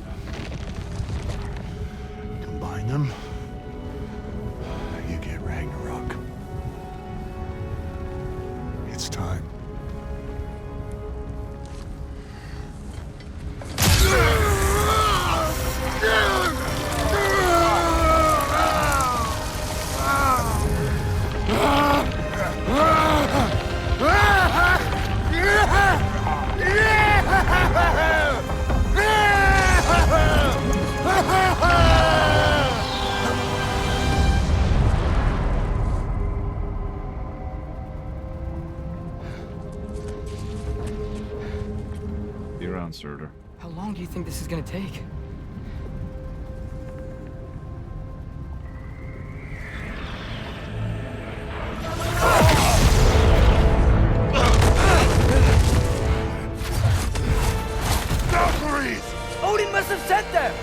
Combine them, you get Ragnarok. It's time. down, Surtr. How long do you think this is gonna take? Odin must have sent them!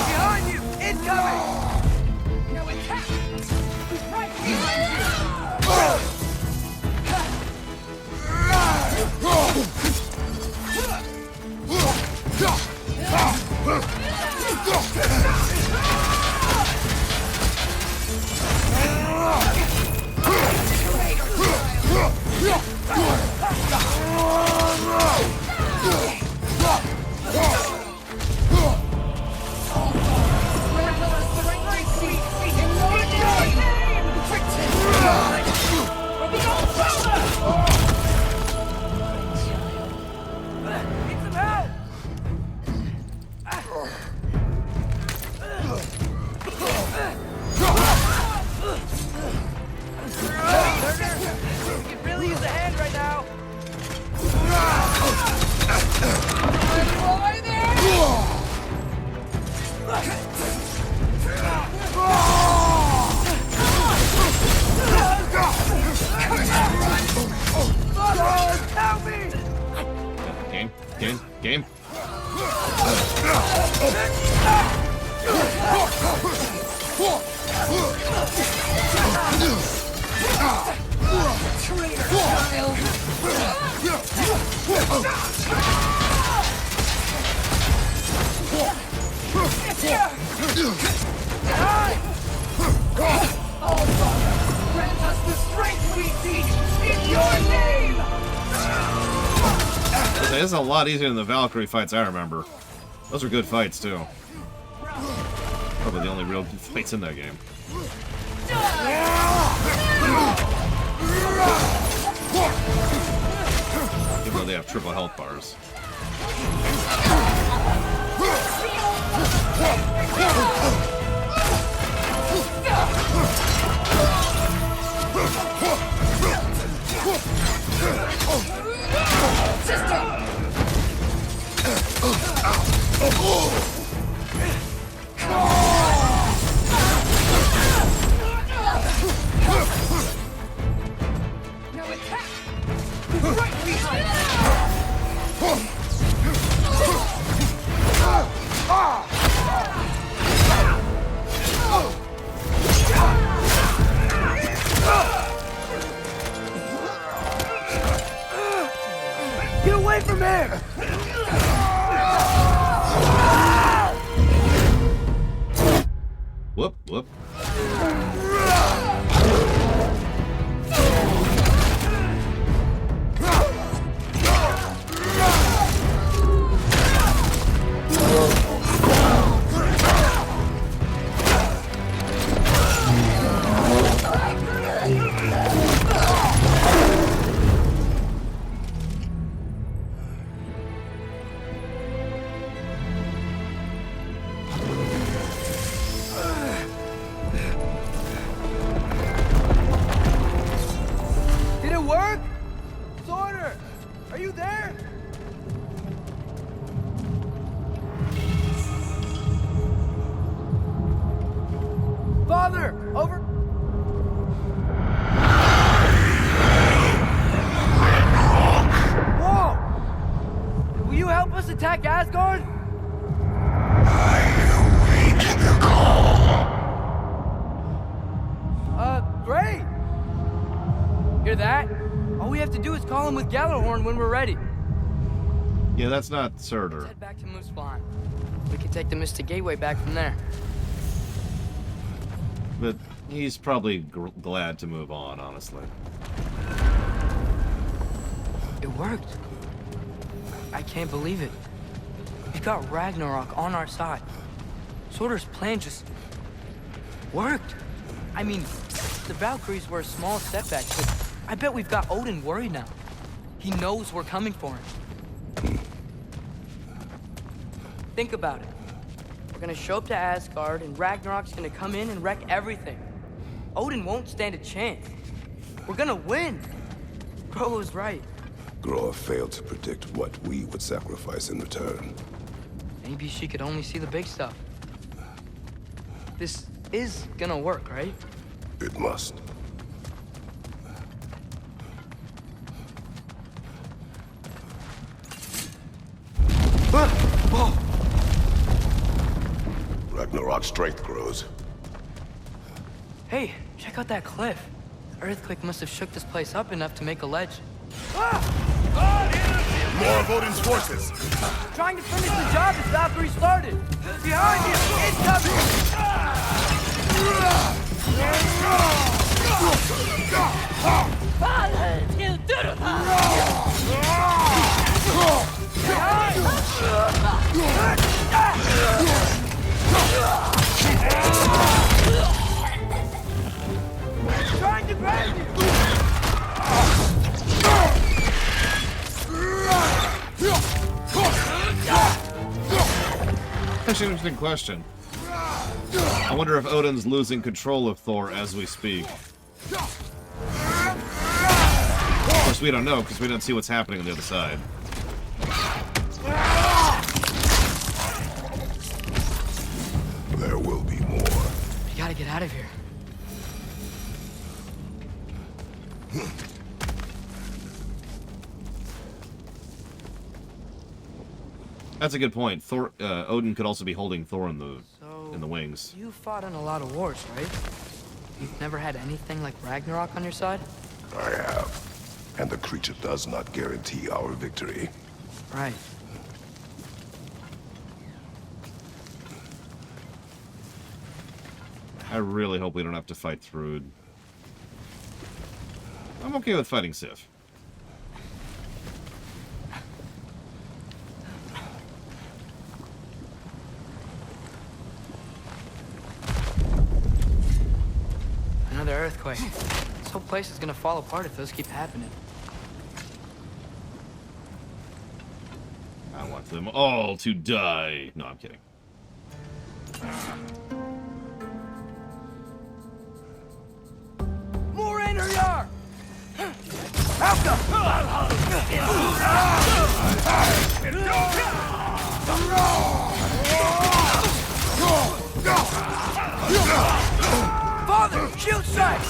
Behind you! Incoming! No attack! He's right behind you! Game. Grant us the strength we seek in your name! This is a lot easier than the Valkyrie fights I remember. Those are good fights, too. Probably the only real good fights in that game. Even though they have triple health bars. Now attack! Right behind Get away from him! Whoop, whoop. Did it work? Surtr, are you there? Father, over. Whoa! Will you help us attack Asgard? Great! Hear that? All we have to do is call him with Gjallarhorn when we're ready. Yeah, that's not Surtr. Let's head back to Muspelheim. We can take the Mystic Gateway back from there. But he's probably glad to move on, honestly. It worked. I can't believe it. We've got Ragnarok on our side. Surtr's plan just worked. I mean, The Valkyries were a small setback, but I bet we've got Odin worried now. He knows we're coming for him. Think about it. We're gonna show up to Asgard, and Ragnarok's gonna come in and wreck everything. Odin won't stand a chance. We're gonna win. Bro was right. Groa failed to predict what we would sacrifice in return. Maybe she could only see the big stuff. This is gonna work, right? It must. Ragnarok's strength grows. Hey, check out that cliff. The earthquake must have shook this place up enough to make a ledge. More of Odin's forces! Trying to finish the job that Valkyrie started! Behind you! Incoming! Trying to grab you! That's an interesting question. I wonder if Odin's losing control of Thor as we speak. Of course, we don't know because we don't see what's happening on the other side. There will be more. We gotta get out of here. That's a good point. Thor, Odin could also be holding Thor in the wings. You fought in a lot of wars, right? You've never had anything like Ragnarok on your side? I have. And the creature does not guarantee our victory. Right. I really hope we don't have to fight Thrud. I'm okay with fighting Sif. Another earthquake. This whole place is gonna fall apart if those keep happening. I want them all to die. No, I'm kidding. More Einherjar! Alka! Father, shield strike!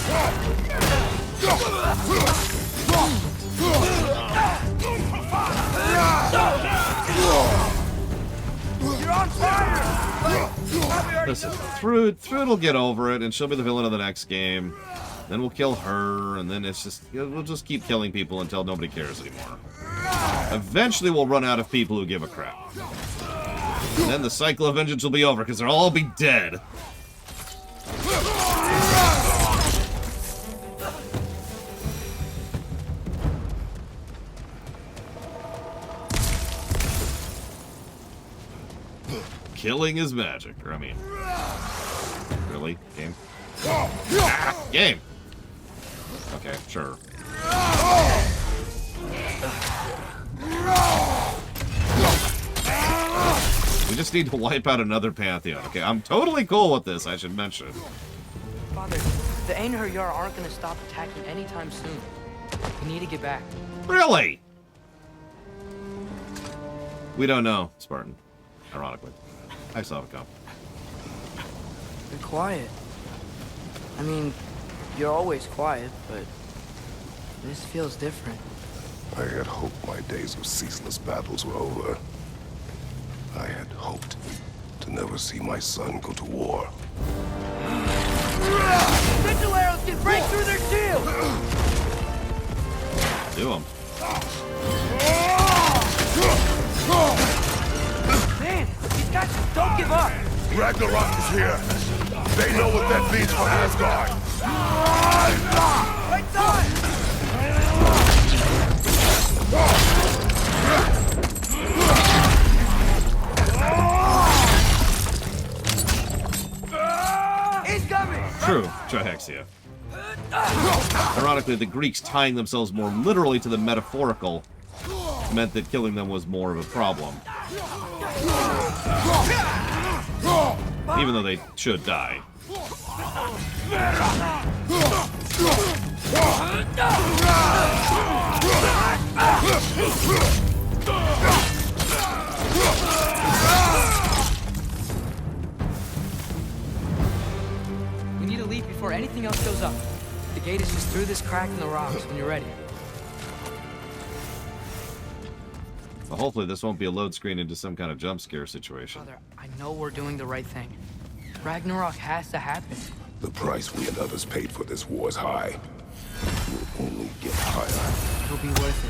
You're on fire! Listen, Thrud will get over it, and she'll be the villain of the next game. Then we'll kill her, and then it's just we'll just keep killing people until nobody cares anymore. Eventually, we'll run out of people who give a crap. And then the cycle of vengeance will be over because they'll all be dead. Killing is magic. Or, I mean... Really? Game? Ah, game! Okay, sure. We just need to wipe out another Pantheon. Okay, I'm totally cool with this, I should mention. Father, the Einherjar aren't gonna stop attacking anytime soon. We need to get back. Really? We don't know, Spartan. Ironically. I saw it come. You're quiet. I mean, you're always quiet, but this feels different. I had hoped my days of ceaseless battles were over. I had hoped to never see my son go to war. Sigil arrows can break through their shield! Do them. Man, these guys just don't give up! Ragnarok is here! They know what that means for Asgard! Right side! He's coming! True, Trihexia. Ironically, the Greeks tying themselves more literally to the metaphorical meant that killing them was more of a problem. Even though they should die. We need to leave before anything else goes up. The gate is just through this crack in the rocks when you're ready. So hopefully this won't be a load screen into some kind of jump scare situation. Father, I know we're doing the right thing. Ragnarok has to happen. The price we and others paid for this war is high. It will only get higher. It'll be worth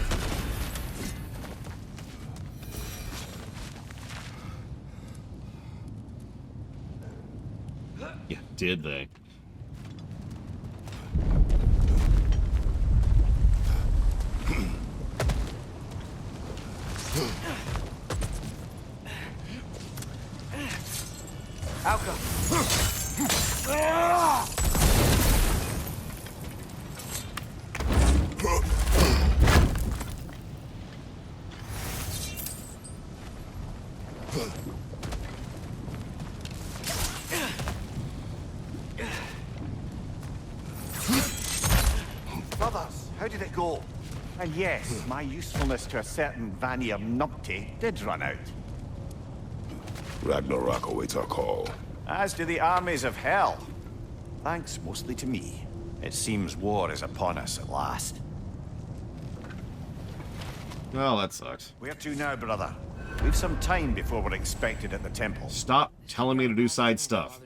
it. Yeah, did they? Alka. Brothers, how did it go? And yes, my usefulness to a certain Vanir numpty did run out. Ragnarok awaits our call. As do the armies of hell. Thanks mostly to me. It seems war is upon us at last. Well, that sucks. Where to now, brother? We've some time before we're expected at the temple. Stop telling me to do side stuff.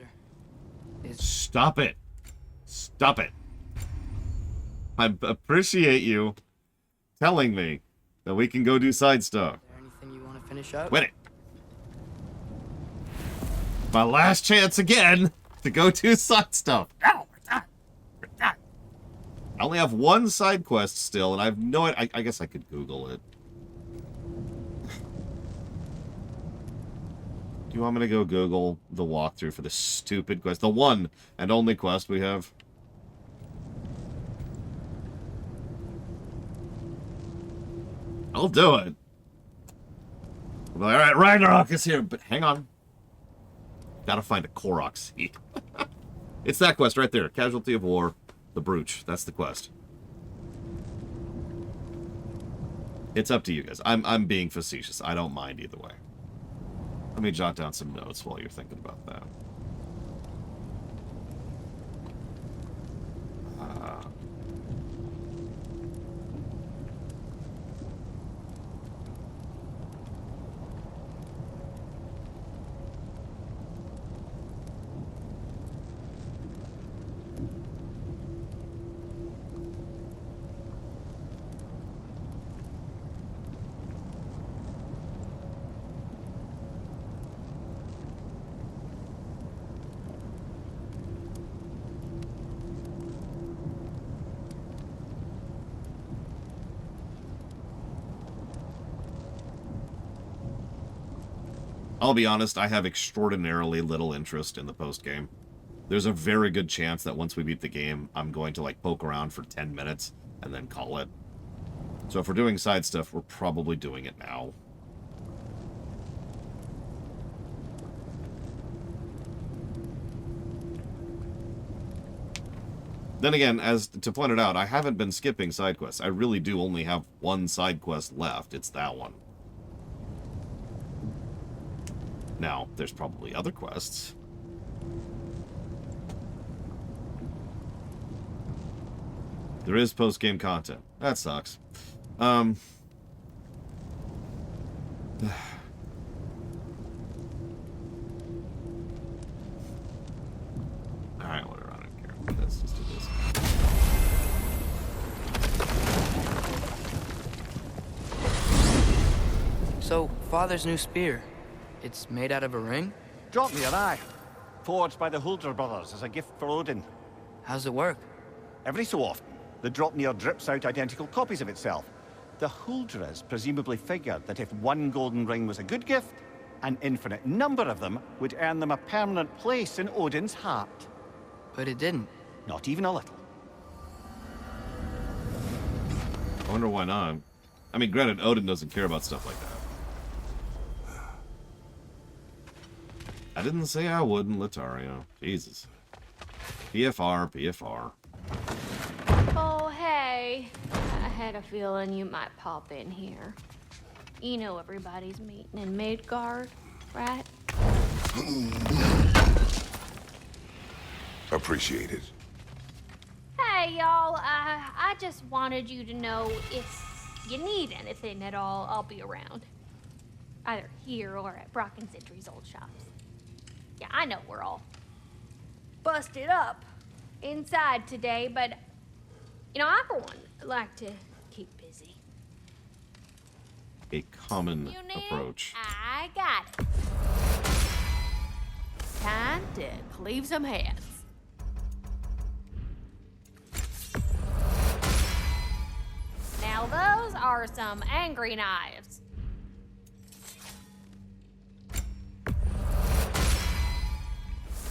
Stop it. Stop it. I appreciate you telling me that we can go do side stuff. Is there anything you want to finish up? Win it. My last chance again to go do side stuff. No, we're done. We're done. I only have one side quest still, and I have no idea. I guess I could Google it. Do you want me to go Google the walkthrough for the stupid quest? The one and only quest we have? I'll do it. I'm like, alright, Ragnarok is here, but hang on. Gotta find a Korok seed. It's that quest right there. Casualty of War, the Brooch. That's the quest. It's up to you guys. I'm being facetious. I don't mind either way. Let me jot down some notes while you're thinking about that. I'll be honest, I have extraordinarily little interest in the post-game. There's a very good chance that once we beat the game, I'm going to, like, poke around for 10 minutes and then call it. So if we're doing side stuff, we're probably doing it now. Then again, as to point it out, I haven't been skipping side quests. I really do only have one side quest left. It's that one. Now, there's probably other quests. There is post-game content. That sucks. Alright, whatever, I don't care. Let's just do this. So, Father's new spear. It's made out of a ring? Drop me an eye. Forged by the Huldra brothers as a gift for Odin. How's it work? Every so often, the Dropnir drips out identical copies of itself. The Huldras presumably figured that if one golden ring was a good gift, an infinite number of them would earn them a permanent place in Odin's heart. But it didn't. Not even a little. I wonder why not. I mean, granted, Odin doesn't care about stuff like that. I didn't say I wouldn't, Lothario. Jesus. PFR, PFR. Oh, hey. I had a feeling you might pop in here. You know everybody's meeting in Midgard, right? Appreciate it. Hey, y'all. I just wanted you to know if you need anything at all, I'll be around. Either here or at Brok and Sindri's old shops. Yeah, I know we're all busted up inside today, but, you know, I, for one, like to keep busy. A common approach. I got it. Time to cleave some heads. Now those are some angry knives.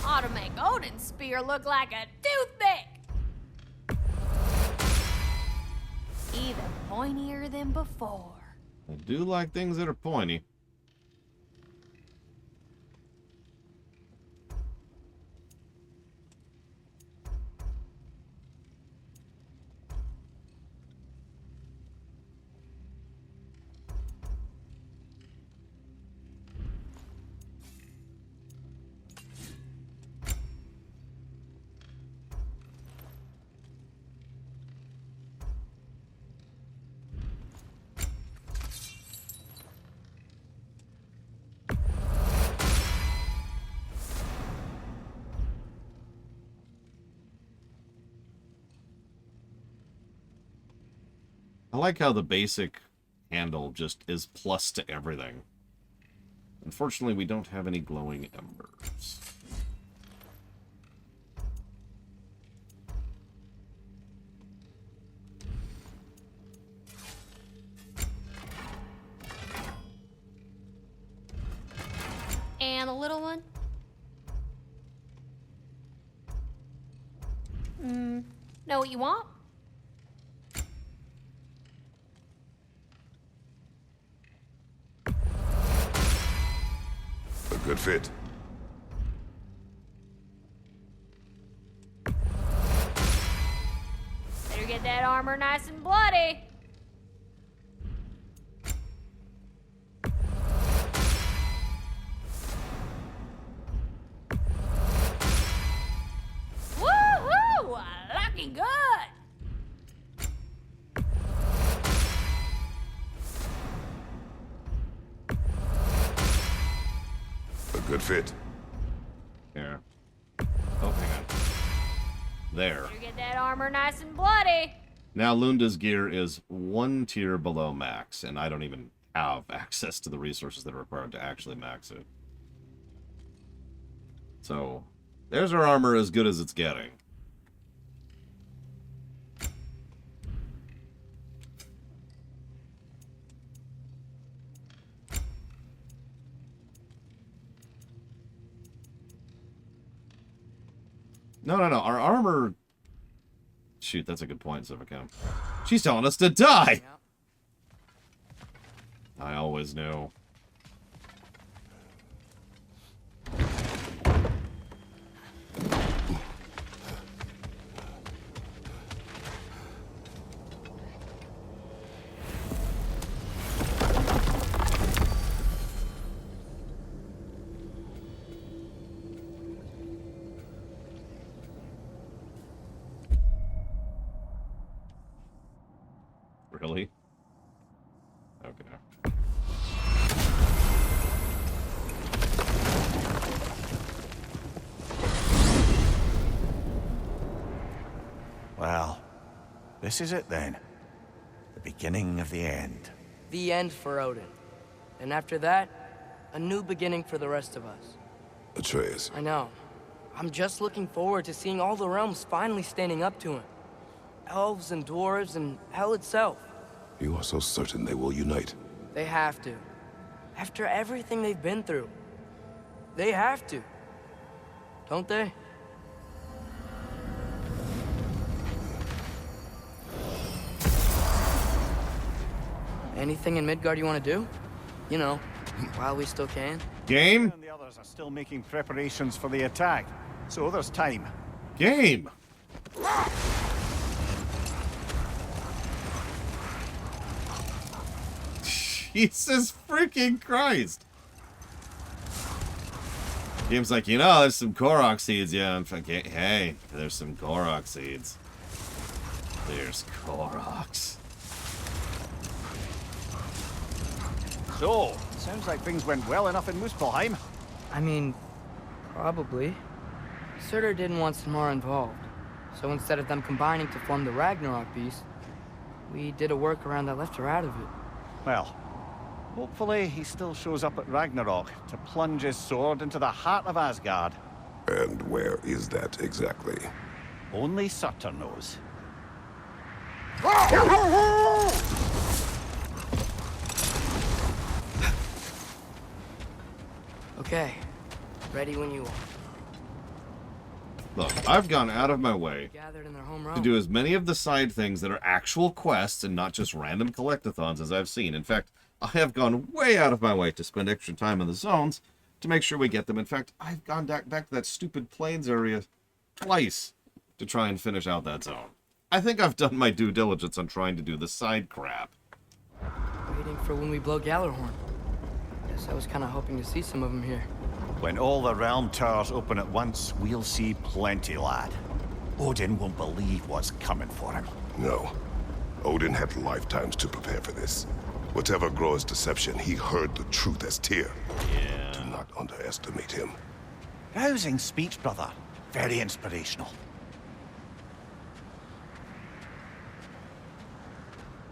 Ought to make Odin's spear look like a toothpick. Even pointier than before. I do like things that are pointy. I like how the basic handle just is plus to everything. Unfortunately, we don't have any glowing embers. And the little one? Know what you want? A good fit. Better get that armor nice and bloody. Woohoo! Looking good. A good fit. Here. Oh, hang on. There. Better get that armor nice and bloody. Now Lunda's gear is 1 tier below max, and I don't even have access to the resources that are required to actually max it. So, there's our armor as good as it's getting. No, our armor... Shoot, that's a good point, Zivicam. She's telling us to die! I always knew. Really? Okay. Well, this is it then. The beginning of the end. The end for Odin. And after that, a new beginning for the rest of us. Atreus. I know. I'm just looking forward to seeing all the realms finally standing up to him. Elves and dwarves and hell itself. You are so certain they will unite. They have to. After everything they've been through. They have to. Don't they? Anything in Midgard you want to do? You know, while we still can. Game? And the others are still making preparations for the attack, so there's time. Game! Jesus freaking Christ! Game's like, you know, there's some Korok seeds. Yeah, in fact, hey, there's some Korok seeds. There's Koroks. So, sounds like things went well enough in Muspelheim. I mean, probably. Surtr didn't want Samara involved, so instead of them combining to form the Ragnarok beast, we did a workaround that left her out of it. Well, hopefully he still shows up at Ragnarok to plunge his sword into the heart of Asgard. And where is that exactly? Only Surtr knows. Okay, ready when you are. Look, I've gone out of my way Gathered in their home to realm. do as many of the side things that are actual quests and not just random collectathons as I've seen. In fact, I have gone way out of my way to spend extra time in the zones to make sure we get them. In fact, I've gone back to that stupid plains area twice to try and finish out that zone. I think I've done my due diligence on trying to do the side crap. Waiting for when we blow Gallarhorn. Guess I was kind of hoping to see some of them here. When all the realm towers open at once, we'll see plenty, lad. Odin won't believe what's coming for him. No. Odin had lifetimes to prepare for this. Whatever Groa's deception, he heard the truth as Tyr. Yeah. Do not underestimate him. Rousing speech, brother. Very inspirational.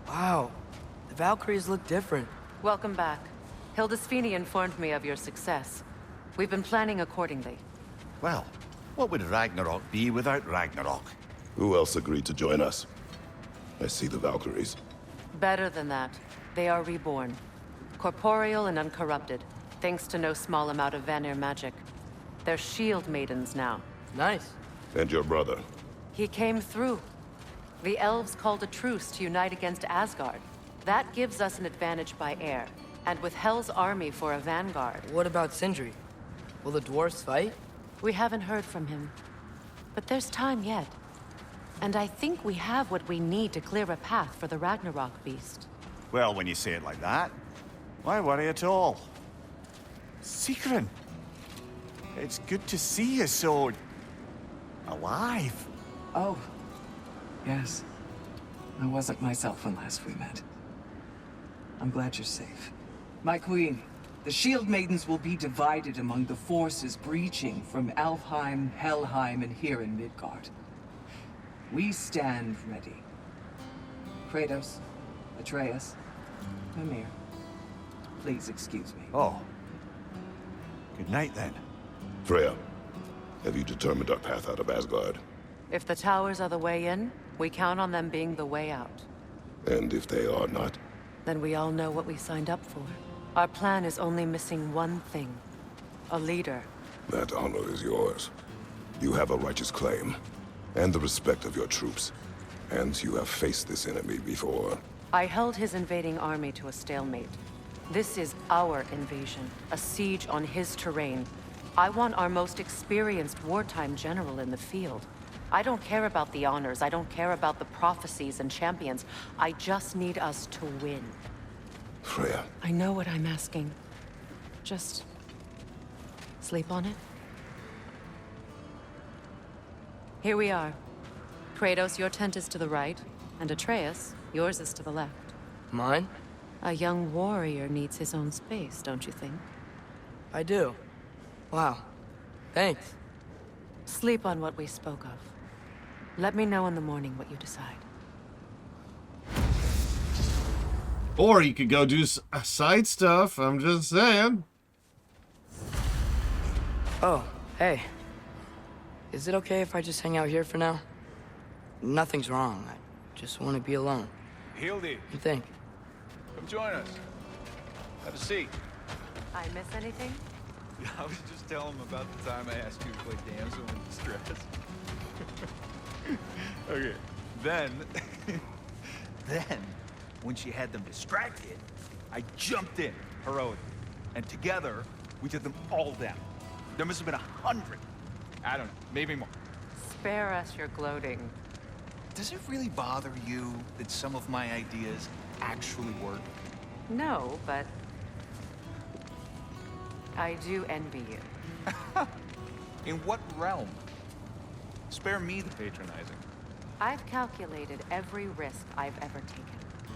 Wow, the Valkyries look different. Welcome back. Hildisvini informed me of your success. We've been planning accordingly. Well, what would Ragnarok be without Ragnarok? Who else agreed to join us? I see the Valkyries. Better than that. They are reborn. Corporeal and uncorrupted, thanks to no small amount of Vanir magic. They're shield maidens now. Nice. And your brother? He came through. The elves called a truce to unite against Asgard. That gives us an advantage by air, and with Hel's army for a vanguard. What about Sindri? Will the dwarves fight? We haven't heard from him. But there's time yet. And I think we have what we need to clear a path for the Ragnarok beast. Well, when you say it like that, why worry at all? Sigrun, it's good to see you so... alive. Oh, yes. I wasn't myself when last we met. I'm glad you're safe. My queen, the Shield Maidens will be divided among the forces breaching from Alfheim, Helheim, and here in Midgard. We stand ready. Kratos, Atreus, Mimir, please excuse me. Oh. Good night, then. Freya, have you determined our path out of Asgard? If the towers are the way in, we count on them being the way out. And if they are not? Then we all know what we signed up for. Our plan is only missing one thing. A leader. That honor is yours. You have a righteous claim, and the respect of your troops. And you have faced this enemy before. I held his invading army to a stalemate. This is our invasion, a siege on his terrain. I want our most experienced wartime general in the field. I don't care about the honors, I don't care about the prophecies and champions. I just need us to win. Freya. I know what I'm asking. Just... sleep on it? Here we are. Kratos, your tent is to the right, and Atreus, yours is to the left. Mine? A young warrior needs his own space, don't you think? I do. Wow. Thanks. Sleep on what we spoke of. Let me know in the morning what you decide. Or you could go do side stuff, I'm just saying. Oh, hey. Is it okay if I just hang out here for now? Nothing's wrong. I just want to be alone. Hildy, You think? come join us. Have a seat. I miss anything? I was just telling him about the time I asked you to play damsel in distress. Okay, then When she had them distracted, I jumped in, heroically. And together, we took them all down. There must have been 100. I don't know, maybe more. Spare us your gloating. Does it really bother you that some of my ideas actually work? No, but I do envy you. In what realm? Spare me the patronizing. I've calculated every risk I've ever taken.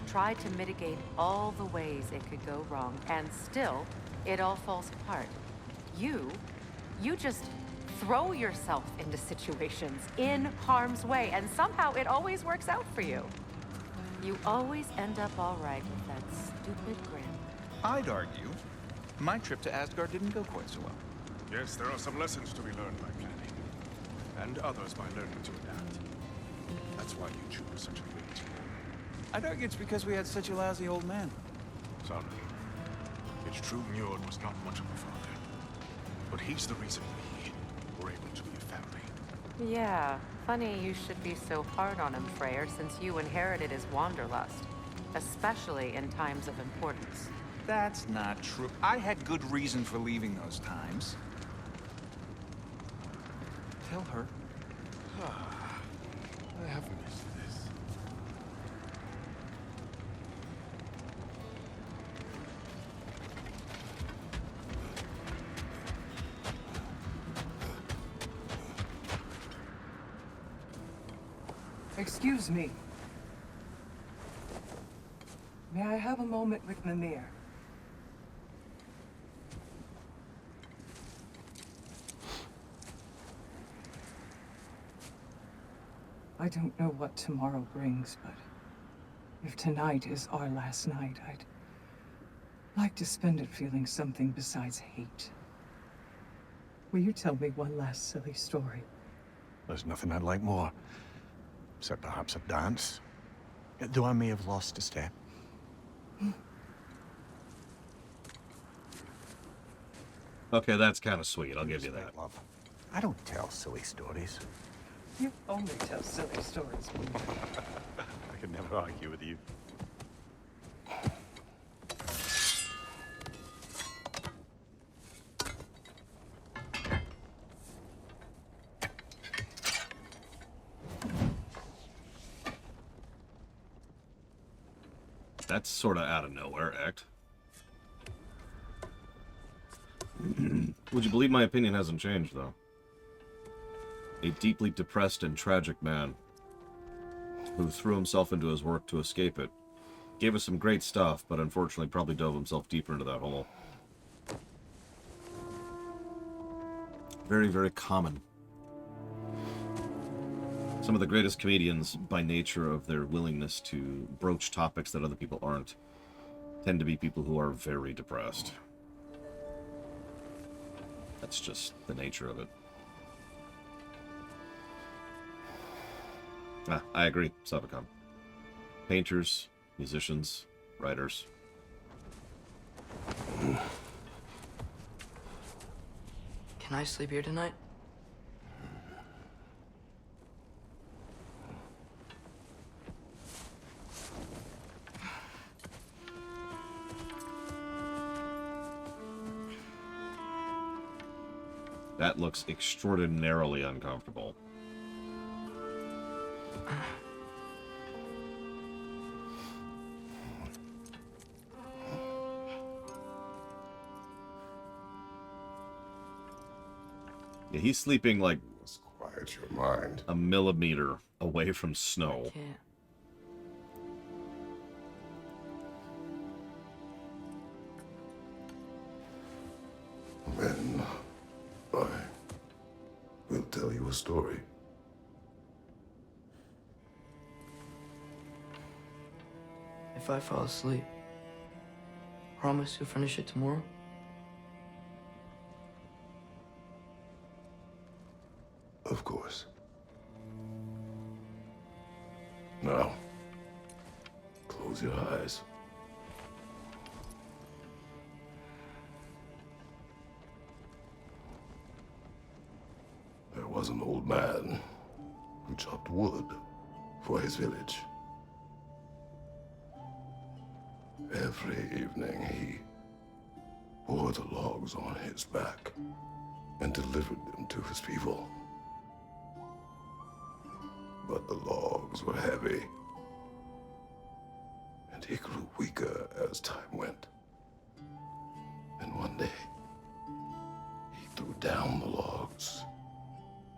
Tried to mitigate all the ways it could go wrong, and still, it all falls apart. You just throw yourself into situations in harm's way, and somehow it always works out for you. You always end up all right with that stupid grin. I'd argue my trip to Asgard didn't go quite so well. Yes, there are some lessons to be learned by planning, and others by learning to adapt. That's why you choose such a great team. I'd argue it's because we had such a lousy old man. Sorry. It's true Njord was not much of a father, but he's the reason we were able to be a family. Yeah, funny you should be so hard on him, Freyr, since you inherited his wanderlust. Especially in times of importance. That's not true. I had good reason for leaving those times. Tell her. I have missed this. Excuse me. May I have a moment with Mimir? I don't know what tomorrow brings, but if tonight is our last night, I'd like to spend it feeling something besides hate. Will you tell me one last silly story? There's nothing I'd like more. Except perhaps a dance. Though I may have lost a step. Okay, that's kind of sweet. I'll give you that. Love. I don't tell silly stories. You only tell silly stories. I could never argue with you. That's sort of out of nowhere, Act. Would you believe my opinion hasn't changed, though? A deeply depressed and tragic man who threw himself into his work to escape it. Gave us some great stuff, but unfortunately probably dove himself deeper into that hole. Very, very common. Some of the greatest comedians, by nature of their willingness to broach topics that other people aren't, tend to be people who are very depressed. That's just the nature of it. I agree, Savacom. Painters, musicians, writers. Can I sleep here tonight? That looks extraordinarily uncomfortable. Yeah, he's sleeping like quiet your mind. A millimeter away from snow. I can't. Then I will tell you a story. If I fall asleep, promise you'll finish it tomorrow? Of course. Now, close your eyes. There was an old man who chopped wood for his village. Every evening he bore the logs on his back and delivered them to his people. But the logs were heavy, and he grew weaker as time went. And one day, he threw down the logs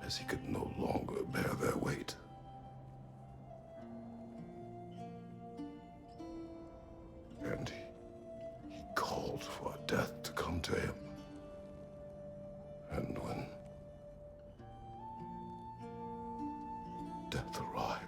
as he could no longer bear their weight. And he called for death to come to him. And when death arrived,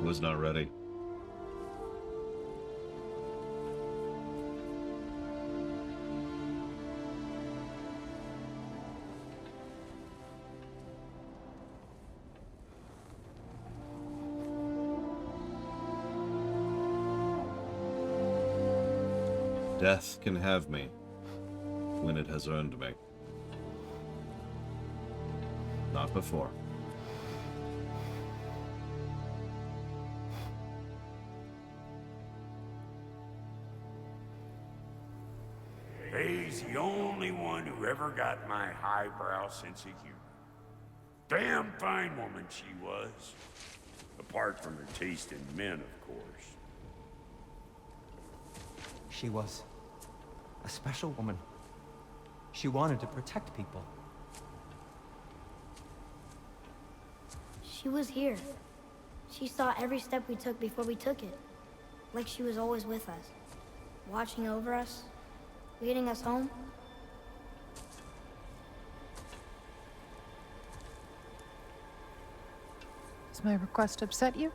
Was not ready. Death can have me when it has earned me. Not before. He's the only one who ever got my highbrow sense of humor. Damn fine woman she was. Apart from her taste in men, of course. She was a special woman. She wanted to protect people. She was here. She saw every step we took before we took it. Like she was always with us. Watching over us. Leading us home. Does my request upset you?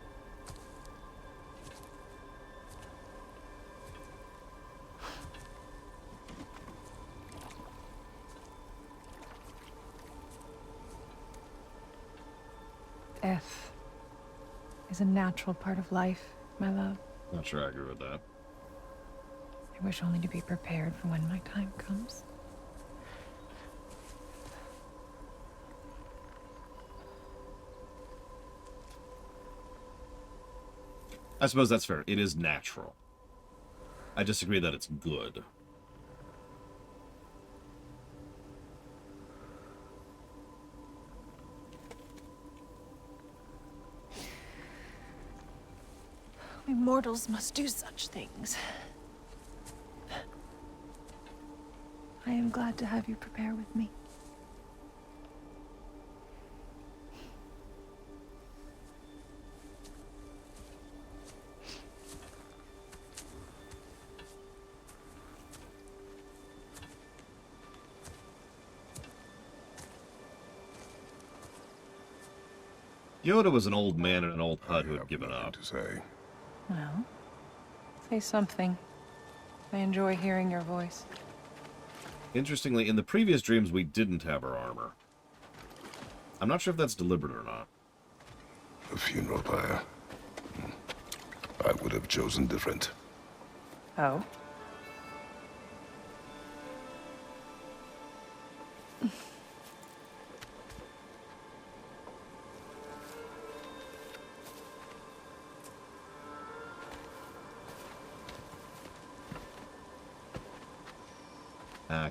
Death is a natural part of life, my love. Not sure I agree with that. I wish only to be prepared for when my time comes. I suppose that's fair. It is natural. I disagree that it's good. We mortals must do such things. I am glad to have you prepare with me. Yoda was an old man in an old hut who had given up. Well, say something. I enjoy hearing your voice. Interestingly, in the previous dreams, we didn't have our armor. I'm not sure if that's deliberate or not. A funeral pyre. I would have chosen different. Oh?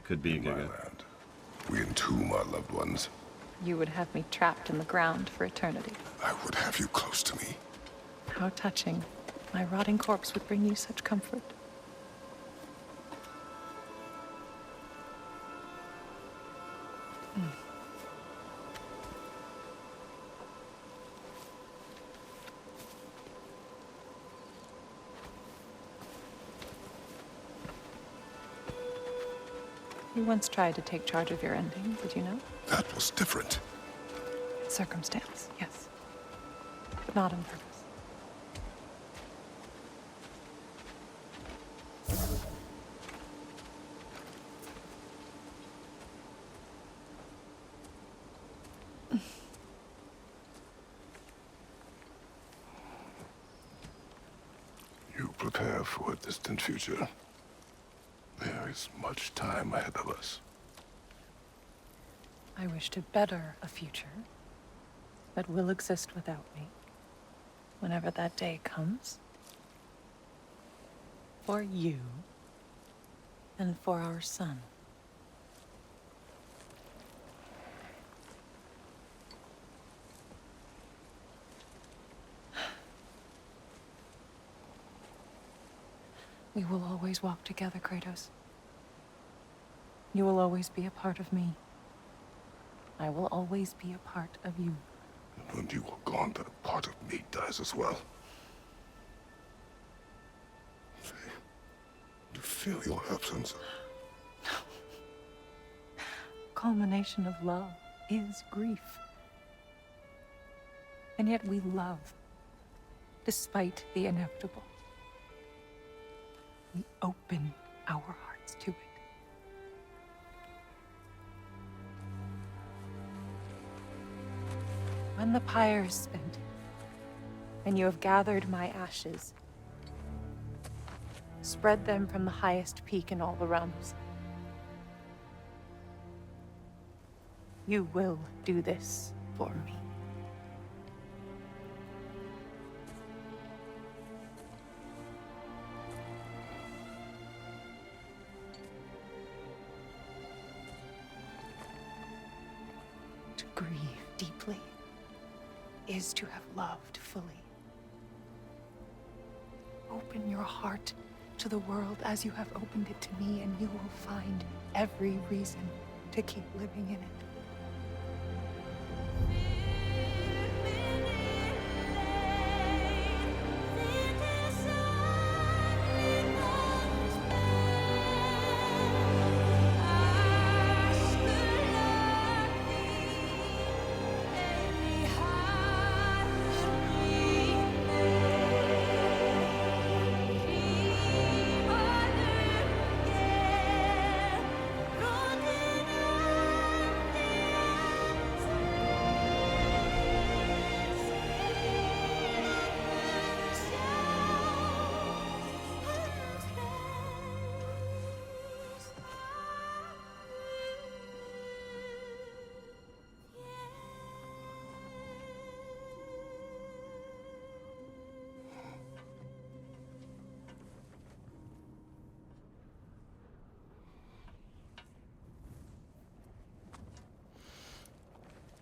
Could be a giga. We entomb our loved ones. You would have me trapped in the ground for eternity. I would have you close to me. How touching. My rotting corpse would bring you such comfort. You once tried to take charge of your ending, did you know? That was different. Circumstance, yes. But not on purpose. You prepare for a distant future. There is much time ahead of us. I wish to better a future that will exist without me, whenever that day comes. For you, and for our son. We will always walk together, Kratos. You will always be a part of me. I will always be a part of you. And when you are gone, that part of me dies as well. To feel your absence. Culmination of love is grief. And yet we love, despite the inevitable. We open our hearts to it. When the pyre is spent, and you have gathered my ashes, spread them from the highest peak in all the realms. You will do this for me. To grieve deeply is to have loved fully. Open your heart to the world as you have opened it to me, and you will find every reason to keep living in it.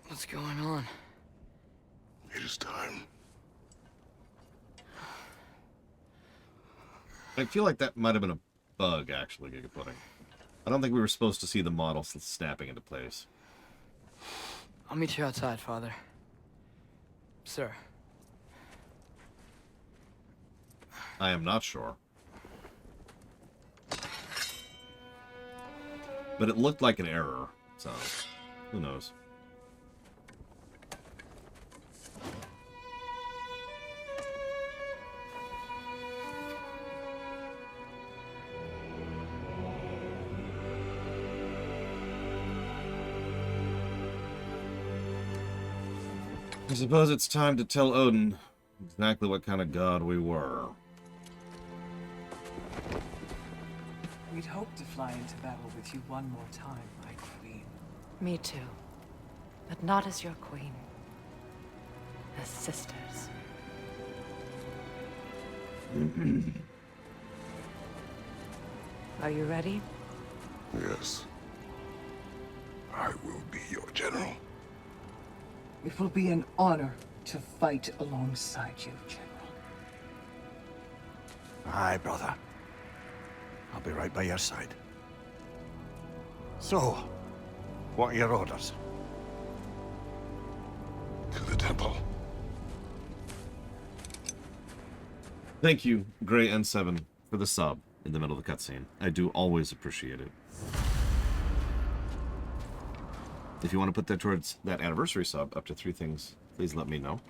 What's going on? It is time. I feel like that might have been a bug, actually, Giga Pudding. I don't think we were supposed to see the model snapping into place. I'll meet you outside, Father. Sir. I am not sure. But it looked like an error, so who knows. I suppose it's time to tell Odin exactly what kind of god we were. We'd hoped to fly into battle with you one more time, my queen. Me too. But not as your queen. As sisters. Are you ready? Yes. I will be your general. It will be an honor to fight alongside you, General. Aye, brother. I'll be right by your side. So, what are your orders? To the temple. Thank you, Gray N7, for the sub in the middle of the cutscene. I do always appreciate it. If you want to put that towards that anniversary sub, up to 3 things, please let me know.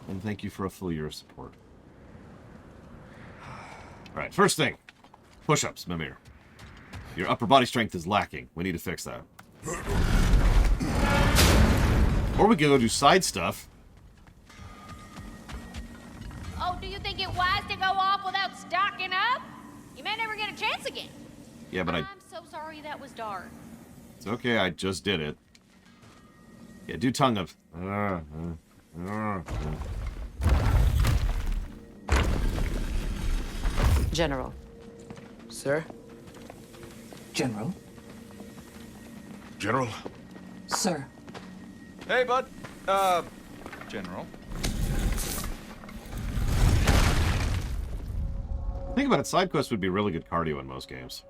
And thank you for a full year of support. Alright, first thing. Push-ups, Mimir. Your upper body strength is lacking. We need to fix that. Or we can go do side stuff. Oh, do you think it wise to go off without stocking up? You may never get a chance again. Yeah, but I'm so sorry that was dark. It's okay, I just did it. Yeah, do tongue of... General. Sir? General. General? Sir. Hey, bud. General. Think about it, side quests would be really good cardio in most games.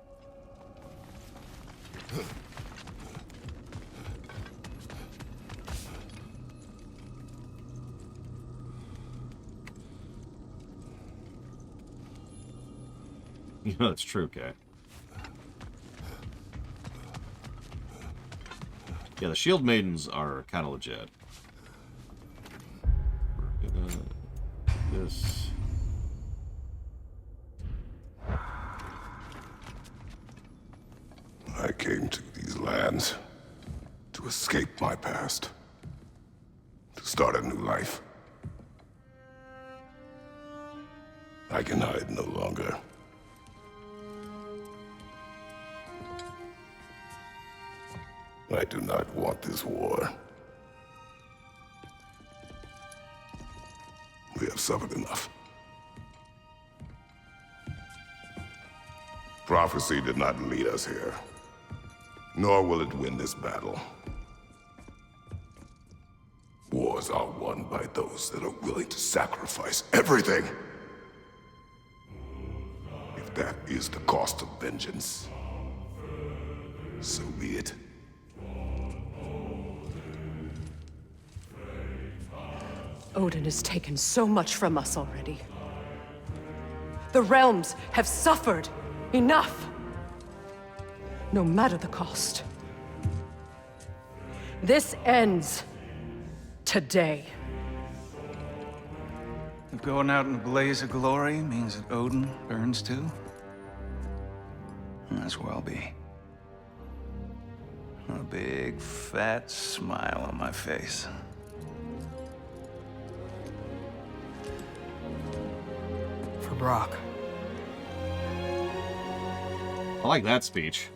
You know that's true, Kay. Yeah, the Shield Maidens are kind of legit. We're gonna do this. I came to these lands to escape my past, to start a new life. I can hide no longer. I do not want this war. We have suffered enough. Prophecy did not lead us here, nor will it win this battle. Wars are won by those that are willing to sacrifice everything. If that is the cost of vengeance, so be it. Odin has taken so much from us already. The realms have suffered enough. No matter the cost. This ends today. If going out in a blaze of glory means that Odin burns too, that's where I'll be. A big, fat smile on my face. For Brok. I like that speech.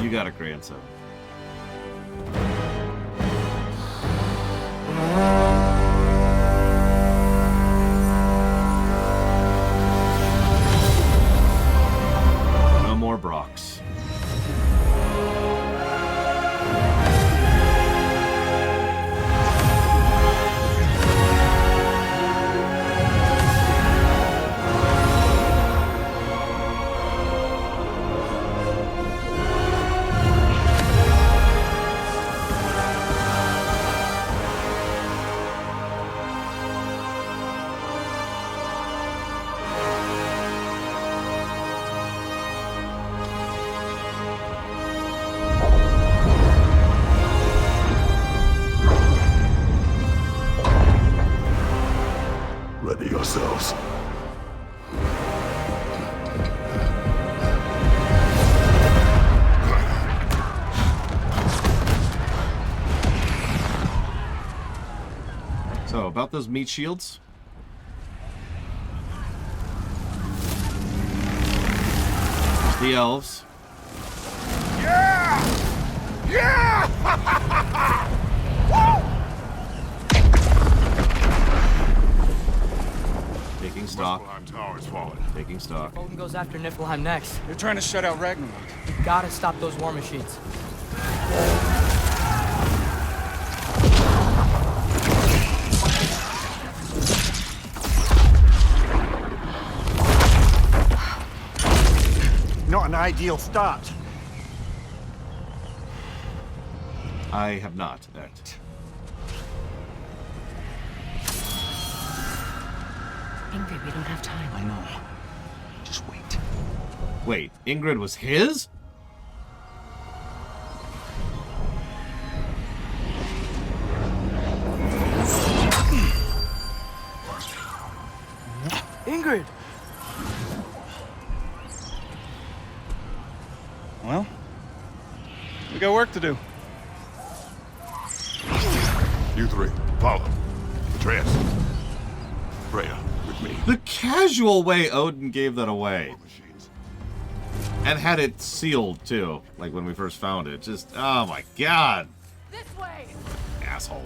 You got a grandson. No more Broks. Ready yourselves. So, about those meat shields. There's the elves. Yeah! Yeah! Woo! Taking stock. Tower is falling. Taking stock. Odin goes after Niflheim next. They're trying to shut out Ragnarok. We gotta stop those war machines. Not an ideal start. I have not act. Ingrid, we don't have time. I know. Just wait. Wait, Ingrid was his? Ingrid! Well, we got work to do. You three, follow. Atreus. Freya, with me. The casual way Odin gave that away. And had it sealed, too. Like when we first found it. Just, oh my god. This way! Asshole.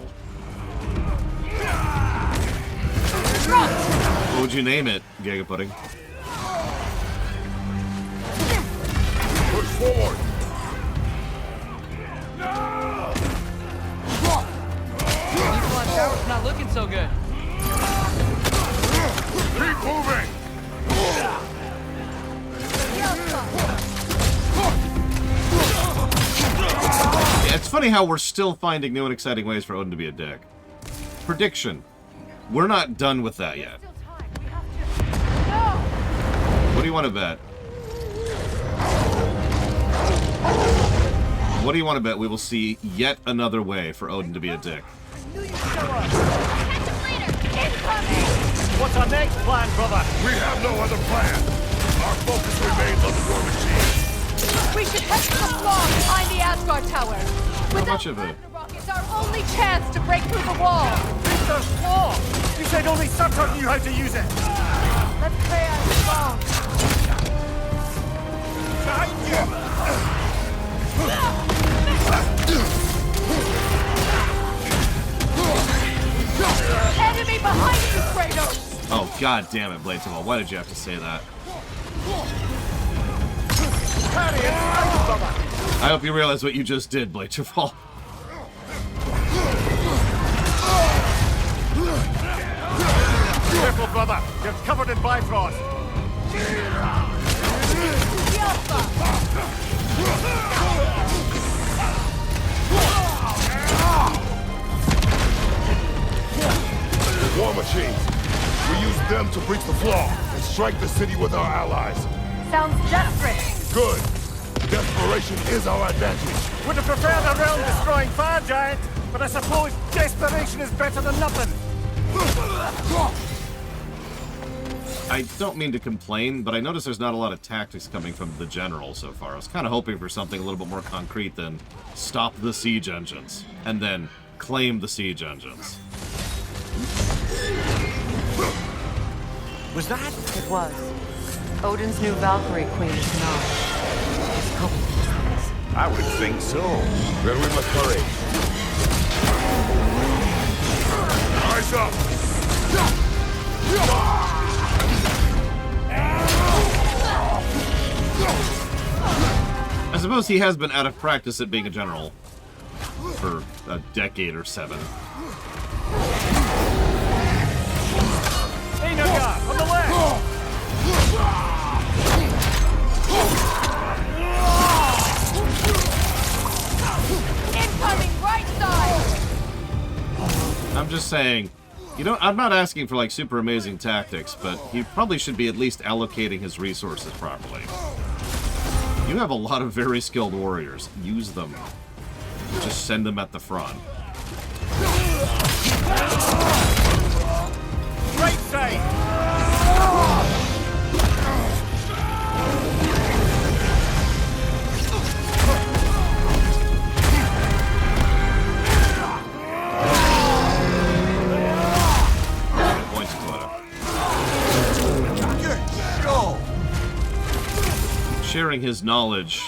What would you name it, Giga Pudding? Push forward. Equal tower's not looking so good. Keep moving. Yeah, it's funny how we're still finding new and exciting ways for Odin to be a dick. Prediction. We're not done with that yet. What do you want to bet? What do you want to bet we will see yet another way for Odin to be a dick? What's our next plan, brother? We have no other plan. Our focus remains on the war machine. We should head to the flaw behind the Asgard tower. How much of it? Ragnarok is our only chance to break through the wall. Mr. Flaw! You said only Surtr knew how to use it. Let's play out the flaw. Enemy behind you, Kratos! Oh, god damn it, Blades of All. Why did you have to say that? I hope you realize what you just did, Blades of All. Careful, brother. You're covered in Bifrost. War machines. We use them to breach the flaw and strike the city with our allies. Sounds desperate. Good. Desperation is our advantage. Would have preferred a realm-destroying fire giant, but I suppose desperation is better than nothing. I don't mean to complain, but I notice there's not a lot of tactics coming from the general so far. I was kind of hoping for something a little bit more concrete than stop the siege engines, and then claim the siege engines. Was that? It was. Odin's new Valkyrie queen is not. I would think so. Then we must hurry. Eyes up! I suppose he has been out of practice at being a general for a decade or 7. Hey, no guard, on the left! Incoming right side! I'm just saying, you know, I'm not asking for like super amazing tactics, but he probably should be at least allocating his resources properly. You have a lot of very skilled warriors. Use them. Just send them at the front. Right side! Points, Quota. Sharing his knowledge.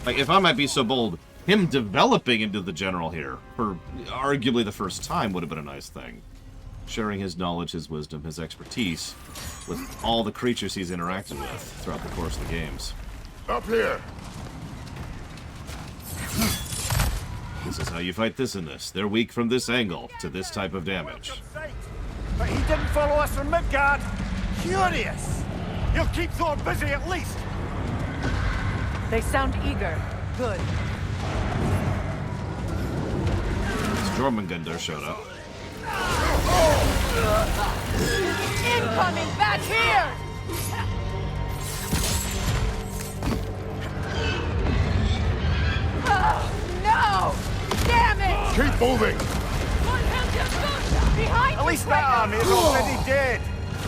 Like, if I might be so bold, him developing into the general here, for arguably the first time, would have been a nice thing. Sharing his knowledge, his wisdom, his expertise with all the creatures he's interacted with throughout the course of the games. Up here! This is how you fight this and this. They're weak from this angle to this type of damage. But he didn't follow us from Midgard. Curious! He'll keep Thor busy at least! They sound eager. Good. Jormungandr showed up. Incoming back here! Oh, no! Damn it! Keep moving! Behind At you, least that army is already dead.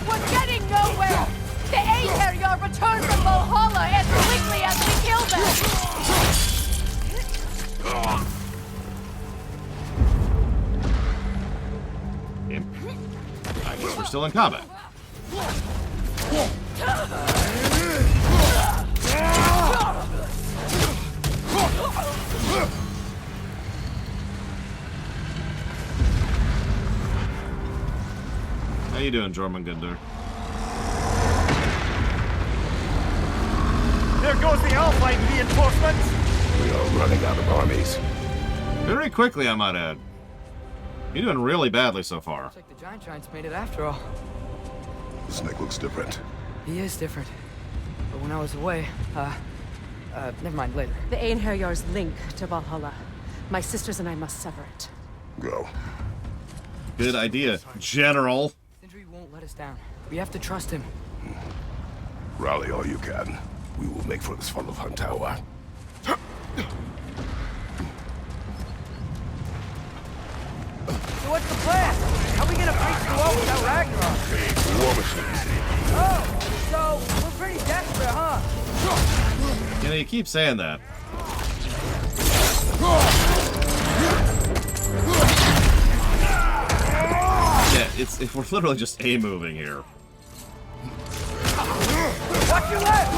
We're getting nowhere! The Einherjar return from Valhalla as quickly as we kill I guess we're still in combat. How you doing, Jormungandr? There goes the Alpine reinforcements. We are running out of armies. Very quickly, I might add. You're doing really badly so far. Looks like the giant giants made it after all. This Nick looks different. He is different. But when I was away, never mind, later. The Einherjar's link to Valhalla. My sisters and I must sever it. Go. Good idea, General. Sindri won't let us down. We have to trust him. Rally all you can. We will make for this Svalbard tower. So what's the plan? How are we gonna breach the wall without Ragnarok? War machines. Oh, so we're pretty desperate, huh? You know, you keep saying that. Yeah, we're literally just A-moving here. Watch your left!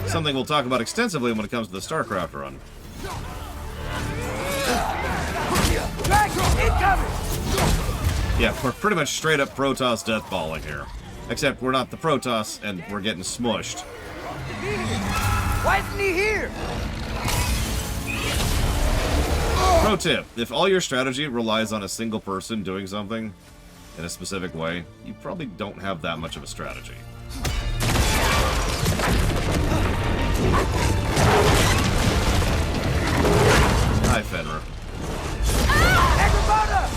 Something we'll talk about extensively when it comes to the StarCraft run. Dragon, incoming! Yeah, we're pretty much straight up Protoss deathballing here. Except we're not the Protoss, and we're getting smushed. Why isn't he here? Pro tip, if all your strategy relies on a single person doing something in a specific way, you probably don't have that much of a strategy. Hi, Fenrir. Agrabata!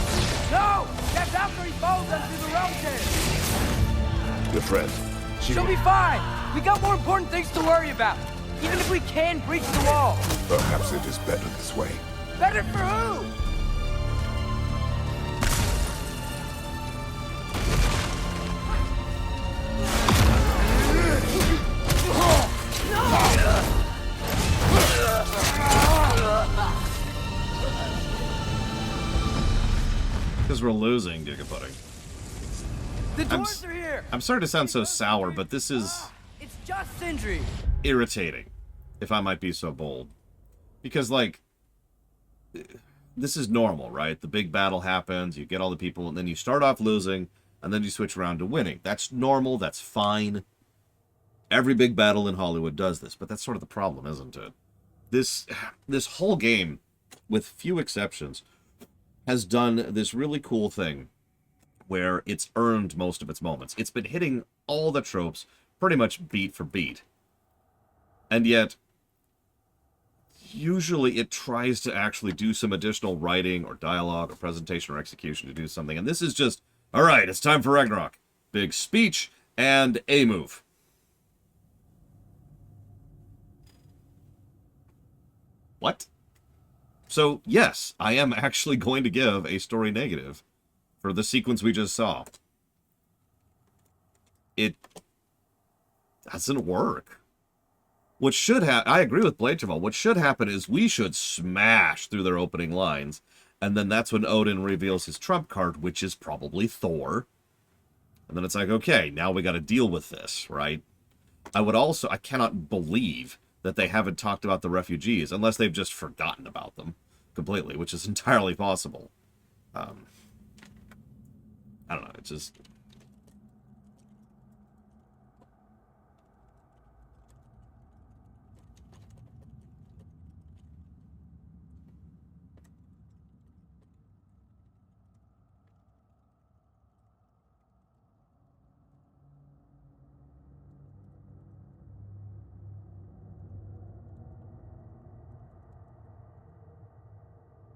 No! That Valkyrie follows us through the realm cave. Your friend. She'll be fine. We got more important things to worry about. Even if we can breach the wall. Perhaps it is better this way. Better for who? Because we're losing, Gigapudding. The dwarves are here. I'm sorry to sound so sour, but this is It's just Sindri. irritating, if I might be so bold. Because, like, this is normal, right? The big battle happens, you get all the people, and then you start off losing, and then you switch around to winning. That's normal, that's fine. Every big battle in Hollywood does this, but that's sort of the problem, isn't it? This whole game, with few exceptions, has done this really cool thing where it's earned most of its moments. It's been hitting all the tropes pretty much beat for beat. And yet, usually it tries to actually do some additional writing or dialogue or presentation or execution to do something. And this is just, all right, it's time for Ragnarok. Big speech and a move. What? So, yes, I am actually going to give a story negative for the sequence we just saw. It doesn't work. What should happen, I agree with Bladecheval, what should happen is we should smash through their opening lines, and then that's when Odin reveals his trump card, which is probably Thor. And then it's like, okay, now we got to deal with this, right? I cannot believe that they haven't talked about the refugees, unless they've just forgotten about them completely, which is entirely possible. I don't know, it's just...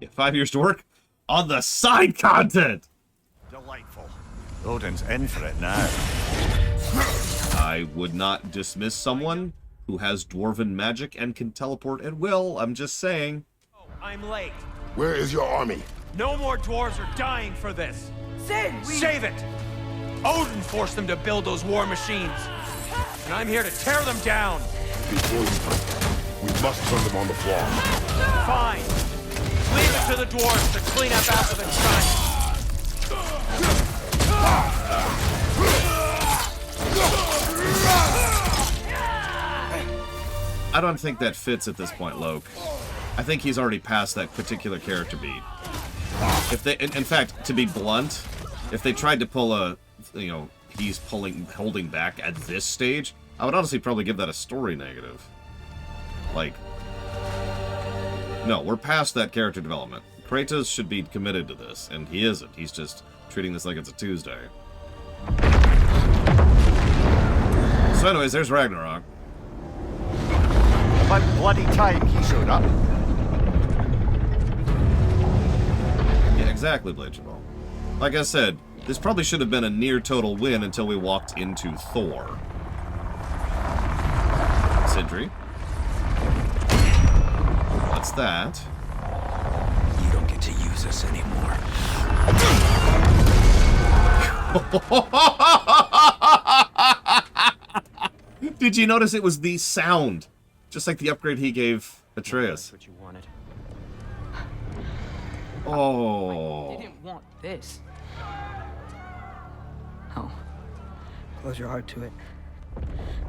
Get 5 years to work on the side content. Delightful. Odin's in for it now. I would not dismiss someone who has dwarven magic and can teleport at will. I'm just saying. I'm late. Where is your army? No more dwarves are dying for this. Save it! Odin forced them to build those war machines. And I'm here to tear them down. Before you come, we must turn them on the floor. Fine. Leave it to the dwarves to clean up after the giants. I don't think that fits at this point, Loki. I think he's already past that particular character beat. If they, in fact, to be blunt, if they tried to pull a, you know, he's holding back at this stage, I would honestly probably give that a story negative. Like, no, we're past that character development. Kratos should be committed to this, and he isn't. He's just treating this like it's a Tuesday. So anyways, there's Ragnarok. About bloody time he showed up. Yeah, exactly, Blachable. Like I said, this probably should have been a near total win until we walked into Thor. Sindri. What's that? You don't get to use us anymore. Did you notice it was the sound? Just like the upgrade he gave Atreus. That's what you wanted. Oh. I didn't want this. No. Close your heart to it.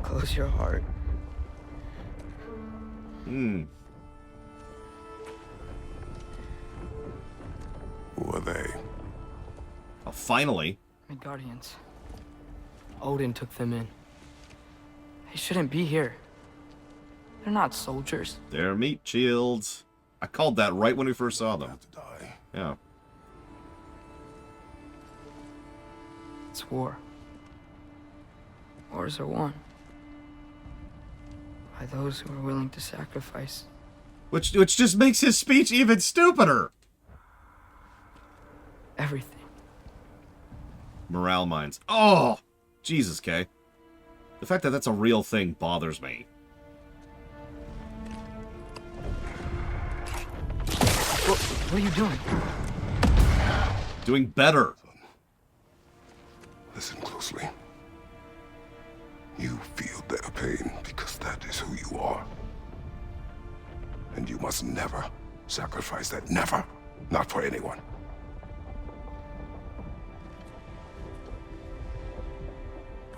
Close your heart. Hmm. Who are they? Oh, finally. Midgardians. Odin took them in. They shouldn't be here. They're not soldiers. They're meat shields. I called that right when we first saw them. Have to die. Yeah. It's war. Wars are won by those who are willing to sacrifice. Which just makes his speech even stupider. Everything. Morale mines. Oh! Jesus, Kay. The fact that that's a real thing bothers me. What are you doing? Doing better. Listen closely. You feel their pain because that is who you are. And you must never sacrifice that. Never. Not for anyone.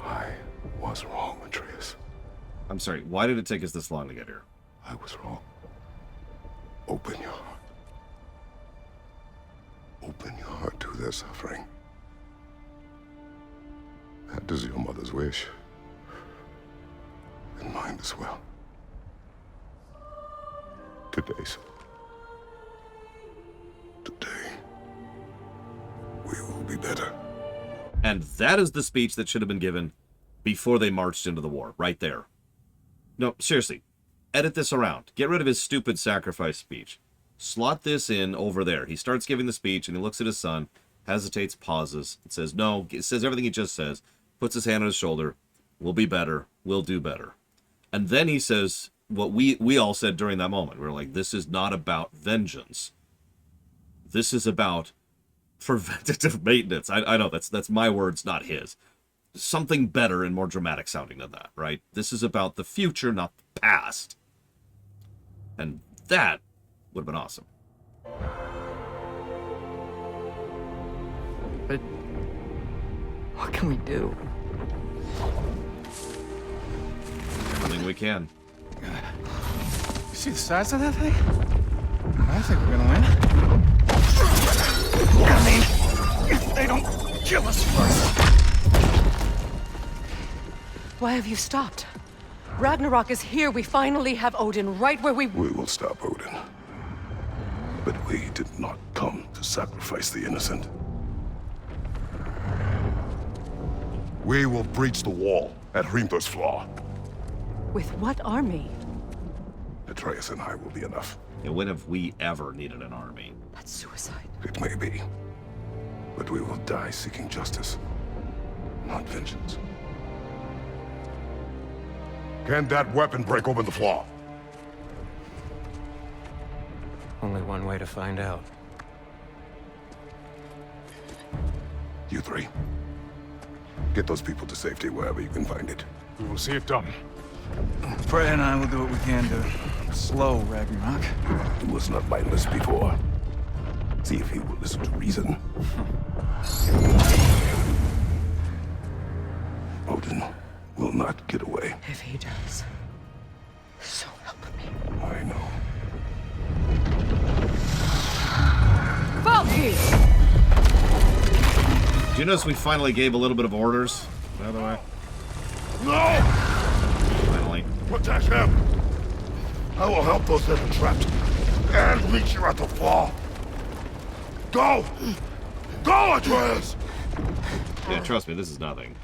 I was wrong, Atreus. I'm sorry, why did it take us this long to get here? I was wrong. Open your heart. Open your heart to their suffering. That is your mother's wish. And mine as well. Today's. Today, we will be better. And that is the speech that should have been given before they marched into the war, right there. No, seriously, edit this around. Get rid of his stupid sacrifice speech. Slot this in over there. He starts giving the speech, and he looks at his son, hesitates, pauses, and says, no, it says everything he just says, puts his hand on his shoulder, we'll be better, we'll do better. And then he says what we all said during that moment. We were like, this is not about vengeance. This is about preventative maintenance. I know, that's my words, not his. Something better and more dramatic sounding than that, right? This is about the future, not the past. And that would have been awesome. But what can we do? Everything we can. You see the size of that thing? I think we're gonna win. I mean, if they don't kill us first. Why have you stopped? Ragnarok is here. We finally have Odin right where we... We will stop Odin. But we did not come to sacrifice the innocent. We will breach the wall at Hrimthur's Flaw. With what army? Atreus and I will be enough. And when have we ever needed an army? That's suicide. It may be. But we will die seeking justice, not vengeance. Can that weapon break open the flaw? Only one way to find out. You three. Get those people to safety wherever you can find it. We will see it done. Freya and I will do what we can to slow Ragnarok. He was not mindless before. See if he will listen to reason. Odin will not get away. If he does, so help me. I know. Valky! Do you notice we finally gave a little bit of orders, by the way? No! Finally. Protect him! I will help those that are trapped. And meet you at the fall. Go! Go, Atreus! Yeah, trust me, this is nothing.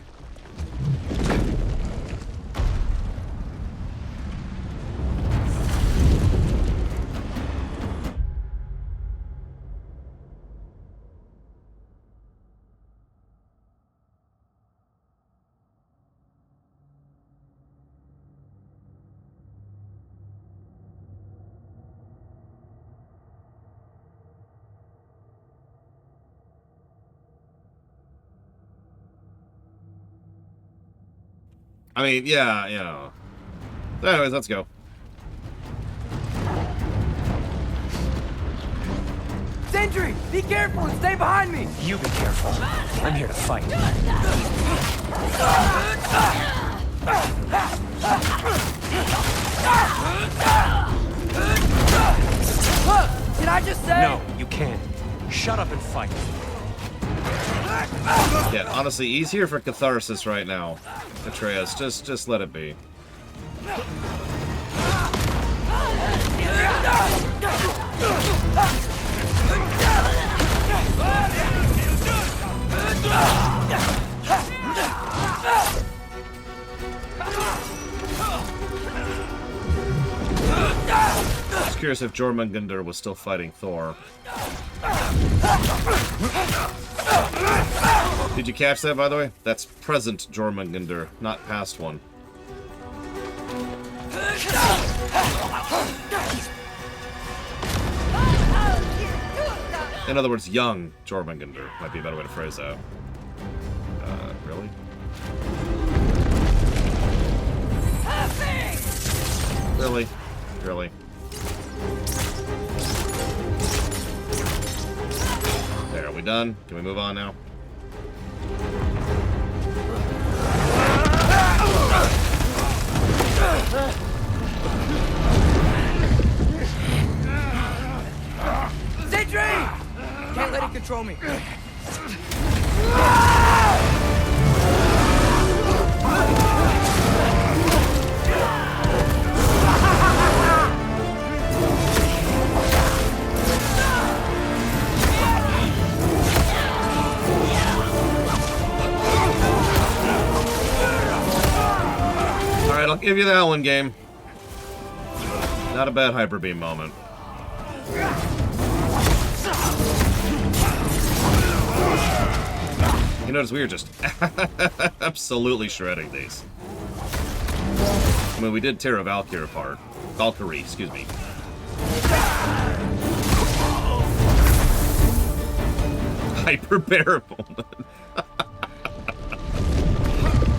I mean, yeah, you know. So anyways, let's go. Sindri, be careful and stay behind me! You be careful. I'm here to fight. Look, did I just say? No, you can't. Shut up and fight. Yeah, honestly, easier for catharsis right now. Atreus, just let it be. I was curious if Jormungandr was still fighting Thor. Did you catch that, by the way? That's present Jormungandr, not past one. In other words, young Jormungandr might be a better way to phrase that. Really? Really? Really? There, are we done? Can we move on now? Sindri! Can't let it control me. Alright, I'll give you that one, game. Not a bad Hyper Beam moment. You notice we were just absolutely shredding these. I mean, we did tear a Valkyrie apart. Valkyrie, excuse me. Hyper bear moment.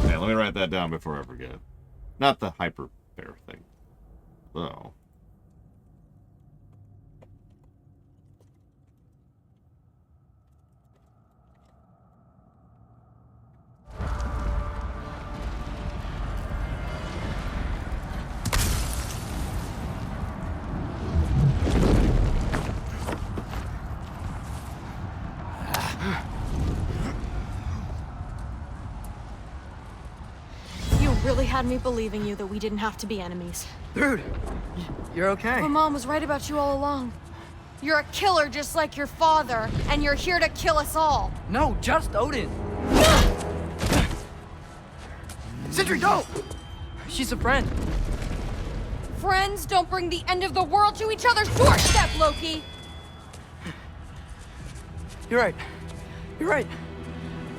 Hey, let me write that down before I forget. Not the hyper bear thing. Oh. Really had me believing you that we didn't have to be enemies. Dude, you're okay. My mom was right about you all along. You're a killer just like your father, and you're here to kill us all. No, just Odin. Sindri, go! She's a friend. Friends don't bring the end of the world to each other's doorstep, Loki! You're right. You're right.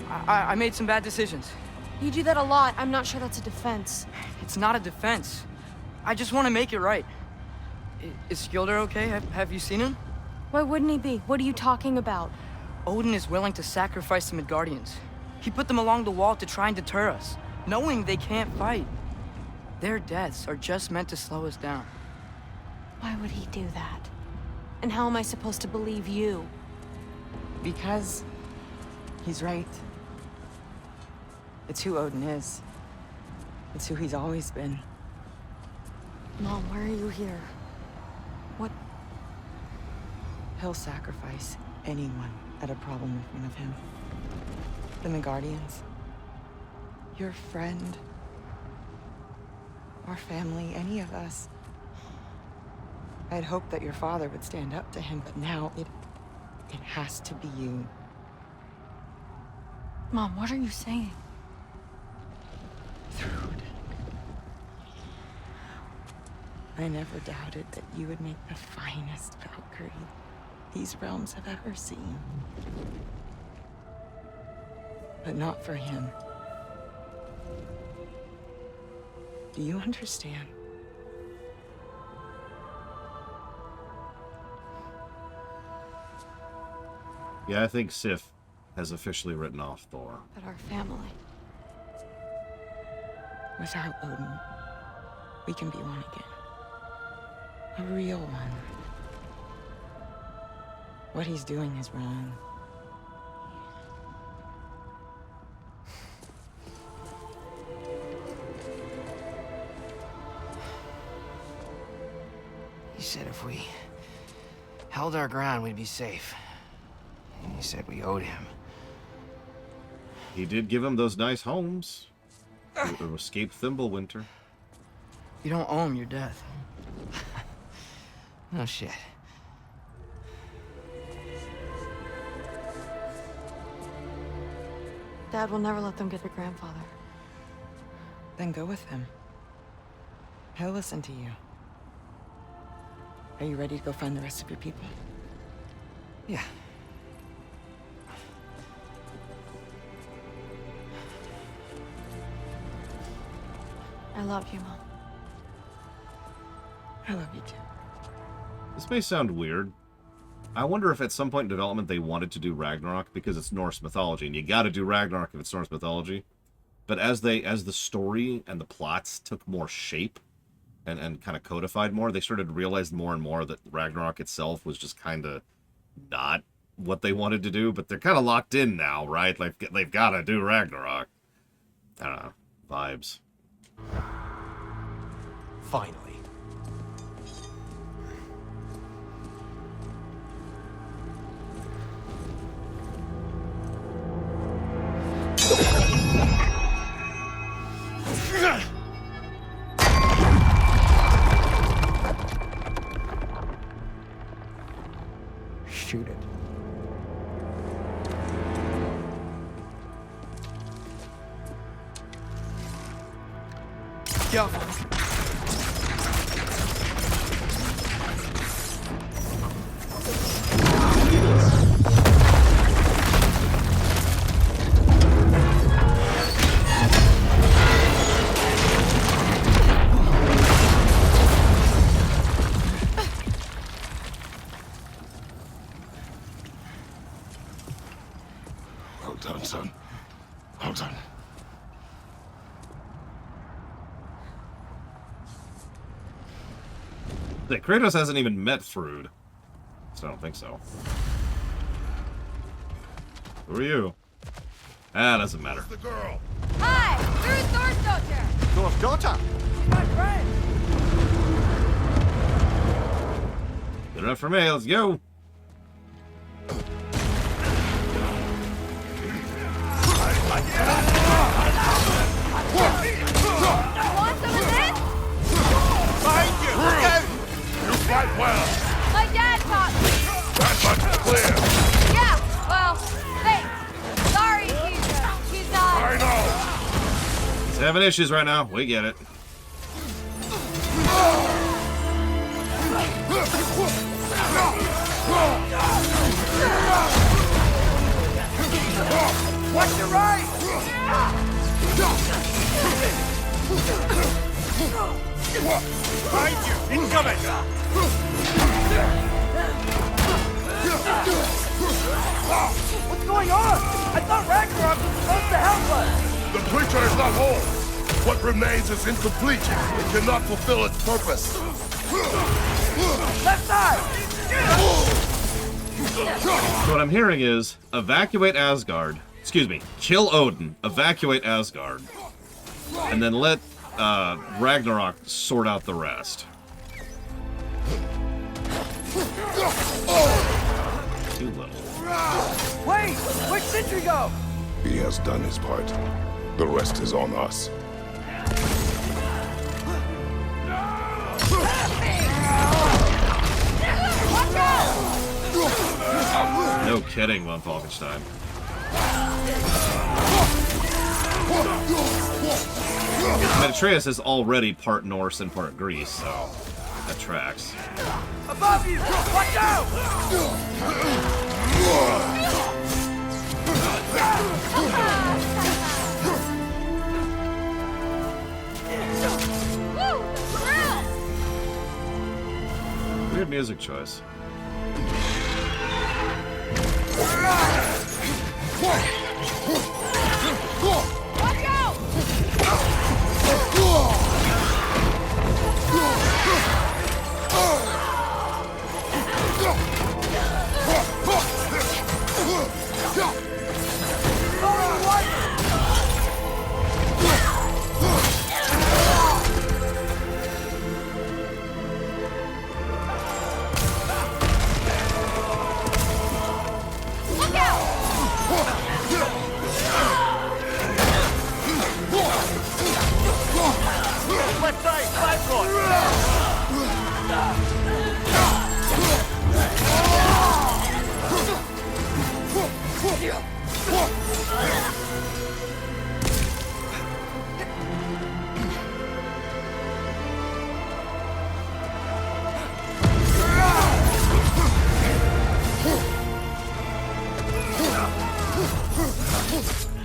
I made some bad decisions. You do that a lot. I'm not sure that's a defense. It's not a defense. I just want to make it right. Is Skilder okay? Have you seen him? Why wouldn't he be? What are you talking about? Odin is willing to sacrifice the Midgardians. He put them along the wall to try and deter us, knowing they can't fight. Their deaths are just meant to slow us down. Why would he do that? And how am I supposed to believe you? Because he's right. It's who Odin is. It's who he's always been. Mom, why are you here? What? He'll sacrifice anyone at a problem in front of him. The Midgardians. Your friend. Our family, any of us. I'd hoped that your father would stand up to him, but now it has to be you. Mom, what are you saying? Thrud. I never doubted that you would make the finest Valkyrie these realms have ever seen. But not for him. Do you understand? Yeah, I think Sif has officially written off Thor. But our family. Without Odin, we can be one again. A real one. What he's doing is wrong. He said if we held our ground, we'd be safe. He said we owed him. He did give him those nice homes. To escape Thimblewinter. You don't owe him your death. No shit. Dad will never let them get their grandfather. Then go with him. He'll listen to you. Are you ready to go find the rest of your people? Yeah. I love you, Mom. I love you too. This may sound weird. I wonder if at some point in development they wanted to do Ragnarok because it's Norse mythology, and you gotta do Ragnarok if it's Norse mythology. But as the story and the plots took more shape and kind of codified more, they started to realize more and more that Ragnarok itself was just kind of not what they wanted to do, but they're kind of locked in now, right? Like, they've got to do Ragnarok. I don't know. Vibes. Finally. Shoot it. Go. Well done, son. Well done. Kratos hasn't even met Thrud. So I don't think so. Who are you? Ah, doesn't matter. The girl. Hi! Where's Thor's daughter? Thor's daughter? She's my friend. Good enough for me, let's go. Want some of this? Behind you! Look out! You fight well. My dad taught me. That much is clear. Yeah, well, thanks. Sorry, he's not. I know. He's having issues right now. We get it. Watch your right! Behind you! Incoming! What's going on? I thought Ragnarok was supposed to help us! The creature is not whole. What remains is incomplete. It cannot fulfill its purpose. Left side! So what I'm hearing is, evacuate Asgard. Excuse me, kill Odin, evacuate Asgard. And then let Ragnarok sort out the rest. Too little. Wait! Where'd Sindri go? He has done his part. The rest is on us. No kidding, von Falkenstein. Atreus is already part Norse and part Greece, so that tracks. Above you! Watch out! Weird music choice. Watch out! Left side, side floor!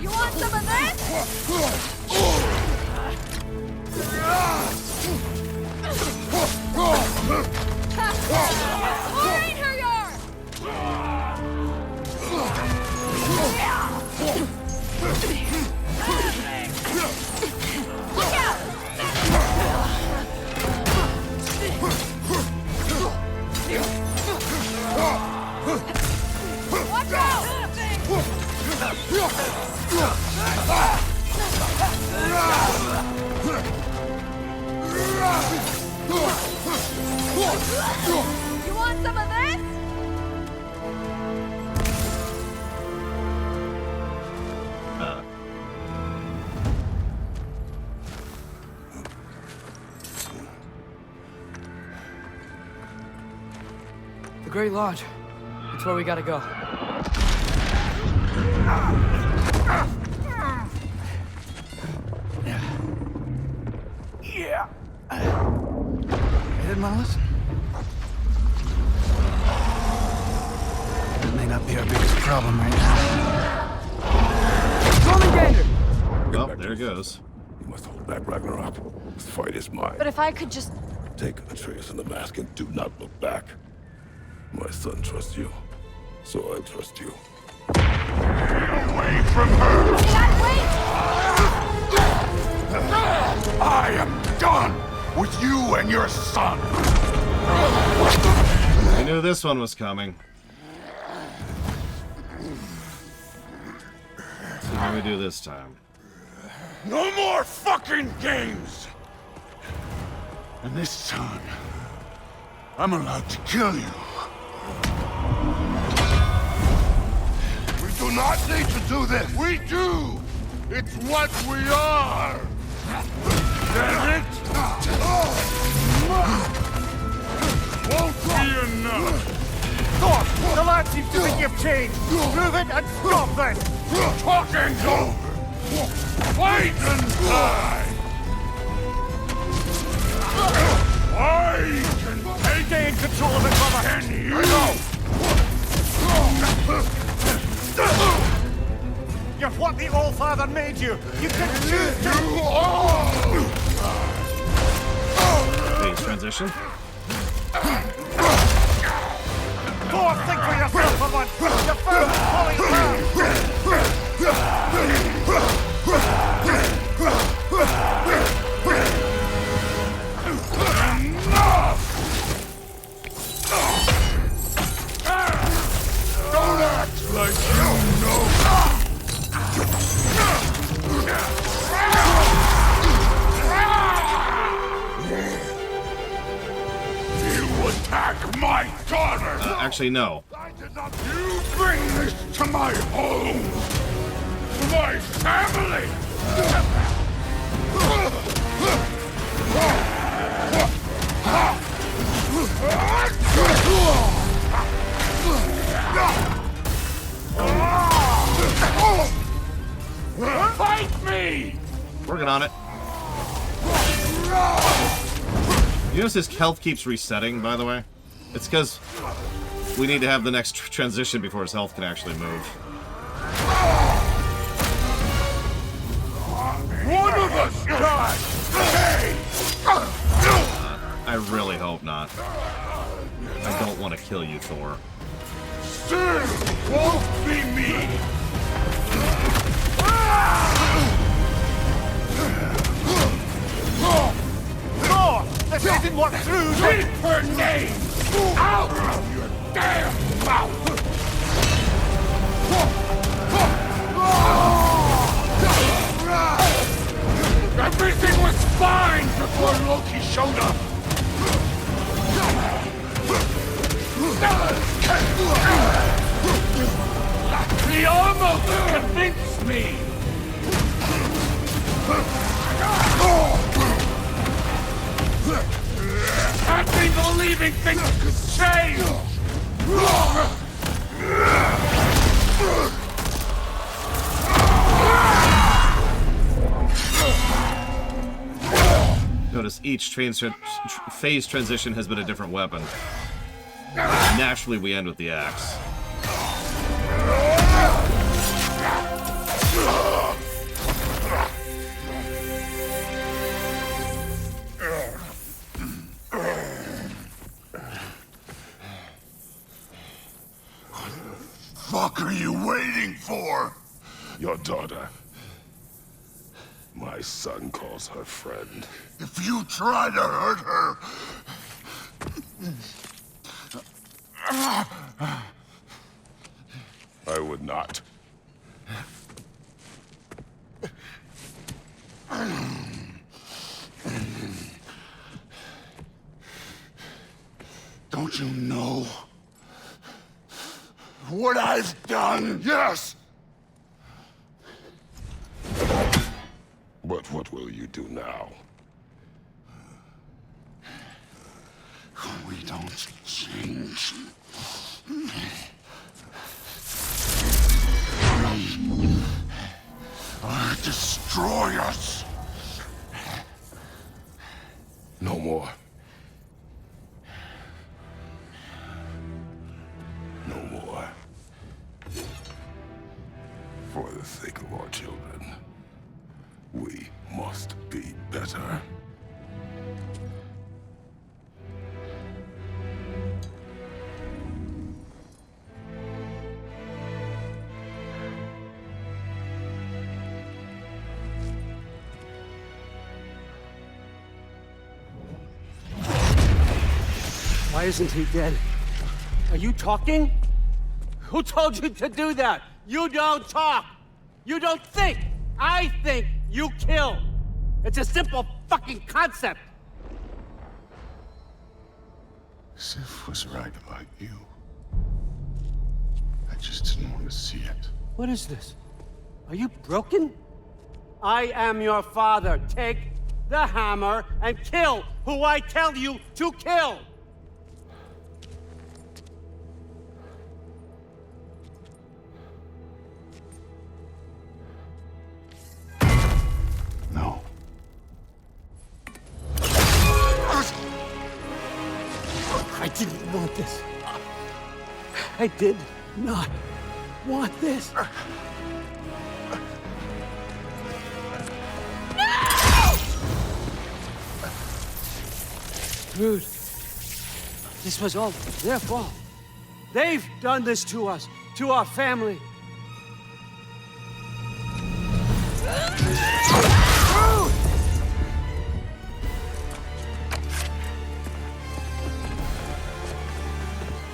You want some of this? Watch out! You want some of this? The Great Lodge. It's where we gotta go. Yeah. You didn't want to listen? That may not be our biggest problem right now. Well, there it goes. You must hold back Ragnarok. This fight is mine. But if I could just... Take Atreus and the mask and do not look back. My son trusts you, so I trust you. Away from her! I am done with you and your son! I knew this one was coming. Let's see how we do this time. No more fucking games! And this time, I'm allowed to kill you. We do not need to do this! We do! It's what we are! Damn it! Won't be enough! Thor, the lad seems to think you've changed! Prove it and stop this! Talking's over! Fight and die! I can stay in control of the cover! Can you? father made you. You can choose to... Phase transition. Thor, think for yourself for once. Your foe is falling down. Don't act like you know. You attack my daughter! Actually, no. You bring this to my home! To my family! Fight me! Working on it. You notice his health keeps resetting, by the way? It's because we need to have the next transition before his health can actually move. One of us died! I really hope not. I don't want to kill you, Thor. Still won't be me! Thor! This isn't what through... Keep her name out of your damn mouth! Everything was fine before Loki showed up! He almost convinced me! Had me believing things could change! Notice each phase transition has been a different weapon. Naturally, we end with the axe. Fuck are you waiting for? Your daughter. My son calls her friend. If you try to hurt her... I would not. Don't you know what I've done? Yes! But what will you do now? We don't change. Or destroy us. No more. No more. For the sake of our children, we must be better. Why isn't he dead? Are you talking? Who told you to do that? You don't talk! You don't think! I think, you kill! It's a simple fucking concept! Sif was right about you. I just didn't want to see it. What is this? Are you broken? I am your father. Take the hammer and kill who I tell you to kill! No. I didn't want this. I did not want this. Rude. This was all their fault. They've done this to us, to our family.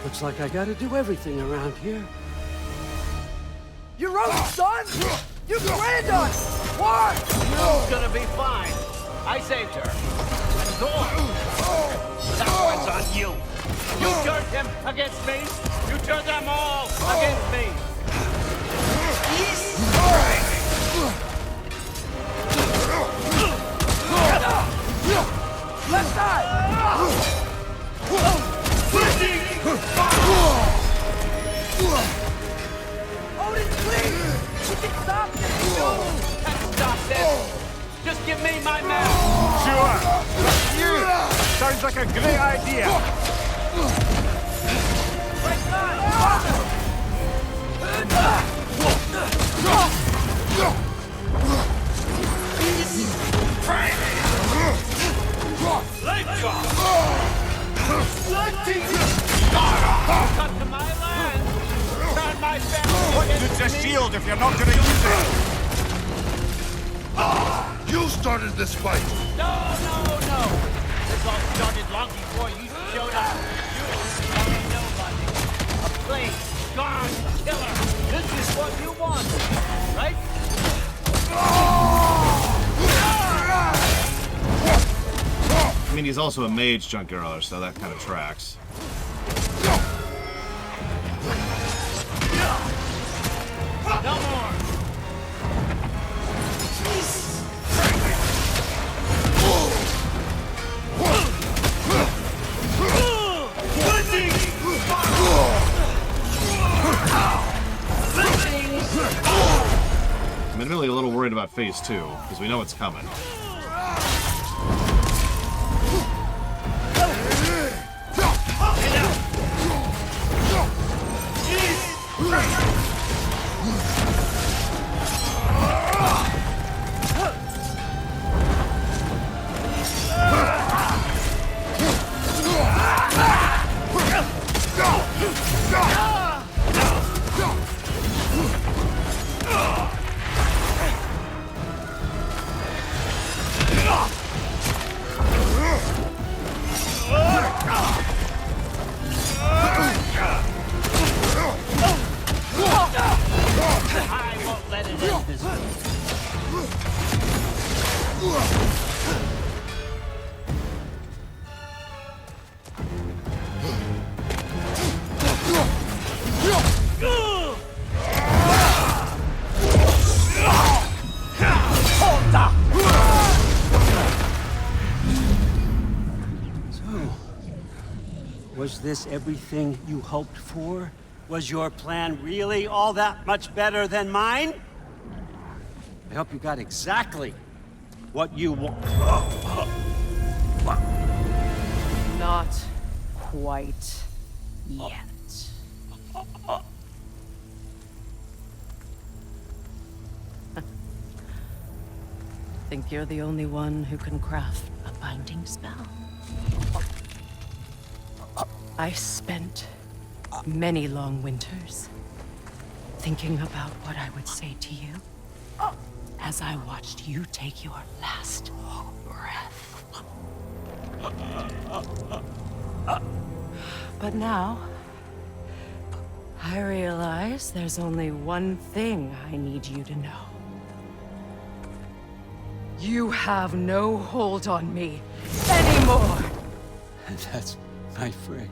Looks like I gotta do everything around here. You're out, son! You grand us! What? You're gonna be fine. I saved her. And Thor! That one's on you. You turned him against me. You turned them all against me. Left side! Odin, please! You can stop this! No! Can't stop this! Just give me my man! Sure! You! Sounds like a great idea! Right side! Come to my land! Turn my family! What good's a shield if you're not gonna use it? You started this fight! No! This all started long before you showed up. You ain't nobody. A plague, Garm, killer. This is what you want, right? I mean, he's also a mage, Junkyard, so that kind of tracks. No more! I'm admittedly a little worried about phase 2, because we know it's coming. I won't let it end this way. Was this everything you hoped for? Was your plan really all that much better than mine? I hope you got exactly what you want. Not quite yet. Think you're the only one who can craft a binding spell? I spent many long winters thinking about what I would say to you as I watched you take your last breath. But now, I realize there's only one thing I need you to know. You have no hold on me anymore! And that's my frig.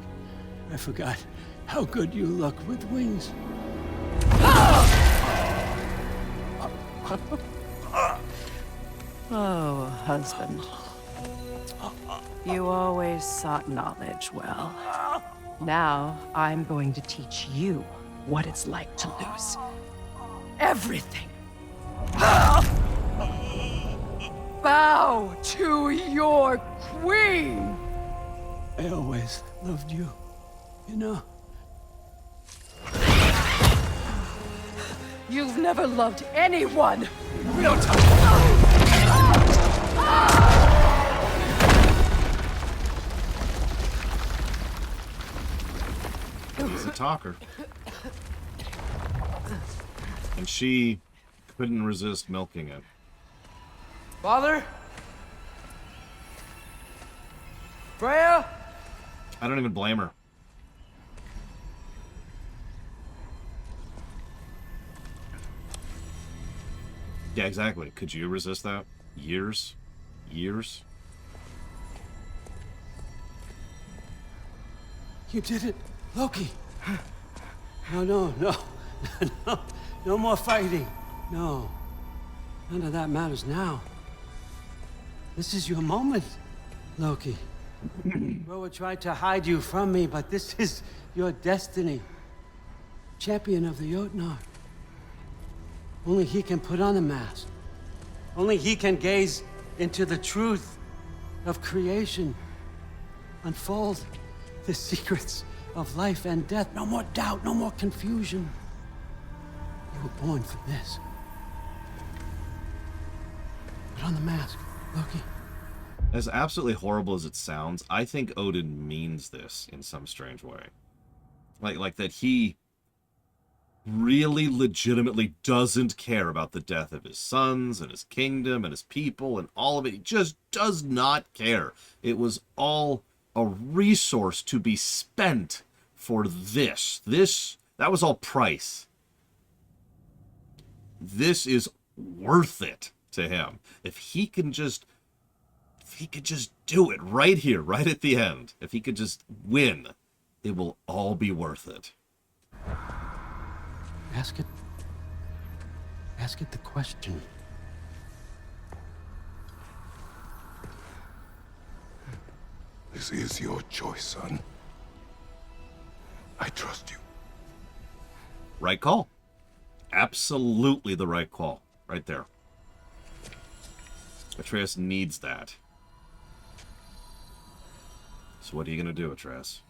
I forgot how good you look with wings. Oh, husband. You always sought knowledge well. Now, I'm going to teach you what it's like to lose everything. Bow to your queen! I always loved you, you know? You've never loved anyone! Real time! talker. And she couldn't resist milking it. Father? Freya? I don't even blame her. Yeah, exactly. Could you resist that? Years? Years? You did it, Loki. No. No more fighting. No. None of that matters now. This is your moment, Loki. Roa tried to hide you from me, but this is your destiny. Champion of the Jotnar. Only he can put on the mask. Only he can gaze into the truth of creation. Unfold the secrets of life and death. No more doubt, no more confusion. You were born for this. Put on the mask, Loki. As absolutely horrible as it sounds, I think Odin means this in some strange way. Like that he really legitimately doesn't care about the death of his sons and his kingdom and his people and all of it. He just does not care. It was all a resource to be spent for this. That was all price. This is worth it to him. If he could just do it right here, right at the end, if he could just win, it will all be worth it. Ask it the question. This is your choice, son. I trust you. Right call. Absolutely the right call. Right there. Atreus needs that. So what are you going to do, Atreus?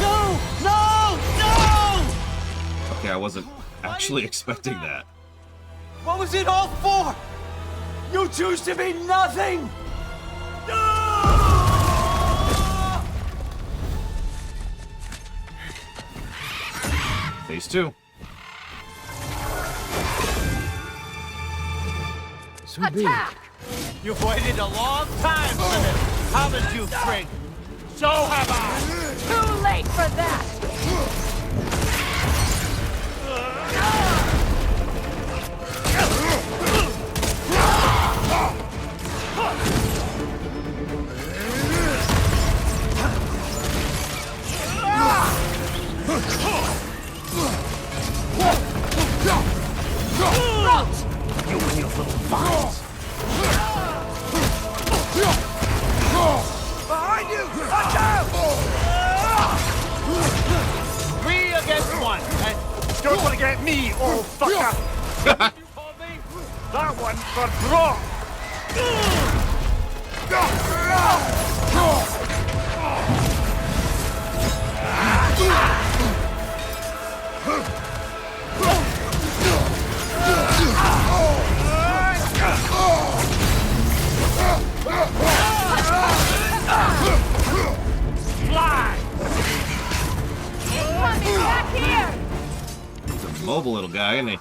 No! No! No! Okay, I wasn't actually expecting that. What was it all for? You choose to be nothing! Phase 2. Attack! You've waited a long time for this, haven't you, Frigg? So have I! Too late for that! You and your little vines. Behind you! Watch out! 3 against 1, and don't forget me, old fucker! You call me? That one for Brok! Fly! Coming back here! He's a mobile little guy, isn't he?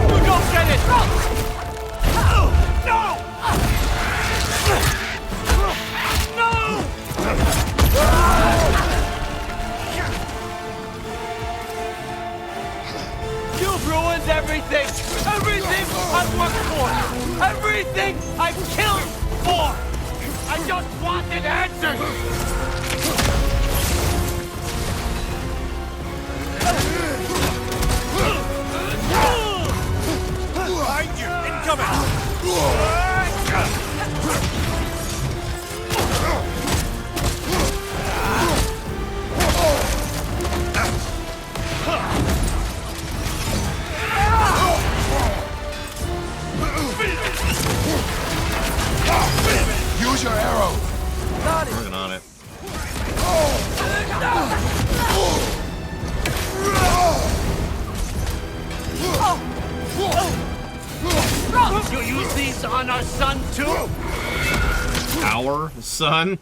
You don't get it! No! You've ruined everything! Everything I've worked for! Everything I've killed for! I just wanted answers! Behind you! Incoming! Use use these on our son, too? Our son?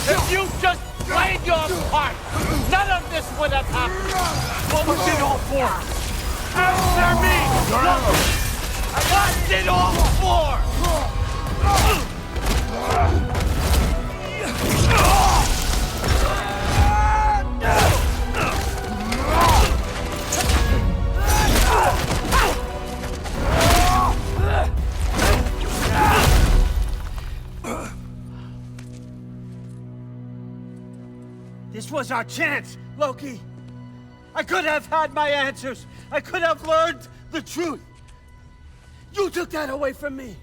If you just played your part, none of this would have happened. What was it all for? Answer me! What's it all for? This was our chance, Loki. I could have had my answers. I could have learned the truth. You took that away from me.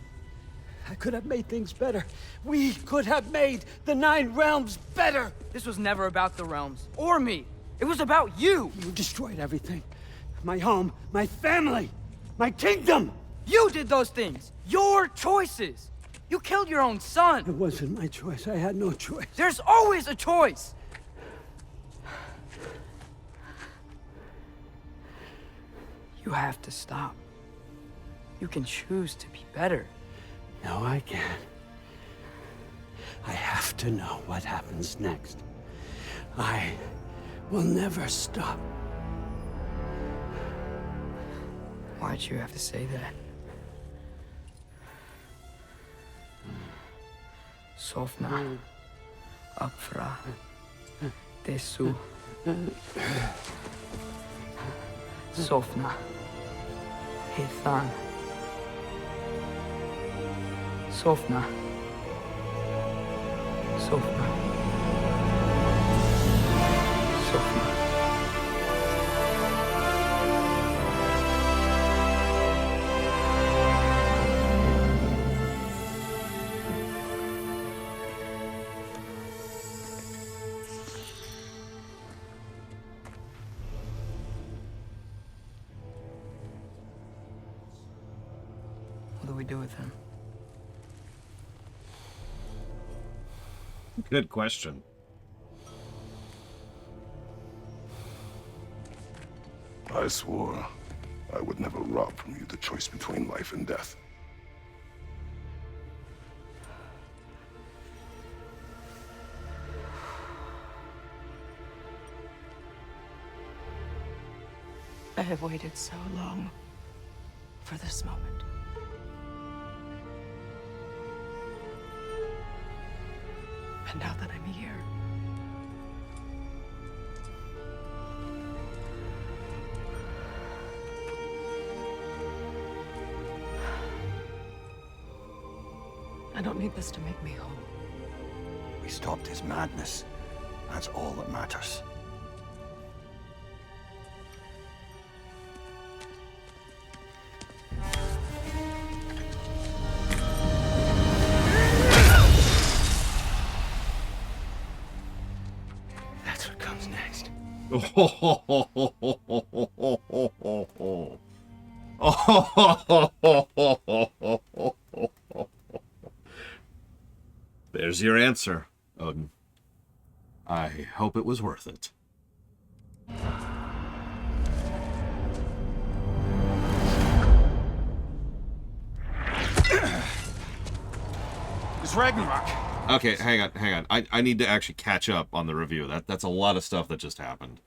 I could have made things better. We could have made the 9 realms better. This was never about the realms, or me. It was about you. You destroyed everything. My home, my family, my kingdom. You did those things. Your choices. You killed your own son. It wasn't my choice. I had no choice. There's always a choice. You have to stop. You can choose to be better. No, I can't. I have to know what happens next. I will never stop. Why'd you have to say that? Sofna. Apfra. Desu. Sofna. Hethan. Sofna. Sofna. Sofna. What do we do with him? Good question. I swore I would never rob from you the choice between life and death. I have waited so long for this moment. And now that I'm here, I don't need this to make me whole. We stopped his madness. That's all that matters. That's what comes next. There's your answer, Odin. I hope it was worth it. It's Ragnarok. Okay, hang on. I need to actually catch up on the review. That's a lot of stuff that just happened.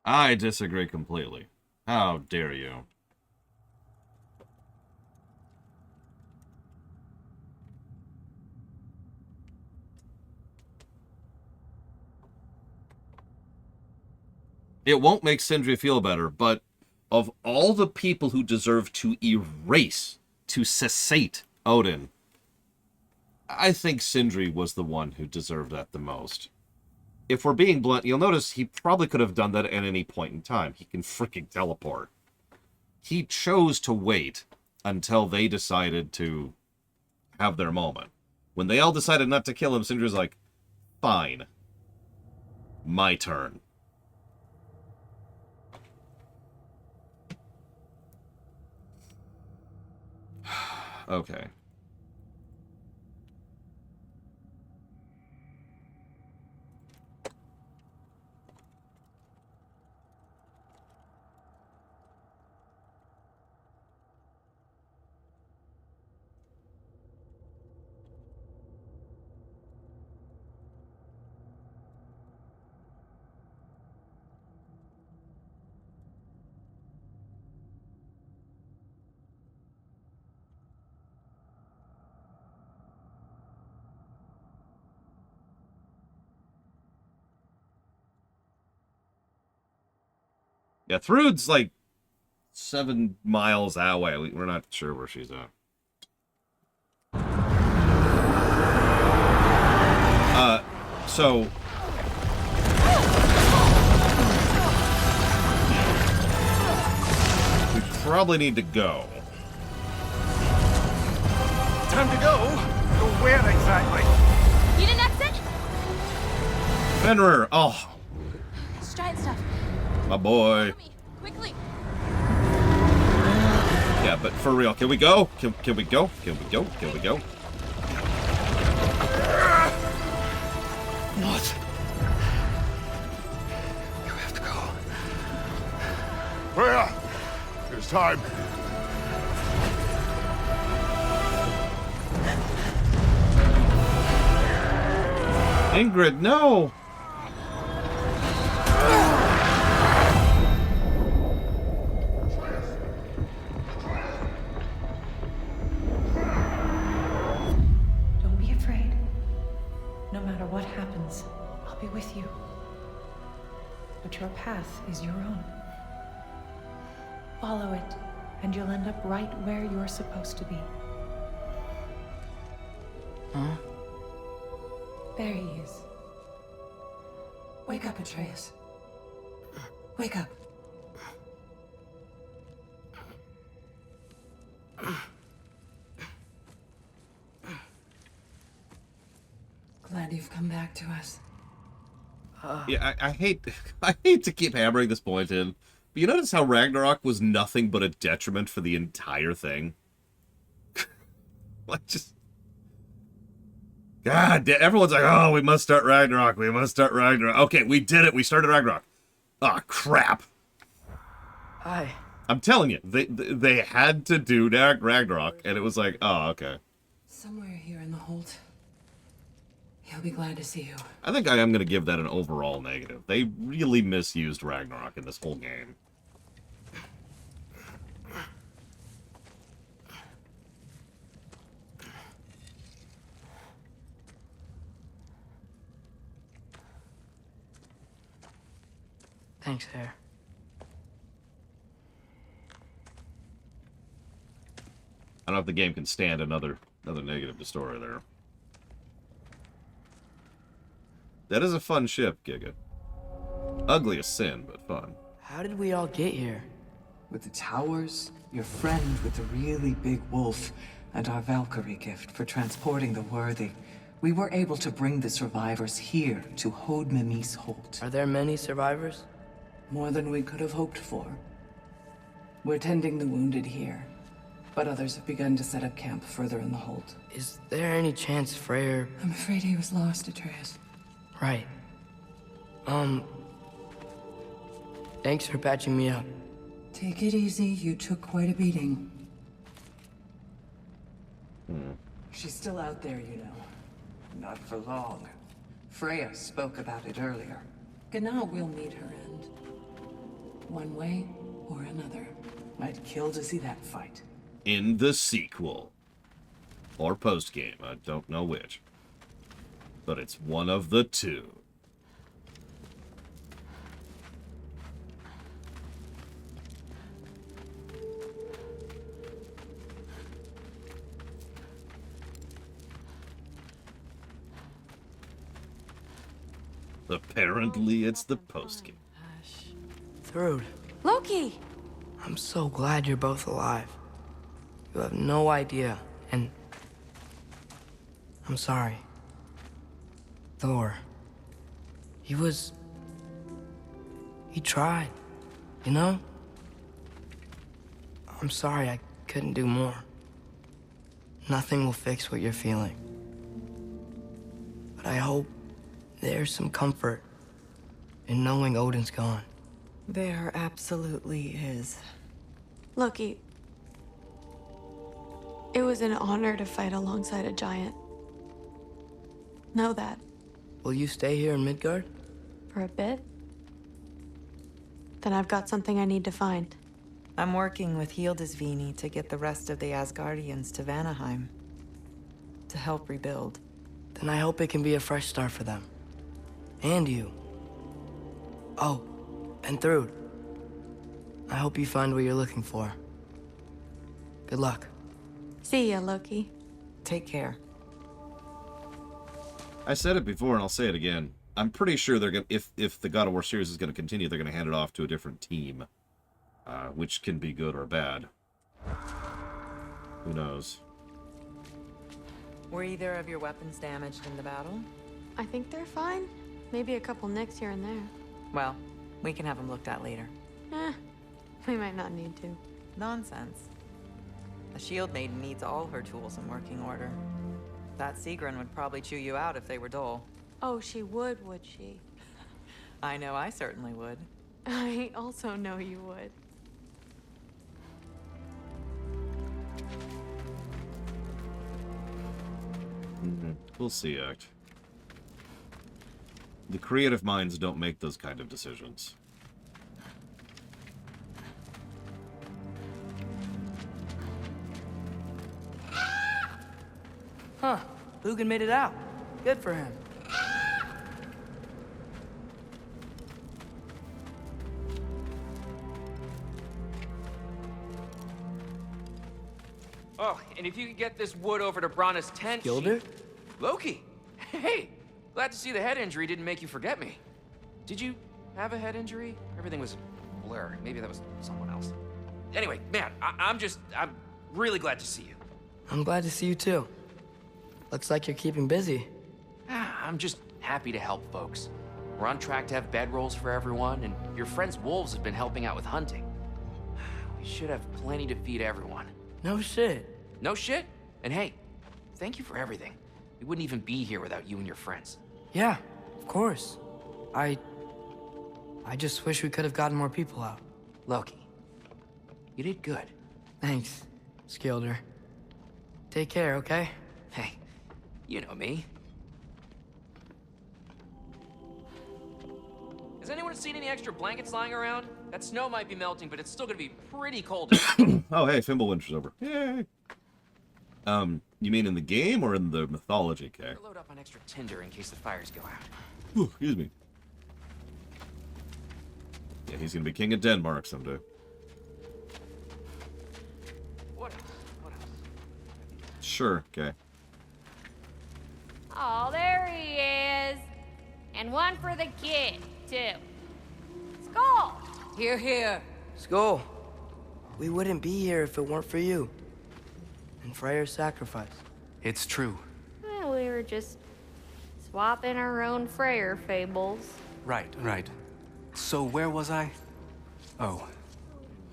I disagree completely. How dare you? It won't make Sindri feel better, but of all the people who deserve to erase, to cessate Odin, I think Sindri was the one who deserved that the most. If we're being blunt, you'll notice he probably could have done that at any point in time. He can freaking teleport. He chose to wait until they decided to have their moment. When they all decided not to kill him, Sindri's like, fine. My turn. Okay. Yeah, Thrud's like 7 miles away. We're not sure where she's at. So we probably need to go. Time to go? Go where exactly? Need an exit? Fenrir! Oh, It's giant stuff. my boy. Quickly. Yeah, but for real, can we go? Can we go? Can we go? Can we go? What? You have to go. Freya! It's time. Ingrid, no! Don't be afraid. No matter what happens, I'll be with you. But your path is your own. Follow it, and you'll end up right where you're supposed to be. Huh? There he is. Wake up, Atreus. Wake up. Glad you've come back to us. Yeah, I hate to keep hammering this point in, but you notice how Ragnarok was nothing but a detriment for the entire thing? Like, just... God, everyone's like, oh, we must start Ragnarok, we must start Ragnarok. Okay, we did it, we started Ragnarok. Ah, crap. I'm telling you, they had to do Ragnarok, and it was like, oh, okay. Somewhere here in the hold. He'll be glad to see you. I think I am going to give that an overall negative. They really misused Ragnarok in this whole game. Thanks, Hare. I don't know if the game can stand another negative to story there. That is a fun ship, Giga. Ugly as sin, but fun. How did we all get here? With the towers, your friend with the really big wolf, and our Valkyrie gift for transporting the worthy, we were able to bring the survivors here to Hod Mimi's Holt. Are there many survivors? More than we could have hoped for. We're tending the wounded here, but others have begun to set up camp further in the hold. Is there any chance Freyr... I'm afraid he was lost, Atreus. Right. Thanks for patching me up. Take it easy, you took quite a beating. She's still out there, you know. Not for long. Freya spoke about it earlier. Gna will meet her end. One way or another. I'd kill to see that fight. In the sequel. Or post-game, I don't know which. But it's one of the two. Apparently, it's the post-game. Thrud, Loki! I'm so glad you're both alive. You have no idea, and I'm sorry. Thor. He tried, you know? I'm sorry I couldn't do more. Nothing will fix what you're feeling. But I hope there's some comfort in knowing Odin's gone. There absolutely is. Loki, it was an honor to fight alongside a giant. Know that. Will you stay here in Midgard? For a bit? Then I've got something I need to find. I'm working with Hildisvini to get the rest of the Asgardians to Vanaheim. To help rebuild. Then I hope it can be a fresh start for them. And you. Oh, and Thrud. I hope you find what you're looking for. Good luck. See ya, Loki. Take care. I said it before and I'll say it again. I'm pretty sure they're gonna, if the God of War series is gonna continue, they're gonna hand it off to a different team, which can be good or bad. Who knows? Were either of your weapons damaged in the battle? I think they're fine. Maybe a couple nicks here and there. Well, we can have them looked at later. We might not need to. Nonsense. A shield maiden needs all her tools in working order. That Sigrun would probably chew you out if they were dull. Oh, she would she? I know I certainly would. I also know you would. We'll see, Act. The creative minds don't make those kind of decisions. Huh. Lugan made it out. Good for him. Oh, and if you could get this wood over to Brana's tent... Gilder? Loki! Hey! Glad to see the head injury didn't make you forget me. Did you have a head injury? Everything was blurry. Maybe that was someone else. Anyway, man, I'm really glad to see you. I'm glad to see you too. Looks like you're keeping busy. I'm just happy to help folks. We're on track to have bedrolls for everyone, and your friend's wolves have been helping out with hunting. We should have plenty to feed everyone. No shit. No shit? And hey, thank you for everything. We wouldn't even be here without you and your friends. Yeah, of course. I just wish we could have gotten more people out. Loki, you did good. Thanks, Skilder. Take care, okay? Hey, you know me. Has anyone seen any extra blankets lying around? That snow might be melting, but it's still gonna be pretty cold. Oh, hey, Fimbulwinter's over. Yay! You mean in the game or in the mythology, Kay? Load up on extra tinder in case the fires go out. Ooh, excuse me. Yeah, he's gonna be king of Denmark someday. What else? What else? Sure, okay. Oh, there he is. And one for the kid, too. Skull! Here, here. Skull. We wouldn't be here if it weren't for you. And Freyr's sacrifice. It's true. Well, we were just swapping our own Freyr fables. Right. So where was I? Oh.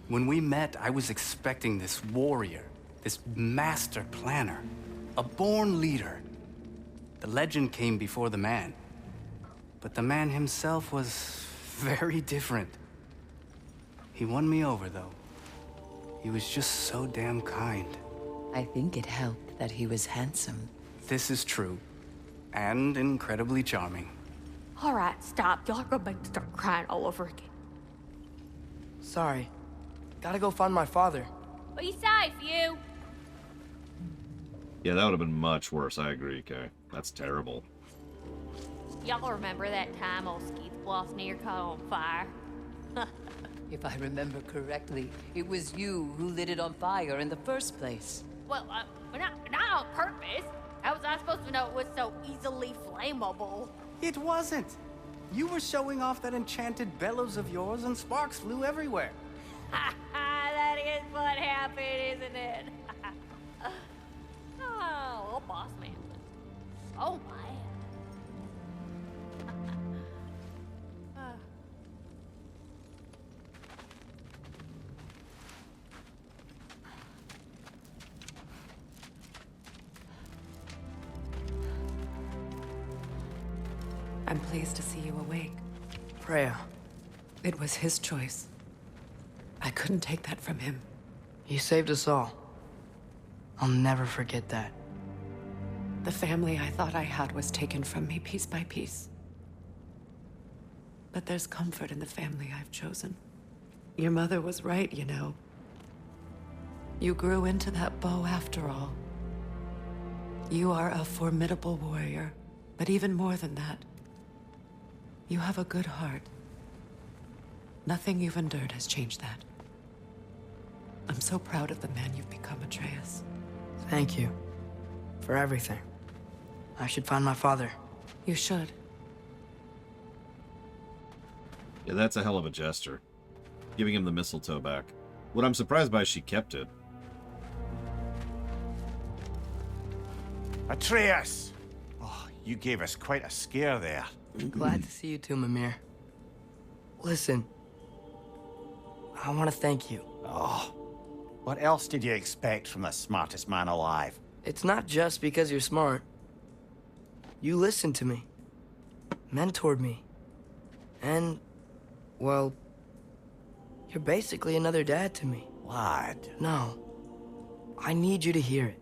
When we met, I was expecting this warrior, this master planner, a born leader. The legend came before the man. But the man himself was very different. He won me over, though. He was just so damn kind. I think it helped that he was handsome. This is true. And incredibly charming. All right, stop. Y'all are gonna make me start crying all over again. Sorry. Gotta go find my father. Be safe, you. Yeah, that would have been much worse, I agree, Kay. That's terrible. Y'all remember that time old Skeeth Bluff near caught on fire? If I remember correctly, it was you who lit it on fire in the first place. Well, not on purpose. How was I supposed to know it was so easily flammable? It wasn't. You were showing off that enchanted bellows of yours and sparks flew everywhere. That is what happened, isn't it? Oh, boss man. Oh my. I'm pleased to see you awake. Freya, It was his choice. I couldn't take that from him. you saved us all. I'll never forget that. The family I thought I had was taken from me piece by piece. But there's comfort in the family I've chosen. Your mother was right, you know. You grew into that bow after all. You are a formidable warrior, but even more than that, you have a good heart. Nothing you've endured has changed that. I'm so proud of the man you've become, Atreus. Thank you. For everything. I should find my father. You should. Yeah, that's a hell of a gesture. Giving him the mistletoe back. What I'm surprised by is she kept it. Atreus! Oh, you gave us quite a scare there. Glad to see you too, Mimir. Listen, I want to thank you. Oh, what else did you expect from the smartest man alive? It's not just because you're smart. You listened to me, mentored me, and, well, you're basically another dad to me. Lad. No, I need you to hear it.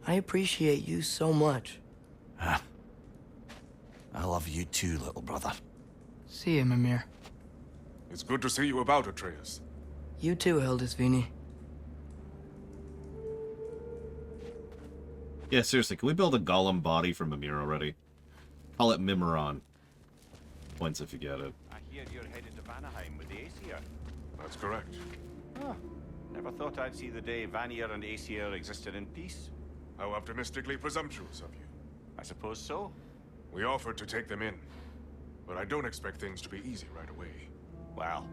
I appreciate you so much. Huh. I love you too, little brother. See you, Mimir. It's good to see you about, Atreus. You too, Hildisvini. Yeah, seriously, can we build a golem body for Mimir already? Call it Mimiron. Points if you get it. I hear you're headed to Vanaheim with the Aesir. That's correct. Huh. Never thought I'd see the day Vanir and Aesir existed in peace. How optimistically presumptuous of you. I suppose so. We offered to take them in, but I don't expect things to be easy right away. Well,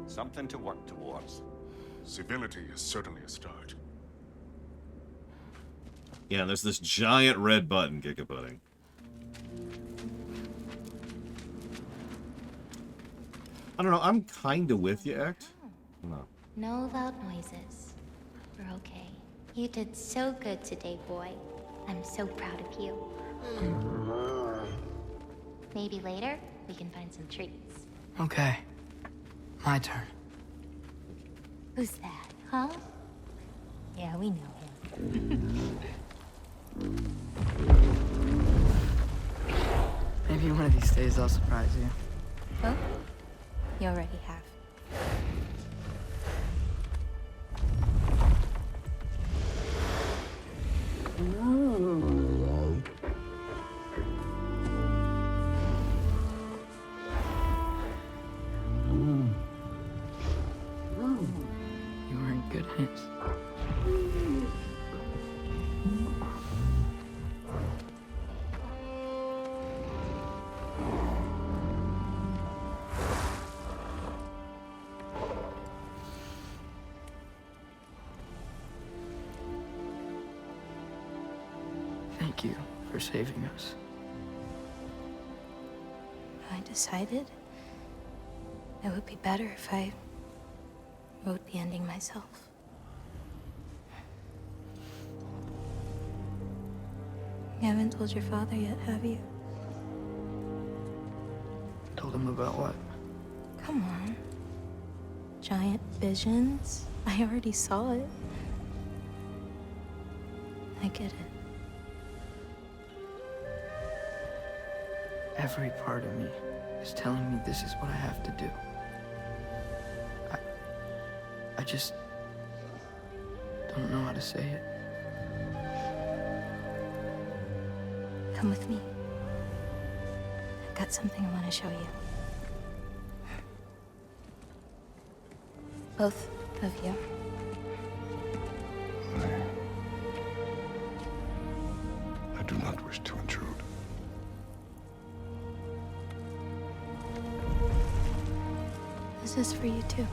something to work towards. Civility is certainly a start. Yeah, there's this giant red button, Gigapudding. I don't know, I'm kinda with you, Act. No. No loud noises. We're okay. You did so good today, boy. I'm so proud of you. Maybe later, we can find some treats. Okay. My turn. Who's that, huh? Yeah, we know him. Maybe one of these days I'll surprise you. Well, you already have. You were in good hands. Thank you for saving us. I decided it would be better if I wrote the ending myself. You haven't told your father yet, have you? Told him about what? Come on. Giant visions? I already saw it. I get it. Every part of me is telling me this is what I have to do. I just don't know how to say it. Come with me. I've got something I want to show you. Both of you. I do not wish to intrude. This is for you too.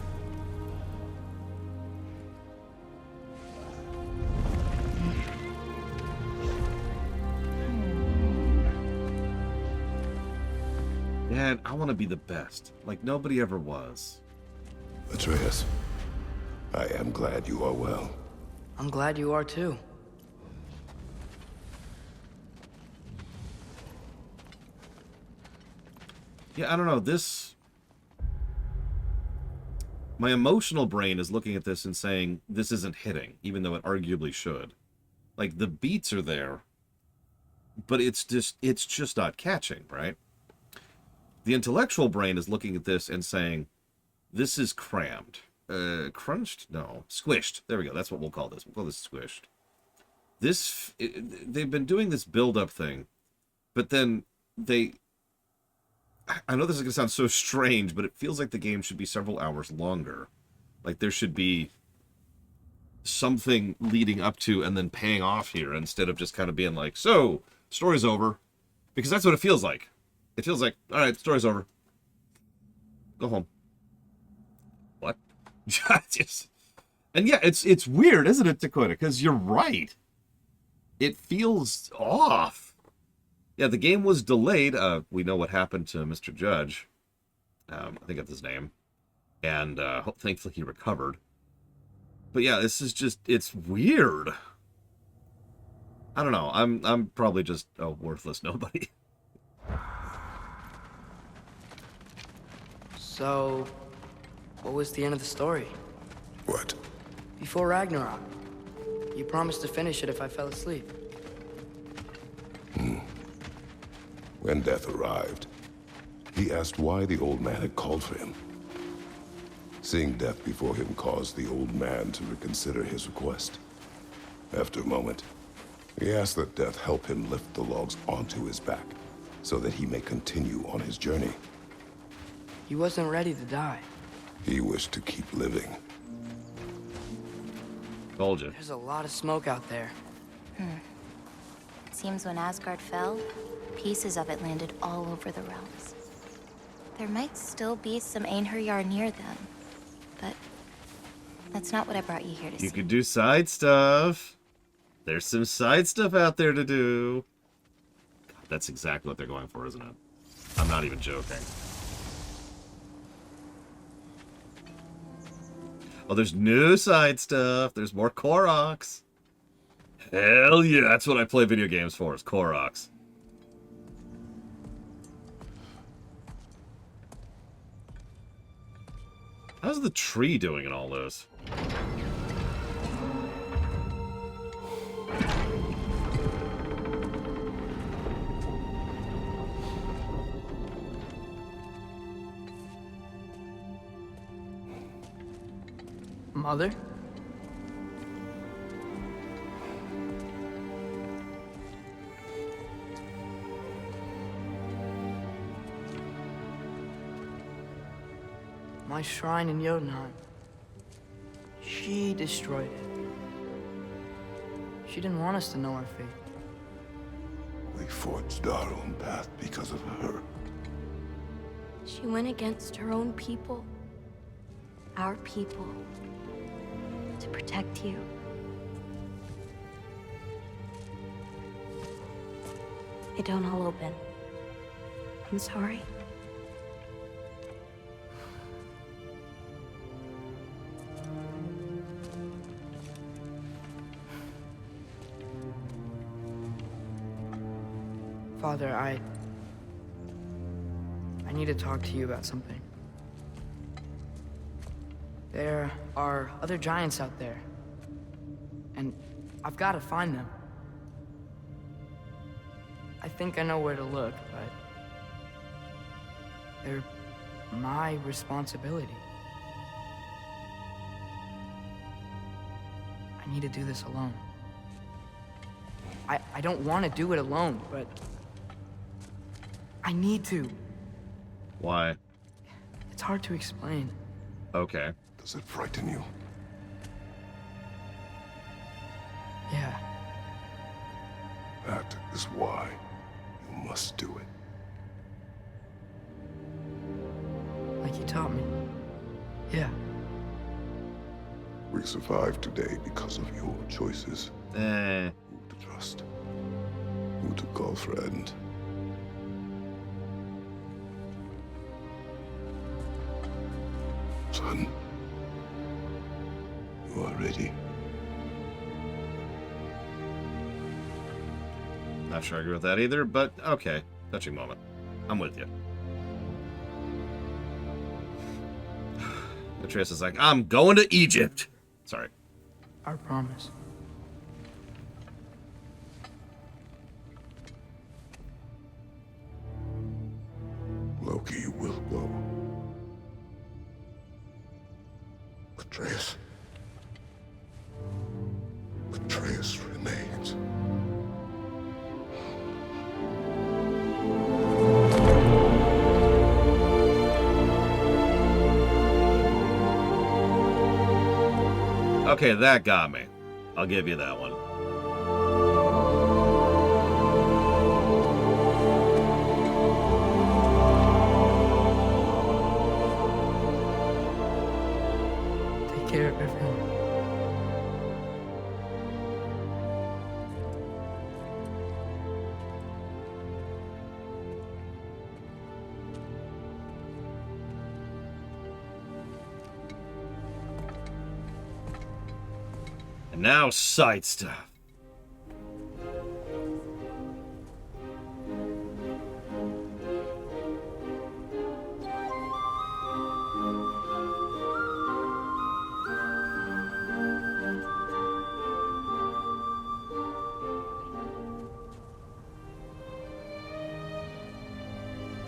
Dad, I want to be the best, like nobody ever was. Atreus, I am glad you are well. I'm glad you are too. Yeah, I don't know, this... My emotional brain is looking at this and saying, this isn't hitting, even though it arguably should. Like, the beats are there, but it's just not catching, right? The intellectual brain is looking at this and saying, this is crammed. Crunched? No. Squished. There we go. That's what we'll call this. We'll call this squished. They've been doing this build-up thing, but then they... I know this is going to sound so strange, but it feels like the game should be several hours longer. Like, there should be something leading up to and then paying off here, instead of just kind of being like, so, story's over. Because that's what it feels like. It feels like, alright, story's over. Go home. What? And yeah, it's weird, isn't it, Dakota? Because you're right. It feels off. Yeah, the game was delayed. We know what happened to Mr. Judge. I think that's his name. And thankfully he recovered. But yeah, this is just, it's weird. I don't know. I'm probably just a worthless nobody. So, what was the end of the story? What? Before Ragnarok. You promised to finish it if I fell asleep. When death arrived, he asked why the old man had called for him. Seeing death before him caused the old man to reconsider his request. After a moment, he asked that death help him lift the logs onto his back, so that he may continue on his journey. He wasn't ready to die. He wished to keep living. Told you. There's a lot of smoke out there. Seems when Asgard fell, pieces of it landed all over the realms. There might still be some Einherjar near them, but that's not what I brought you here to see. You could do side stuff. There's some side stuff out there to do. God, that's exactly what they're going for, isn't it? I'm not even joking. Oh, there's new side stuff. There's more Koroks. Hell yeah, that's what I play video games for, is Koroks. How's the tree doing in all this? Mother? My shrine in Jotunheim. She destroyed it. She didn't want us to know our fate. We forged our own path because of her. She went against her own people. Our people. To protect you. It don't all open. I'm sorry. Father, I need to talk to you about something. There are other giants out there, and I've got to find them. I think I know where to look, but they're my responsibility. I need to do this alone. I don't want to do it alone, but I need to. Why? It's hard to explain. Okay. Does it frighten you? Yeah. That is why you must do it. Like you taught me. Yeah. We survived today because of your choices. Who to trust. Who to call friend. Son, you are ready. Not sure I agree with that either, but okay. Touching moment. I'm with you. Atreus is like, I'm going to Egypt. Sorry. I promise. Loki will go. Atreus. Atreus remains. Okay, that got me. I'll give you that one. Take care of everyone. And now side stuff.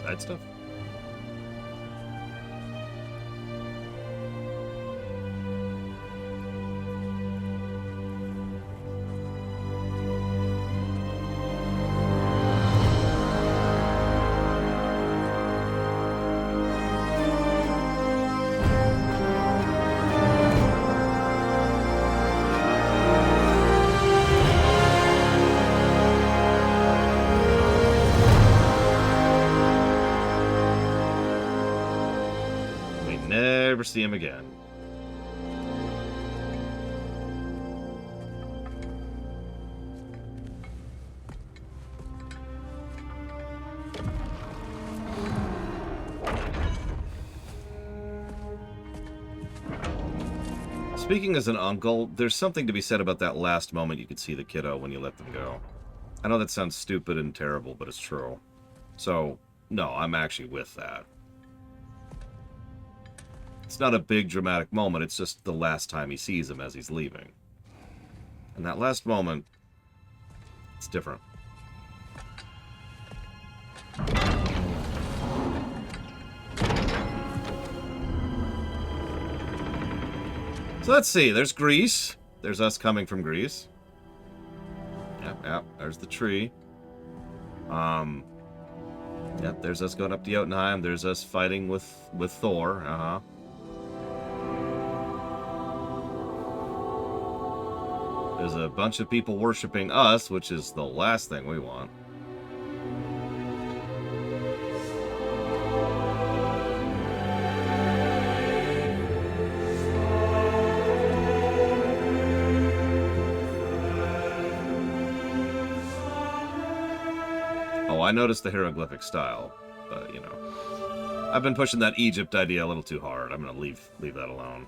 Side stuff? Never see him again. Speaking as an uncle, there's something to be said about that last moment you could see the kiddo when you let them go. I know that sounds stupid and terrible, but it's true. So, no, I'm actually with that. It's not a big dramatic moment, it's just the last time he sees him as he's leaving. And that last moment, it's different. So let's see, there's Greece. There's us coming from Greece. Yep, there's the tree. Yep, there's us going up to Jotunheim. There's us fighting with Thor, There's a bunch of people worshiping us, which is the last thing we want. Oh, I noticed the hieroglyphic style, but, you know. I've been pushing that Egypt idea a little too hard. I'm gonna leave that alone.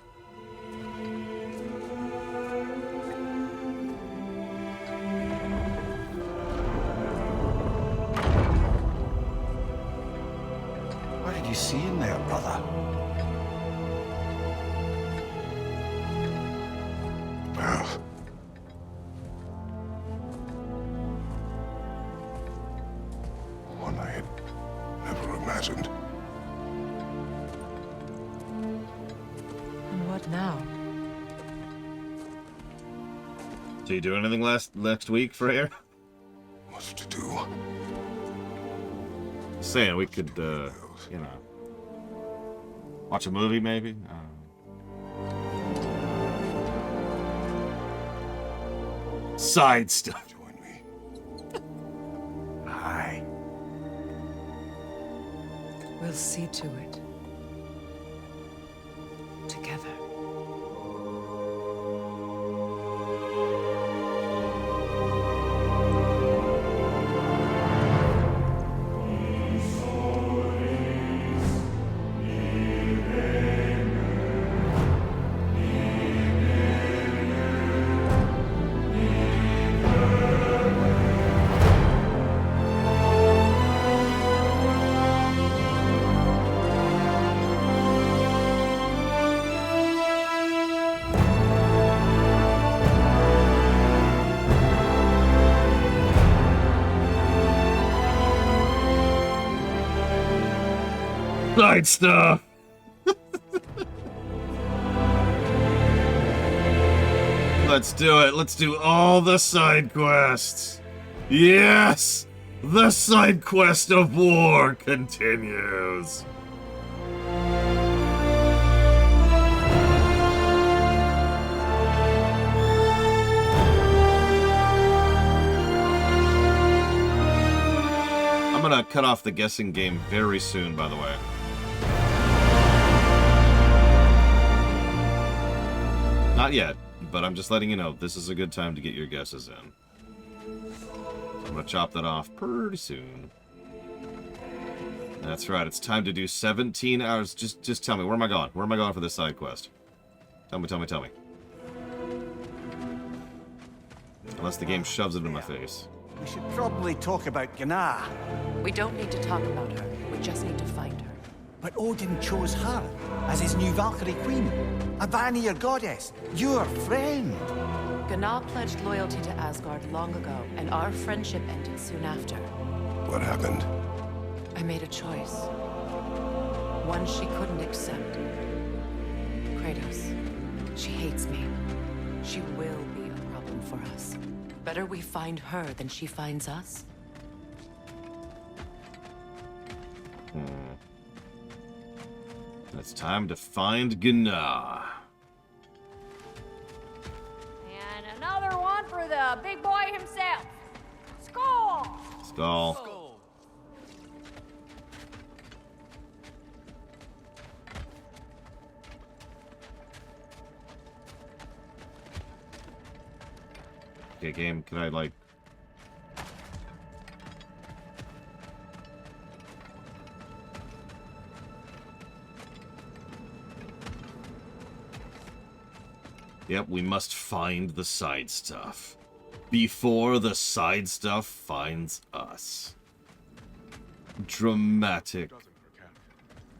What did you see in there, brother? Path. One I had never imagined. And what now? So you do anything next week, Freyr? Much to do. Saying we could, you know, watch a movie maybe. Side stuff. Join me. Aye. We'll see to it. together. Side stuff. Let's do it. Let's do all the side quests. Yes! The side quest of war continues. I'm gonna cut off the guessing game very soon, by the way. Not yet, but I'm just letting you know this is a good time to get your guesses in. So I'm gonna chop that off pretty soon. That's right, it's time to do 17 hours. Just tell me, where am I going? Where am I going for this side quest? Tell me, tell me, tell me. Unless the game shoves it in my face. We should probably talk about Gná. We don't need to talk about her. We just need to find her. But Odin chose her as his new Valkyrie queen. A Vanir goddess. Your friend. Gná pledged loyalty to Asgard long ago, and our friendship ended soon after. What happened? I made a choice. One she couldn't accept. Kratos. She hates me. She will be a problem for us. Better we find her than she finds us. It's time to find Gná. And another one for the big boy himself. Skull! Skull. Okay, game, can I, like... Yep, we must find the side stuff. Before the side stuff finds us. Dramatic.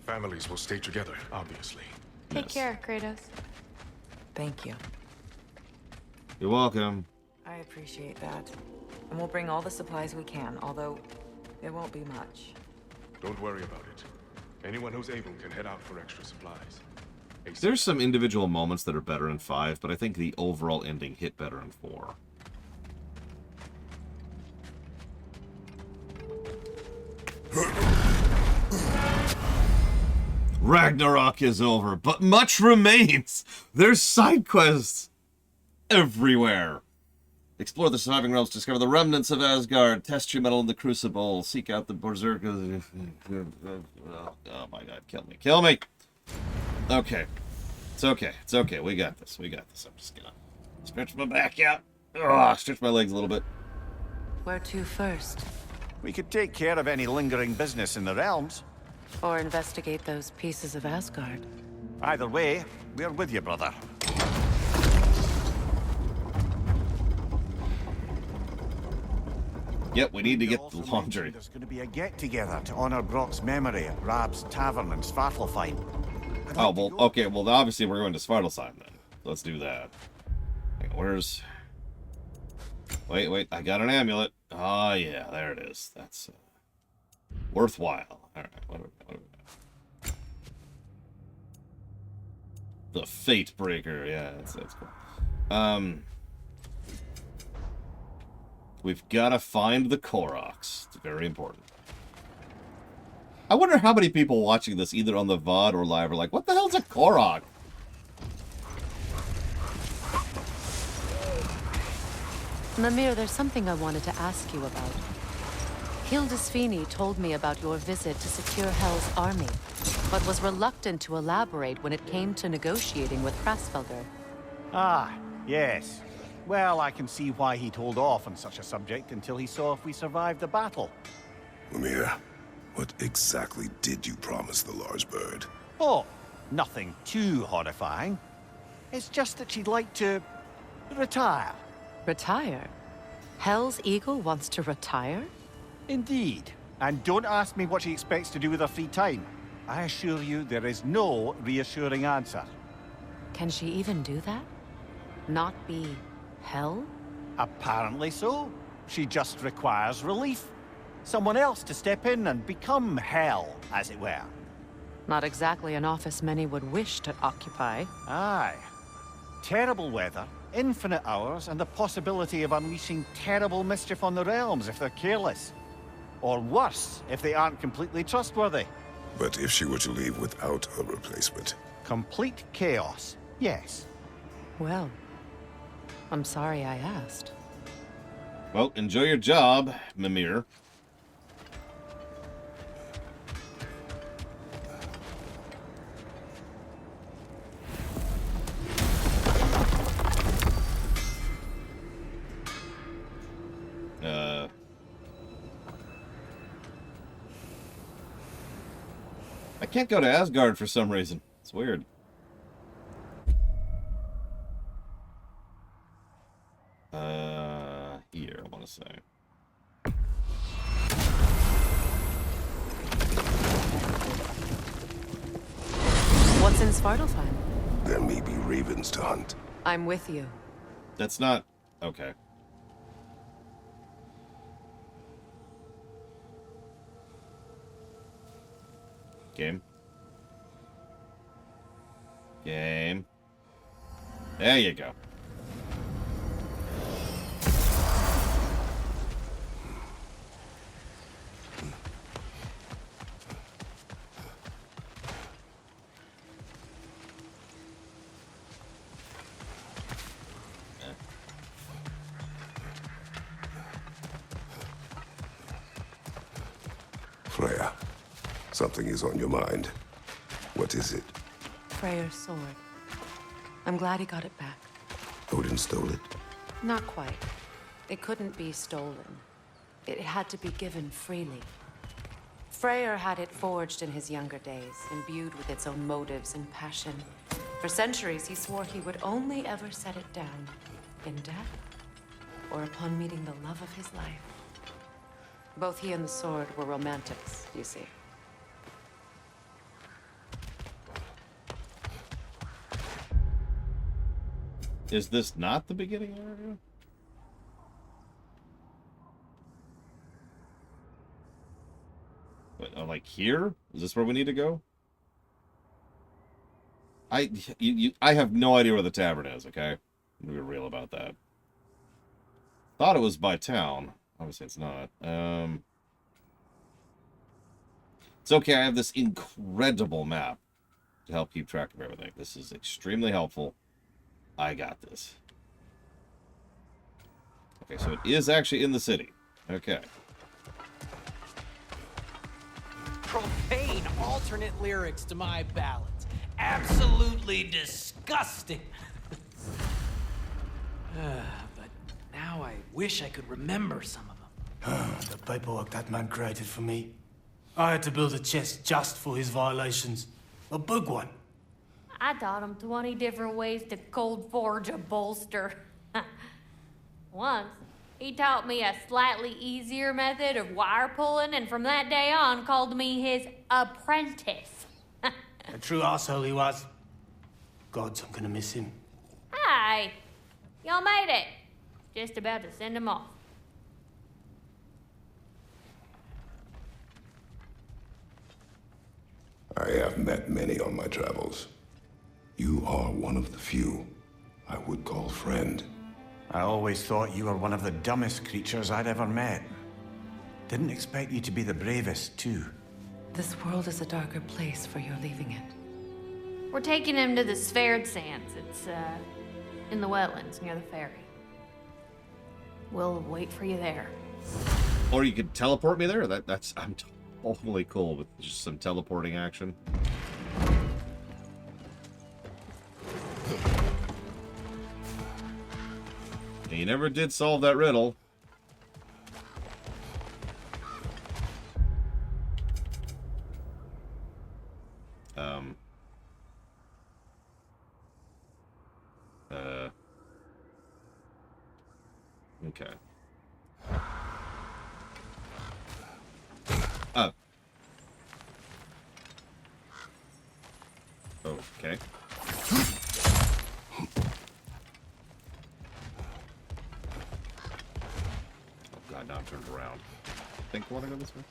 Families will stay together, obviously. Take care, Kratos. Thank you. You're welcome. I appreciate that. And we'll bring all the supplies we can, although it won't be much. Don't worry about it. Anyone who's able can head out for extra supplies. There's some individual moments that are better in 5, but I think the overall ending hit better in 4. Ragnarok is over, but much remains. There's side quests everywhere. Explore the surviving realms, discover the remnants of Asgard, test your metal in the crucible, seek out the berserkers. Oh my god, kill me. Kill me! Okay. It's okay. It's okay. We got this. We got this. I'm just gonna stretch my back out. Ugh, stretch my legs a little bit. Where to first? We could take care of any lingering business in the realms. Or investigate those pieces of Asgard. Either way, we're with you, brother. Yep, we need to get the laundry. There's going to be a get-together to honor Brok's memory at Rab's Tavern in Svartalfheim. Oh, well, okay, well, obviously we're going to Svartalfheim then. Let's do that. Hang on, where's... Wait, I got an amulet. Oh, yeah, there it is. That's worthwhile. Alright, what do we got? The Fate Breaker, yeah, that's cool. We've got to find the Koroks. It's very important. I wonder how many people watching this, either on the VOD or live, are like, what the hell's a Korok? Mimir, there's something I wanted to ask you about. Hildisvini told me about your visit to secure Hel's army. but was reluctant to elaborate when it came to negotiating with Hraesvelgr. Ah, yes. Well, I can see why he'd hold off on such a subject until he saw if we survived the battle. Mimir, what exactly did you promise the large bird? Oh, nothing too horrifying. It's just that she'd like to retire. Retire? Hell's Eagle wants to retire? Indeed. And don't ask me what she expects to do with her free time. I assure you there is no reassuring answer. Can she even do that? Not be Hell? Apparently so. She just requires relief. Someone else to step in and become Hell, as it were. Not exactly an office many would wish to occupy. Aye. Terrible weather, infinite hours, and the possibility of unleashing terrible mischief on the realms if they're careless. Or worse, if they aren't completely trustworthy. But if she were to leave without a replacement? Complete chaos, yes. Well, I'm sorry I asked. Well, enjoy your job, Mimir. I can't go to Asgard for some reason. It's weird. Here, I want to say. What's in Svartalfheim? There may be ravens to hunt. I'm with you. That's not... okay. Game. Game. There you go. Freya, something is on your mind. What is it? Freyr's sword. I'm glad he got it back. Odin stole it? Not quite. It couldn't be stolen. It had to be given freely. Freyr had it forged in his younger days, imbued with its own motives and passion. For centuries, he swore he would only ever set it down in death or upon meeting the love of his life. Both he and the sword were romantics, you see. Is this not the beginning area? But, like here? Is this where we need to go? I have no idea where the tavern is, okay? We were real about that. Thought it was by town. Obviously it's not. It's okay, I have this incredible map to help keep track of everything. This is extremely helpful. I got this. Okay, so it is actually in the city. Okay. Profane alternate lyrics to my ballads. Absolutely disgusting. But now I wish I could remember some of them. The paperwork that man created for me. I had to build a chest just for his violations. A big one. I taught him 20 different ways to cold forge a bolster. Once, he taught me a slightly easier method of wire pulling, and from that day on called me his apprentice. A true arsehole he was. Gods, I'm gonna miss him. Hi, y'all made it. Just about to send him off. I have met many on my travels. You are one of the few I would call friend. I always thought you were one of the dumbest creatures I'd ever met. Didn't expect you to be the bravest, too. This world is a darker place for your leaving it. We're taking him to the Sverd Sands. It's, in the wetlands near the ferry. We'll wait for you there. Or you could teleport me there. I'm totally cool with just some teleporting action. He never did solve that riddle. Okay. Okay. Oh god, now I'm turned around. I think I want to go this way.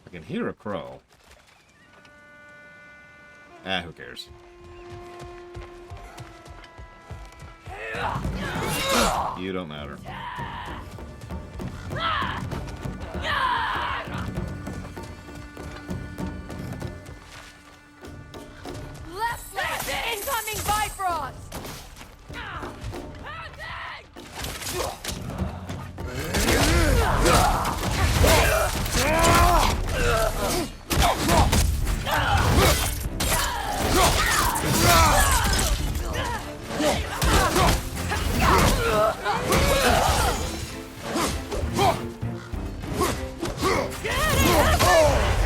I can hear a crow. Ah, who cares? You don't matter. Left incoming Bifrost!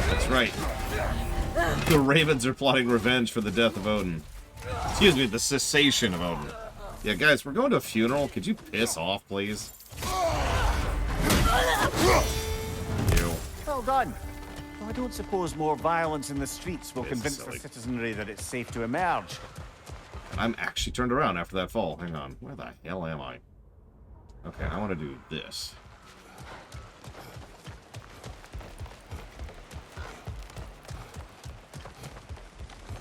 That's right. The Ravens are plotting revenge for the death of Odin. Excuse me, the cessation of Odin. Yeah, guys, we're going to a funeral. Could you piss off, please? You. Well done. Well, I don't suppose more violence in the streets will convince the citizenry that it's safe to emerge. I'm actually turned around after that fall. Hang on. Where the hell am I? Okay, I want to do this.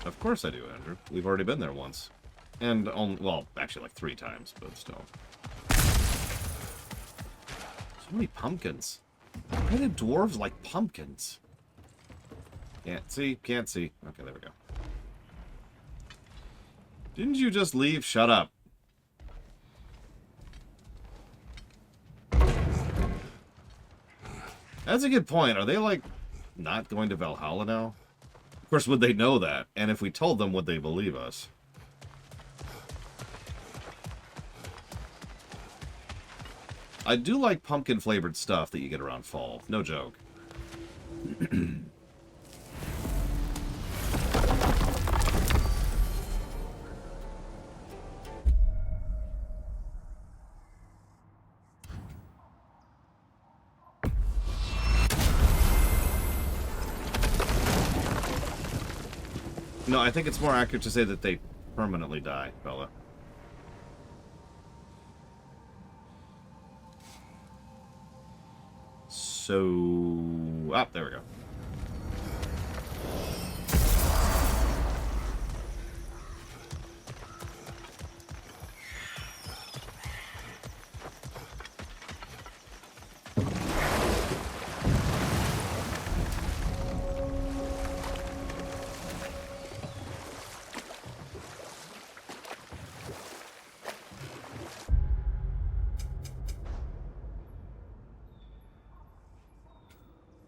Of course I do, Andrew. We've already been there once. And, well, actually like 3 times, but still. So many pumpkins. Why do dwarves like pumpkins? Can't see, can't see. Okay, there we go. Didn't you just leave? Shut up. That's a good point. Are they, like, not going to Valhalla now? Of course, would they know that? And if we told them, would they believe us? I do like pumpkin-flavored stuff that you get around fall. No joke. No, I think it's more accurate to say that they permanently die, Bella. So... ah, there we go.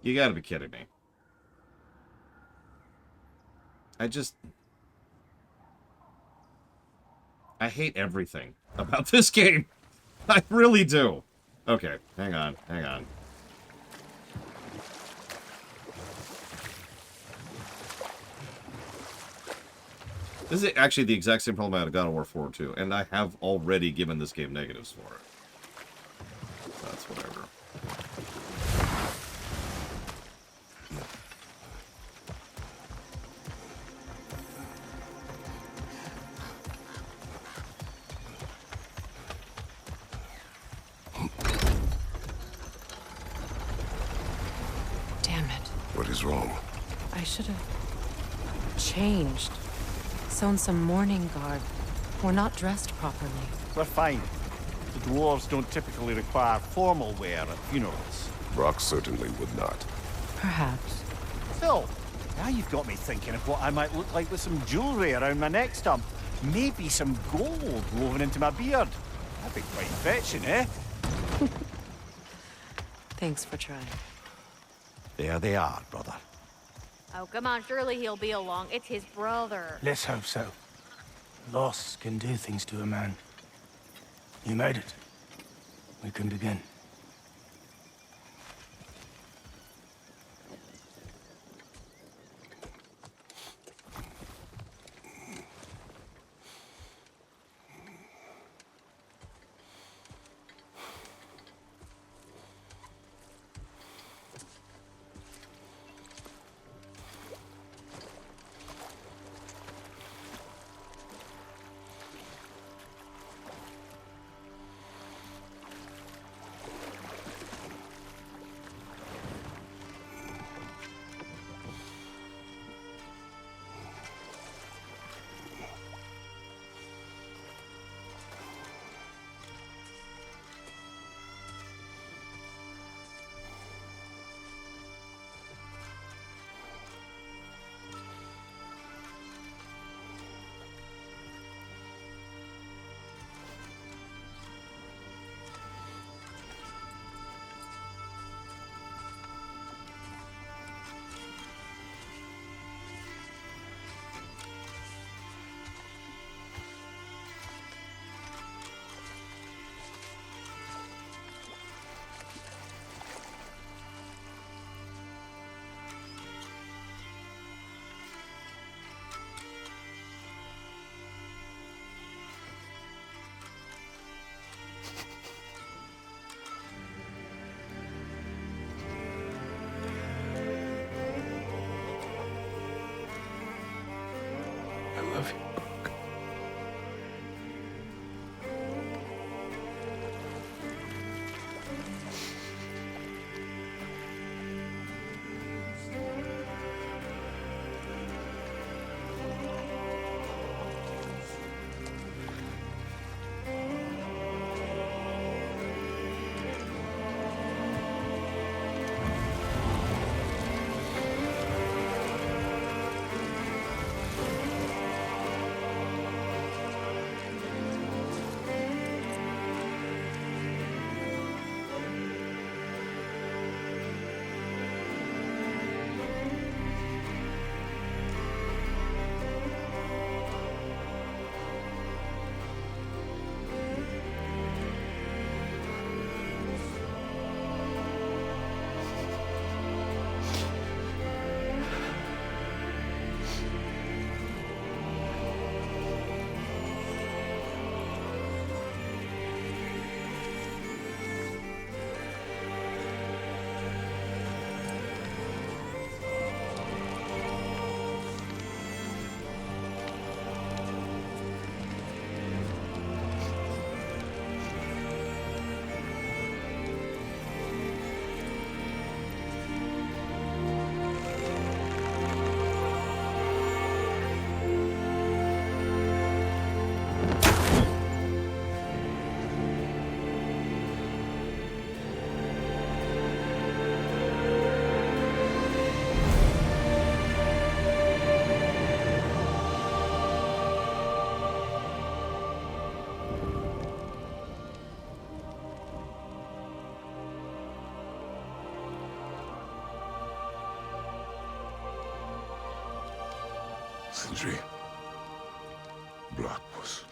You gotta be kidding me. I hate everything about this game. I really do. Okay, hang on, hang on. This is actually the exact same problem I had with God of War 4 too, and I have already given this game negatives for it. That's whatever. What is wrong? I should have changed. Sewn some mourning garb. We're not dressed properly. We're fine. The dwarves don't typically require formal wear at funerals. Brok certainly would not. Perhaps. Still, now you've got me thinking of what I might look like with some jewellery around my neck stump. Maybe some gold woven into my beard. That'd be quite fetching, eh? Thanks for trying. There they are, brother. Oh, come on, surely he'll be along. It's his brother. Let's hope so. Loss can do things to a man. You made it. We can begin. I love you, Brok. Sindri. Brok was...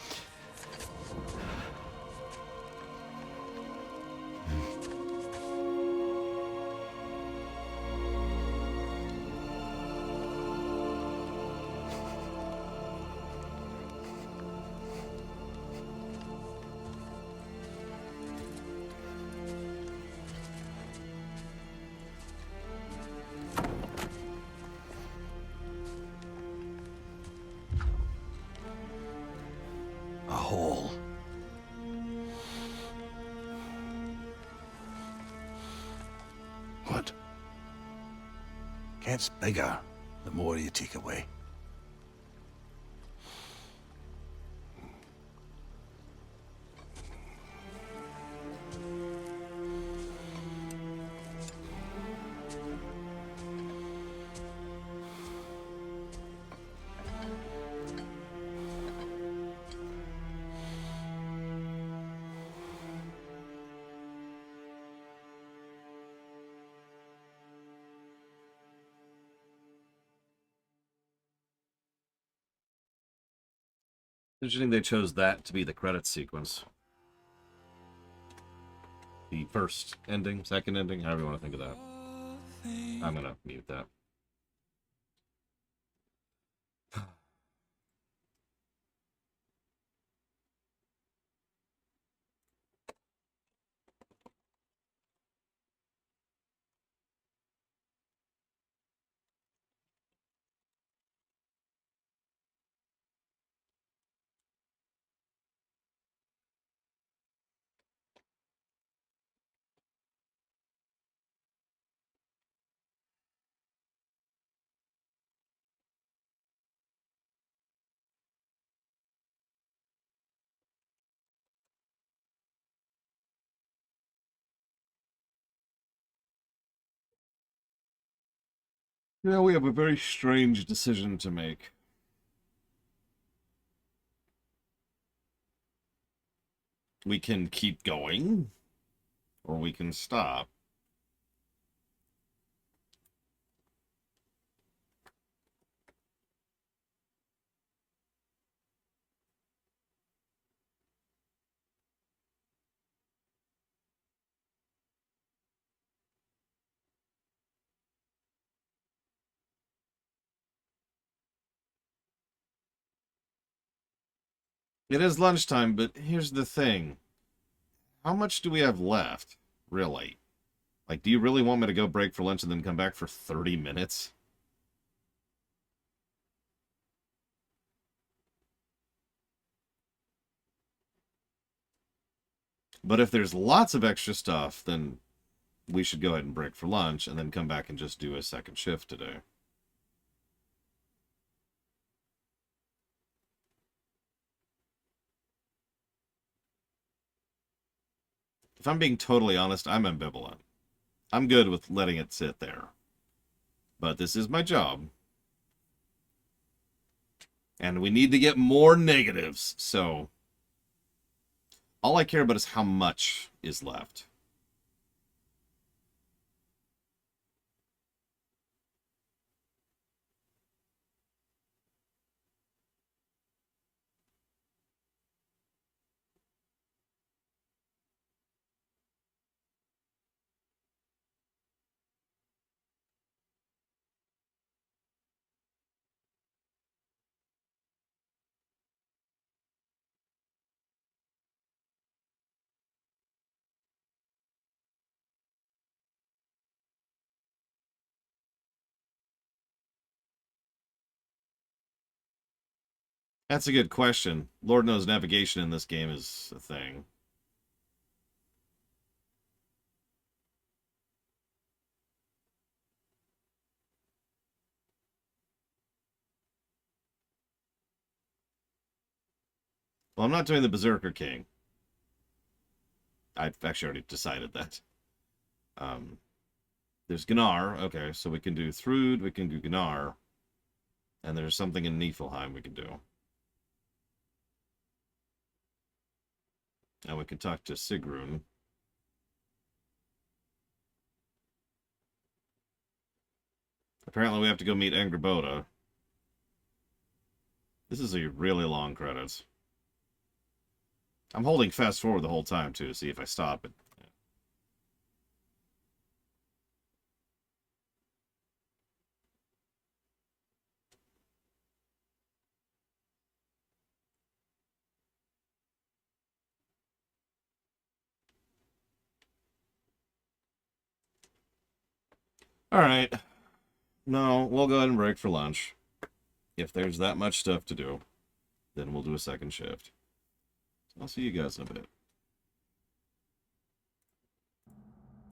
a hole. What? Gets bigger the more you take away. Interesting they chose that to be the credits sequence. The first ending, second ending, however you want to think of that. I'm gonna mute that. Yeah, we have a very strange decision to make. We can keep going, or we can stop. It is lunchtime, but here's the thing. How much do we have left, really? Like, do you really want me to go break for lunch and then come back for 30 minutes? But if there's lots of extra stuff, then we should go ahead and break for lunch and then come back and just do a second shift today. If I'm being totally honest, I'm ambivalent. I'm good with letting it sit there. But this is my job. And we need to get more negatives, so all I care about is how much is left. That's a good question. Lord knows navigation in this game is a thing. Well, I'm not doing the Berserker King. I've actually already decided that. There's Gunnar. Okay, so we can do Thrud, we can do Gunnar. And there's something in Niflheim we can do. And we can talk to Sigrun. Apparently we have to go meet Angrboda. This is a really long credits. I'm holding fast forward the whole time, too, to see if I stop it. Alright. No, we'll go ahead and break for lunch. If there's that much stuff to do, then we'll do a second shift. I'll see you guys in a bit.